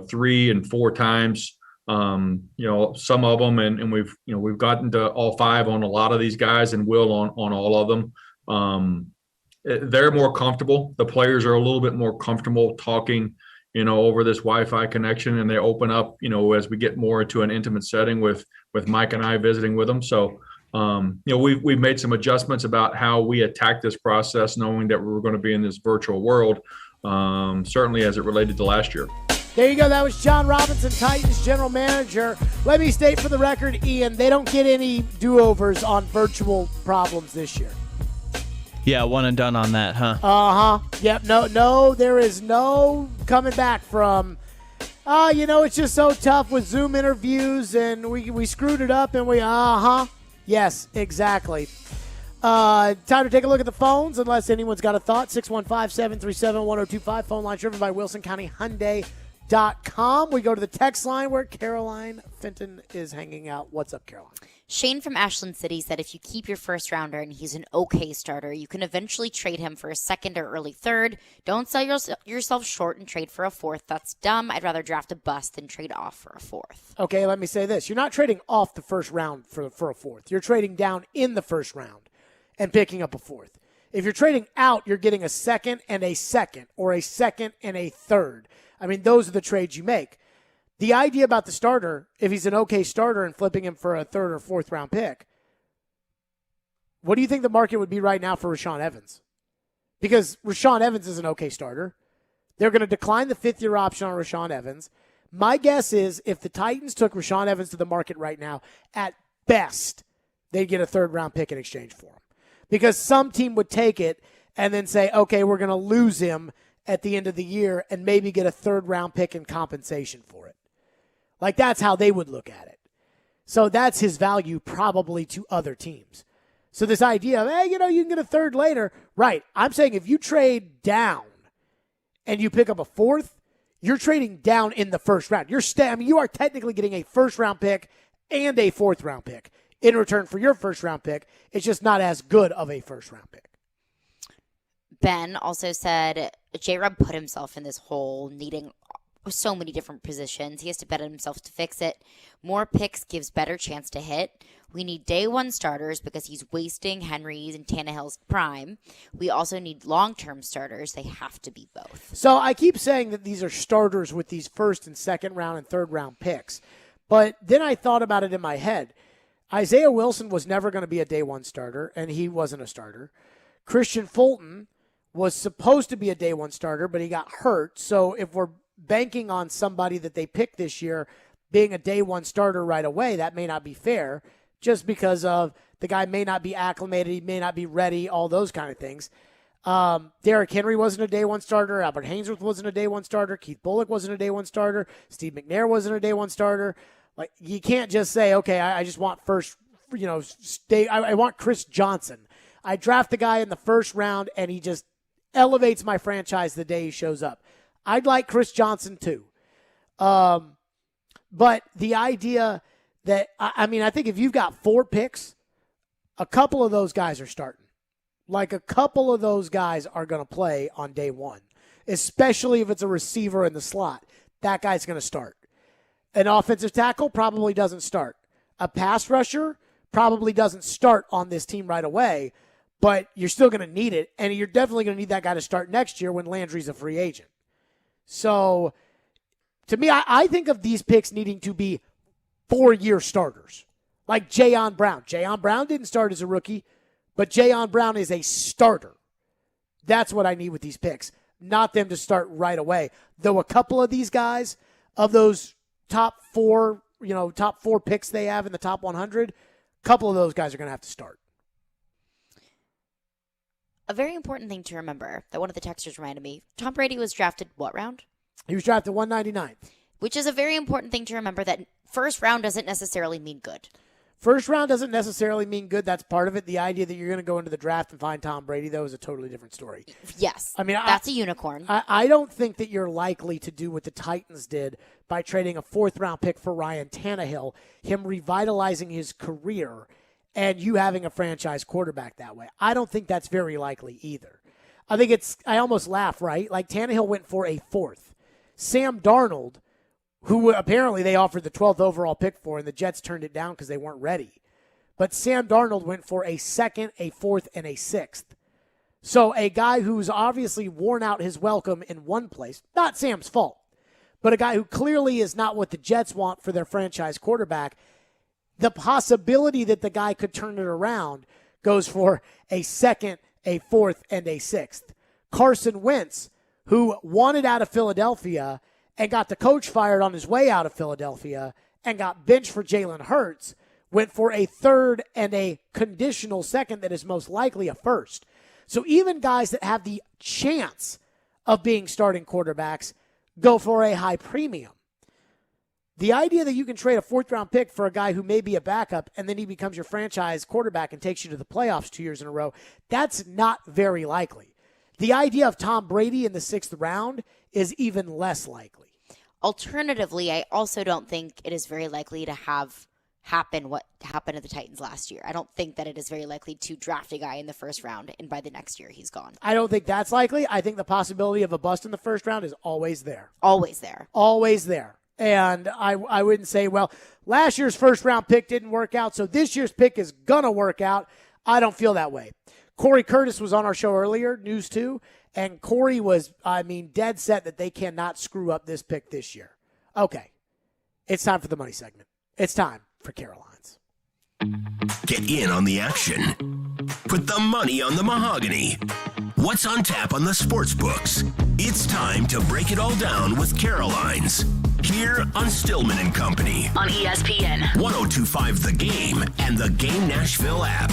3 and 4 times, some of them, and we've gotten to all 5 on a lot of these guys, and will on all of them. They're more comfortable. The players are a little bit more comfortable talking, over this Wi-Fi connection, and they open up, as we get more into an intimate setting with Mike and I visiting with them. So, we've made some adjustments about how we attack this process, knowing that we're going to be in this virtual world, certainly as it related to last year. There you go. That was John Robinson, Titans general manager. Let me state for the record, Ian, they don't get any do-overs on virtual problems this year. Yeah, one and done on that, huh? Uh-huh. Yep, no, there is no coming back from, it's just so tough with Zoom interviews, and we screwed it up, and Yes, exactly. Time to take a look at the phones, unless anyone's got a thought. 615-737-1025. Phone line driven by WilsonCountyHyundai.com. We go to the text line where Caroline Fenton is hanging out. What's up, Caroline? Shane from Ashland City said if you keep your first rounder and he's an okay starter, you can eventually trade him for a second or early third. Don't sell yourself short and trade for a fourth. That's dumb. I'd rather draft a bust than trade off for a fourth. Okay, let me say this. You're not trading off the first round for a fourth. You're trading down in the first round and picking up a fourth. If you're trading out, you're getting a second and a second, or a second and a third. I mean, those are the trades you make. The idea about the starter, if he's an okay starter and flipping him for a third or fourth round pick, what do you think the market would be right now for Rashaan Evans? Because Rashaan Evans is an okay starter. They're going to decline the fifth-year option on Rashaan Evans. My guess is if the Titans took Rashaan Evans to the market right now, at best, they'd get a third-round pick in exchange for him. Because some team would take it and then say, okay, we're going to lose him at the end of the year and maybe get a third-round pick in compensation for it. Like, that's how they would look at it. So that's his value probably to other teams. So this idea of, hey, you can get a third later. Right. I'm saying if you trade down and you pick up a fourth, you're trading down in the first round. You are technically getting a first-round pick and a fourth-round pick in return for your first-round pick. It's just not as good of a first-round pick. Ben also said J-Rob put himself in this hole needing so many different positions. He has to bet on himself to fix it. More picks gives better chance to hit. We need day one starters because he's wasting Henry's and Tannehill's prime. We also need long-term starters. They have to be both. So I keep saying that these are starters with these first and second round and third round picks. But then I thought about it in my head. Isaiah Wilson was never going to be a day one starter, and he wasn't a starter. Christian Fulton was supposed to be a day one starter, but he got hurt. So if we're banking on somebody that they picked this year being a day one starter right away, that may not be fair, just because of the guy may not be acclimated, he may not be ready, all those kind of things. Derrick Henry wasn't a day one starter. Albert Hainsworth wasn't a day one starter. Keith Bullock wasn't a day one starter. Steve McNair wasn't a day one starter. Like, you can't just say, okay, I just want first, I want Chris Johnson. I draft the guy in the first round and he just elevates my franchise the day he shows up. I'd like Chris Johnson too. But the idea that, I think if you've got 4 picks, a couple of those guys are starting. Like, a couple of those guys are going to play on day one, especially if it's a receiver in the slot. That guy's going to start. An offensive tackle probably doesn't start. A pass rusher probably doesn't start on this team right away, but you're still going to need it, and you're definitely going to need that guy to start next year when Landry's a free agent. So, to me, I think of these picks needing to be 4-year starters. Like Jayon Brown. Jayon Brown didn't start as a rookie, but Jayon Brown is a starter. That's what I need with these picks. Not them to start right away. Though a couple of these guys, of those top four picks they have in the top 100, a couple of those guys are going to have to start. A very important thing to remember that one of the texters reminded me, Tom Brady was drafted what round? He was drafted 199th. Which is a very important thing to remember, that first round doesn't necessarily mean good. First round doesn't necessarily mean good. That's part of it. The idea that you're going to go into the draft and find Tom Brady, though, is a totally different story. Yes. I mean, that's a unicorn. I don't think that you're likely to do what the Titans did by trading a 4th-round pick for Ryan Tannehill, him revitalizing his career, and you having a franchise quarterback that way. I don't think that's very likely either. I almost laugh, right? Like, Tannehill went for a 4th. Sam Darnold, who apparently they offered the 12th overall pick for, and the Jets turned it down because they weren't ready. But Sam Darnold went for a 2nd, a 4th, and a 6th. So a guy who's obviously worn out his welcome in one place, not Sam's fault, but a guy who clearly is not what the Jets want for their franchise quarterback, the possibility that the guy could turn it around goes for a 2nd, a 4th, and a 6th. Carson Wentz, who wanted out of Philadelphia and got the coach fired on his way out of Philadelphia and got benched for Jalen Hurts, went for a 3rd and a conditional 2nd that is most likely a 1st. So even guys that have the chance of being starting quarterbacks go for a high premium. The idea that you can trade a 4th-round pick for a guy who may be a backup and then he becomes your franchise quarterback and takes you to the playoffs 2 years in a row, that's not very likely. The idea of Tom Brady in the 6th round is even less likely. Alternatively, I also don't think it is very likely to have happen what happened to the Titans last year. I don't think that it is very likely to draft a guy in the 1st round and by the next year he's gone. I don't think that's likely. I think the possibility of a bust in the 1st round is always there. Always there. Always there. And I wouldn't say, well, last year's 1st-round pick didn't work out, so this year's pick is going to work out. I don't feel that way. Corey Curtis was on our show earlier, News 2, and Corey was, dead set that they cannot screw up this pick this year. Okay. It's time for the money segment. It's time for Caroline's. Get in on the action. Put the money on the mahogany. What's on tap on the sports books? It's time to break it all down with Caroline's. Here on Stillman and Company. On ESPN. 102.5 The Game and the Game Nashville app.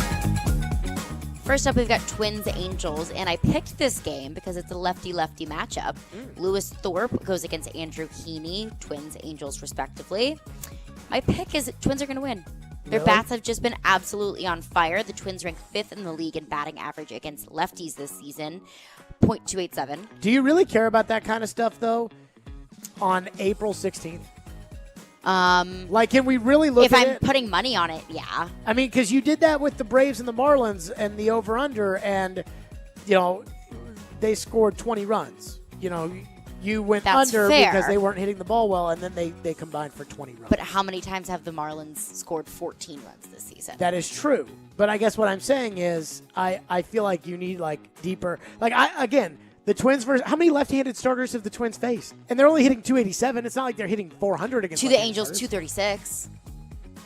First up, we've got Twins Angels, and I picked this game because it's a lefty-lefty matchup. Lewis Thorpe goes against Andrew Heaney, Twins Angels respectively. My pick is Twins are going to win. Their bats have just been absolutely on fire. The Twins rank 5th in the league in batting average against lefties this season, .287. Do you really care about that kind of stuff, though, on April 16th? Can we really look at it? If I'm putting money on it, yeah. I mean, because you did that with the Braves and the Marlins and the over-under, and, they scored 20 runs. You went under because they weren't hitting the ball well, and then they combined for 20 runs. But how many times have the Marlins scored 14 runs this season? That is true. But I guess what I'm saying is I feel like you need, deeper. The Twins versus how many left-handed starters have the Twins faced? And they're only hitting 287. It's not like they're hitting 400 against to the Angels, starters. 236.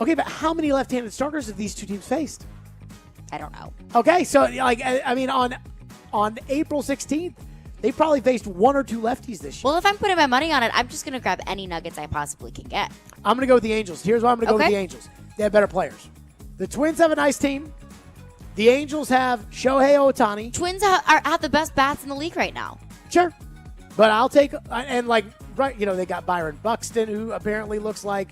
Okay, but how many left-handed starters have these two teams faced? I don't know. Okay, so on April 16th, they probably faced 1 or 2 lefties this year. Well, if I'm putting my money on it, I'm just going to grab any Nuggets I possibly can get. I'm going to go with the Angels. Here's why I'm going to go with the Angels. They have better players. The Twins have a nice team. The Angels have Shohei Ohtani. Twins have the best bats in the league right now. Sure. But I'll take, they got Byron Buxton, who apparently looks like,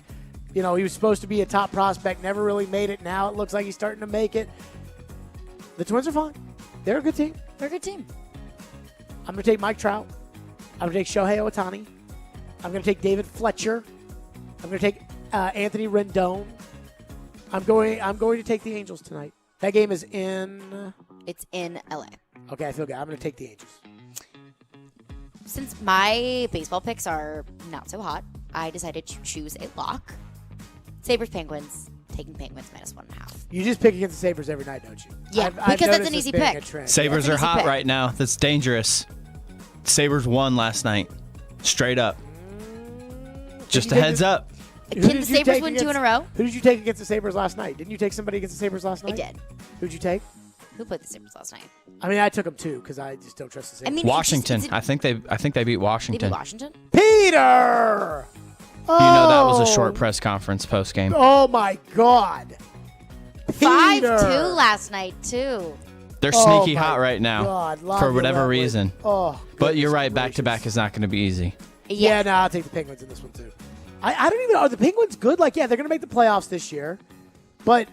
he was supposed to be a top prospect, never really made it. Now it looks like he's starting to make it. The Twins are fine. They're a good team. They're a good team. I'm going to take Mike Trout. I'm going to take Shohei Ohtani. I'm going to take David Fletcher. I'm going to take Anthony Rendon. I'm going to take the Angels tonight. That game is in... It's in L.A. Okay, I feel good. I'm going to take the Angels. Since my baseball picks are not so hot, I decided to choose a lock. Sabres Penguins. Taking Penguins -1.5. You just pick against the Sabres every night, don't you? Yeah, because that's an easy pick. Sabres are hot right now. That's dangerous. Sabres won last night. Straight up. Just a heads up. Can the Sabres win 2 in a row? Who did you take against the Sabres last night? Didn't you take somebody against the Sabres last night? I did. Who'd you take? Who played the Sabres last night? I took them too because I just don't trust the Sabres. Washington. I think they beat Washington. They beat Washington? Peter! You know that was a short press conference post game. Oh, my God. 5-2 last night, too. They're sneaky hot right now God, for whatever reason. Oh, but you're right, back-to-back is not going to be easy. Yeah, no, I'll take the Penguins in this one, too. I don't even know. Are the Penguins good? Like, yeah, they're going to make the playoffs this year. But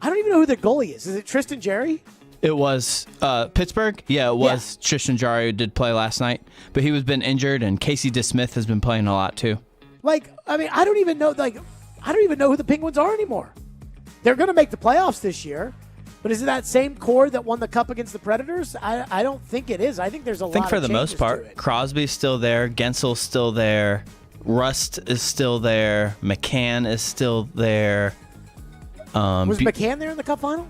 I don't even know who their goalie is. Is it Tristan Jarry? It was Pittsburgh. Yeah, it was Tristan Jarry who did play last night. But he was been injured, and Casey DeSmith has been playing a lot, too. Like, I mean, I don't even know who the Penguins are anymore. They're going to make the playoffs this year. But is it that same core that won the Cup against the Predators? I don't think it is. I think there's a lot of I think for the most changes part, Crosby's still there. Gensel's still there. Rust is still there. McCann is still there. Was McCann there in the Cup final?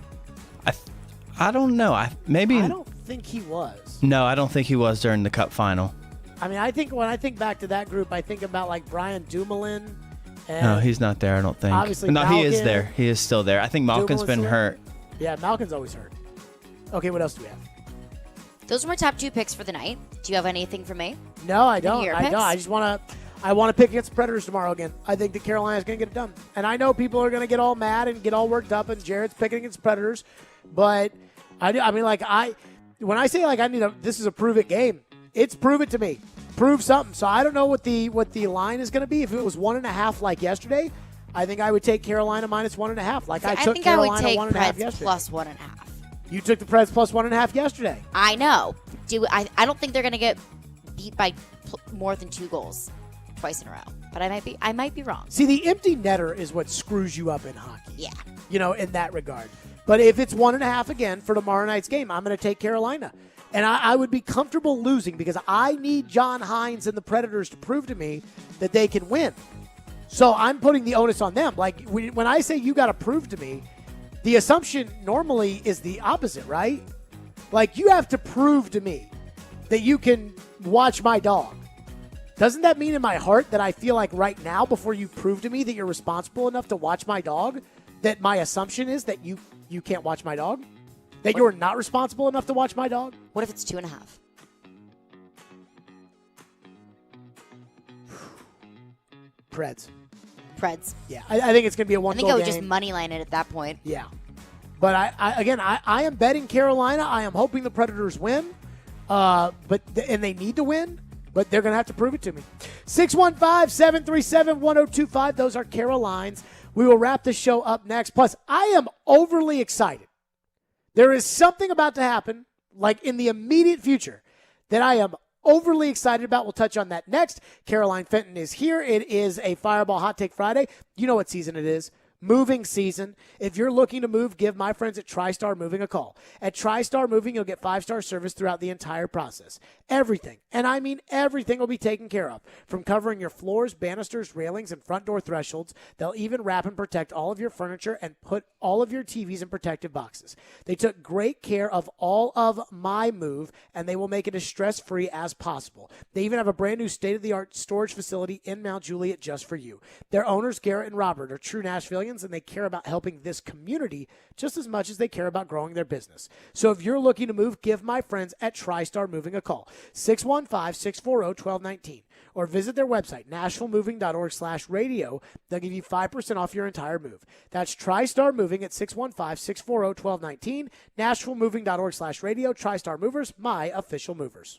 I don't know. I don't think he was. No, I don't think he was during the Cup final. I mean, I think when I think back to that group, I think about like Brian Dumoulin. And No, he's not there, I don't think. Obviously No, he is Malkin. there. He is still there. I think Malkin's Dumoulin's been still hurt. Yeah, Malkin's always hurt. Okay, what else do we have? Those are my top 2 picks for the night. Do you have anything for me? No, I don't. Any of your I don't. picks? I just want to pick against the Predators tomorrow again. I think that Carolina's going to get it done. And I know people are going to get all mad and get all worked up, and Jared's picking against the Predators. But when I say like this is a prove it game, it's prove it to me. Prove something. So I don't know what the line is going to be. If it was 1.5 like yesterday, I think I would take Carolina minus 1.5. Like I took think Carolina I would take 1.5 Preds yesterday. plus 1.5. You took the Preds plus 1.5 yesterday. I know. I don't think they're going to get beat by more than 2 goals twice in a row. But I might be wrong. See, the empty netter is what screws you up in hockey. Yeah. In that regard. But if it's 1.5 again for tomorrow night's game, I'm going to take Carolina. And I would be comfortable losing because I need John Hines and the Predators to prove to me that they can win. So I'm putting the onus on them. Like, when I say you got to prove to me, the assumption normally is the opposite, right? Like, you have to prove to me that you can watch my dog. Doesn't that mean in my heart that I feel like right now, before you prove to me that you're responsible enough to watch my dog, that my assumption is that you can't watch my dog? That you're not responsible enough to watch my dog? What if it's 2.5? Preds. Yeah, I think it's going to be a I one-goal think I would game. just money line it at that point. Yeah. But I am betting Carolina. I am hoping the Predators win. And they need to win, but they're going to have to prove it to me. 615-737-1025. Those are Carolines. We will wrap the show up next. Plus, I am overly excited. There is something about to happen, like in the immediate future, that I am overly excited about. We'll touch on that next. Caroline Fenton is here. It is a Fireball Hot Take Friday. You know what season it is. Moving season. If you're looking to move, give my friends at TriStar Moving a call. At TriStar Moving, you'll get 5-star service throughout the entire process. Everything, and I mean everything, will be taken care of. From covering your floors, banisters, railings, and front door thresholds, they'll even wrap and protect all of your furniture and put all of your TVs in protective boxes. They took great care of all of my move, and they will make it as stress-free as possible. They even have a brand new state-of-the-art storage facility in Mount Juliet just for you. Their owners, Garrett and Robert, are true Nashvilleians, and they care about helping this community just as much as they care about growing their business. So if you're looking to move, give my friends at TriStar Moving a call, 615-640-1219, or visit their website, nashvillemoving.org/radio. They'll give you 5% off your entire move. That's TriStar Moving at 615-640-1219, nashvillemoving.org/radio. TriStar Movers, my official movers.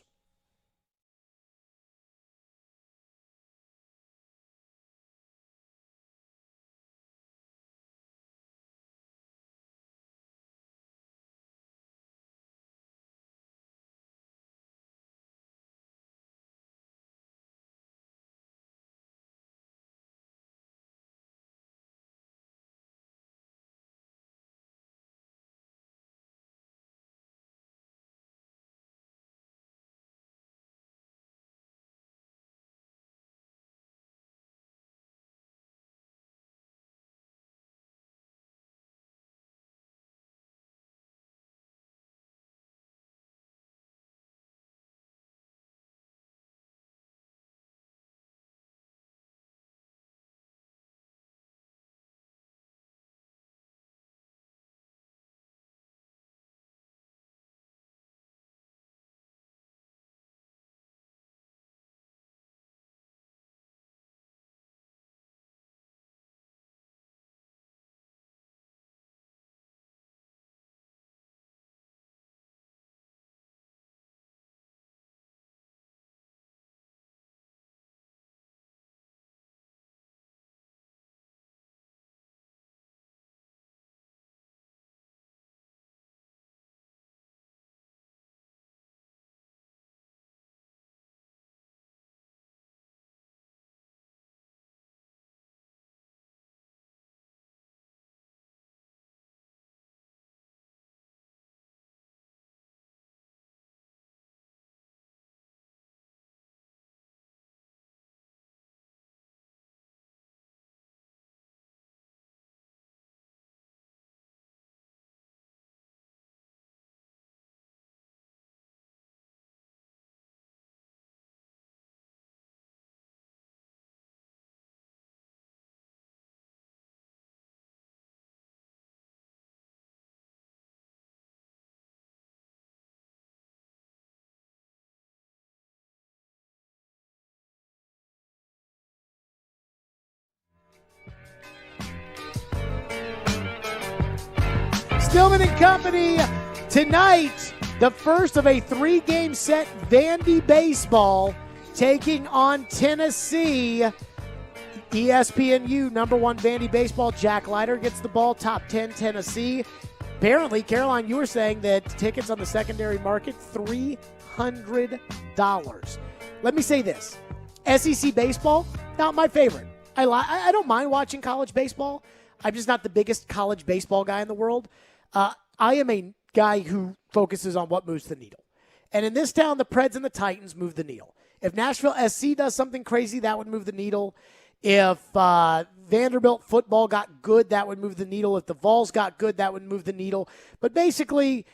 Stillman and Company. Tonight, the first of a 3-game set, Vandy baseball taking on Tennessee. ESPNU number 1 Vandy baseball. Jack Leiter gets the ball. Top 10 Tennessee. Apparently, Caroline, you were saying that tickets on the secondary market, $300. Let me say this. SEC baseball, not my favorite. I don't mind watching college baseball. I'm just not the biggest college baseball guy in the world. I am a guy who focuses on what moves the needle. And in this town, the Preds and the Titans move the needle. If Nashville SC does something crazy, that would move the needle. If Vanderbilt football got good, that would move the needle. If the Vols got good, that would move the needle. But basically,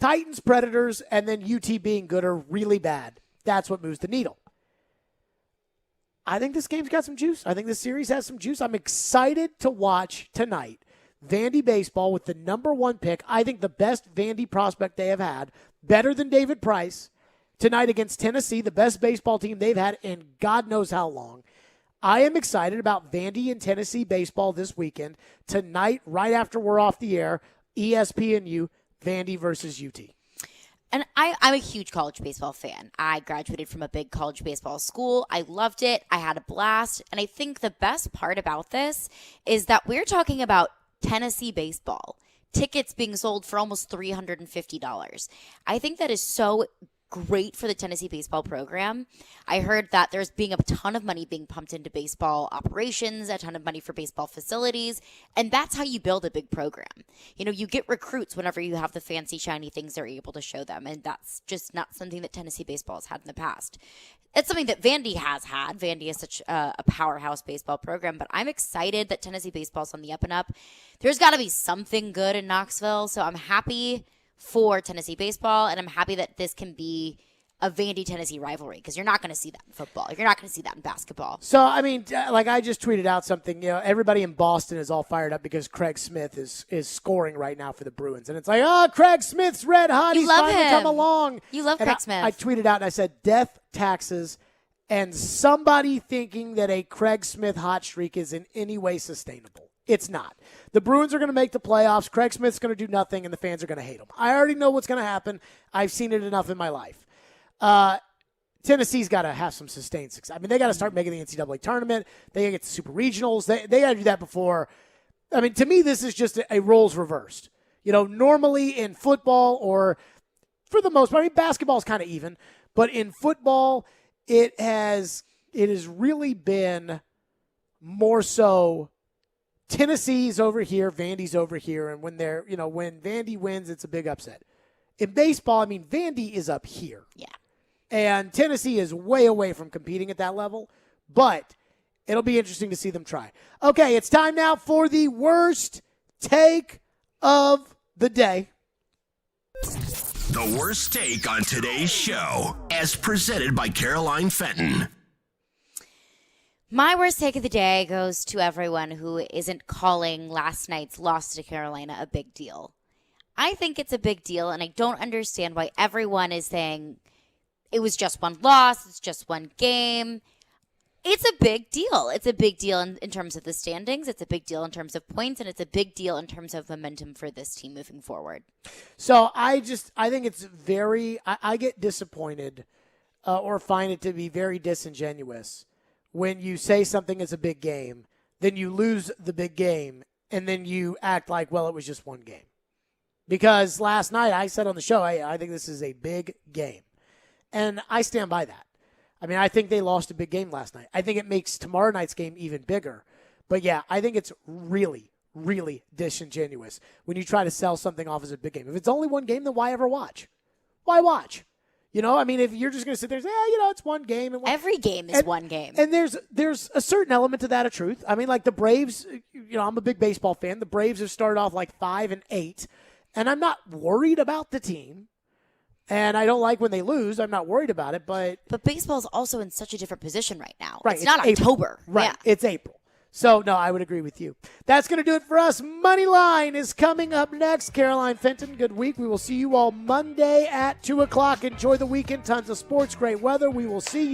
Titans, Predators, and then UT being good are really bad. That's what moves the needle. I think this game's got some juice. I think this series has some juice. I'm excited to watch tonight Vandy baseball with the number 1 pick. I think the best Vandy prospect they have had, better than David Price, tonight against Tennessee, the best baseball team they've had in God knows how long. I am excited about Vandy and Tennessee baseball this weekend. Tonight, right after we're off the air, ESPNU, Vandy versus UT. And I'm a huge college baseball fan. I graduated from a big college baseball school. I loved it. I had a blast. And I think the best part about this is that we're talking about Tennessee baseball. Tickets being sold for almost $350. I think that is so great for the Tennessee baseball program. I heard that there's being a ton of money being pumped into baseball operations, a ton of money for baseball facilities, and that's how you build a big program. You know, you get recruits whenever you have the fancy, shiny things they're able to show them, and that's just not something that Tennessee baseball has had in the past. It's something that Vandy has had. Vandy is such a powerhouse baseball program, but I'm excited that Tennessee baseball's on the up and up. There's got to be something good in Knoxville, so I'm happy for Tennessee baseball, and I'm happy that this can be a Vandy-Tennessee rivalry, because you're not going to see that in football. You're not going to see that in basketball. So, I mean, like I just tweeted out something, everybody in Boston is all fired up because Craig Smith is scoring right now for the Bruins. And it's like, oh, Craig Smith's red hot. You He's love finally him. come along. You love Craig Smith. I tweeted out and I said, death, taxes, and somebody thinking that a Craig Smith hot streak is in any way sustainable. It's not. The Bruins are going to make the playoffs. Craig Smith's going to do nothing, and the fans are going to hate him. I already know what's going to happen. I've seen it enough in my life. Tennessee's got to have some sustained success. I mean, they got to start making the NCAA tournament. They got to get to super regionals. They got to do that before. I mean, to me, this is just a roles reversed. You know, normally in football, or for the most part, I mean, basketball is kind of even, but in football, it has really been more so Tennessee's over here, Vandy's over here, and when when Vandy wins, it's a big upset. In baseball, I mean, Vandy is up here. Yeah. And Tennessee is way away from competing at that level, but it'll be interesting to see them try. Okay, it's time now for the worst take of the day. The worst take on today's show, as presented by Caroline Fenton. My worst take of the day goes to everyone who isn't calling last night's loss to Carolina a big deal. I think it's a big deal, and I don't understand why everyone is saying it was just one loss, it's just one game. It's a big deal. It's a big deal in terms of the standings. It's a big deal in terms of points, and it's a big deal in terms of momentum for this team moving forward. So I think it's I get disappointed or find it to be very disingenuous when you say something is a big game, then you lose the big game, and then you act like, well, it was just one game. Because last night I said on the show, I think this is a big game. And I stand by that. I mean, I think they lost a big game last night. I think it makes tomorrow night's game even bigger. But, yeah, I think it's really, really disingenuous when you try to sell something off as a big game. If it's only one game, then why ever watch? Why watch? You know, I mean, if you're just going to sit there and say, it's one game. Every game is one game. And there's a certain element to that of truth. I mean, like the Braves, I'm a big baseball fan. The Braves have started off like 5-8, and I'm not worried about the team. And I don't like when they lose. I'm not worried about it, but baseball is also in such a different position right now. Right, It's not April. October. Right, Yeah. It's April. So, no, I would agree with you. That's going to do it for us. Money Line is coming up next. Caroline Fenton, good week. We will see you all Monday at 2 o'clock. Enjoy the weekend. Tons of sports, great weather. We will see you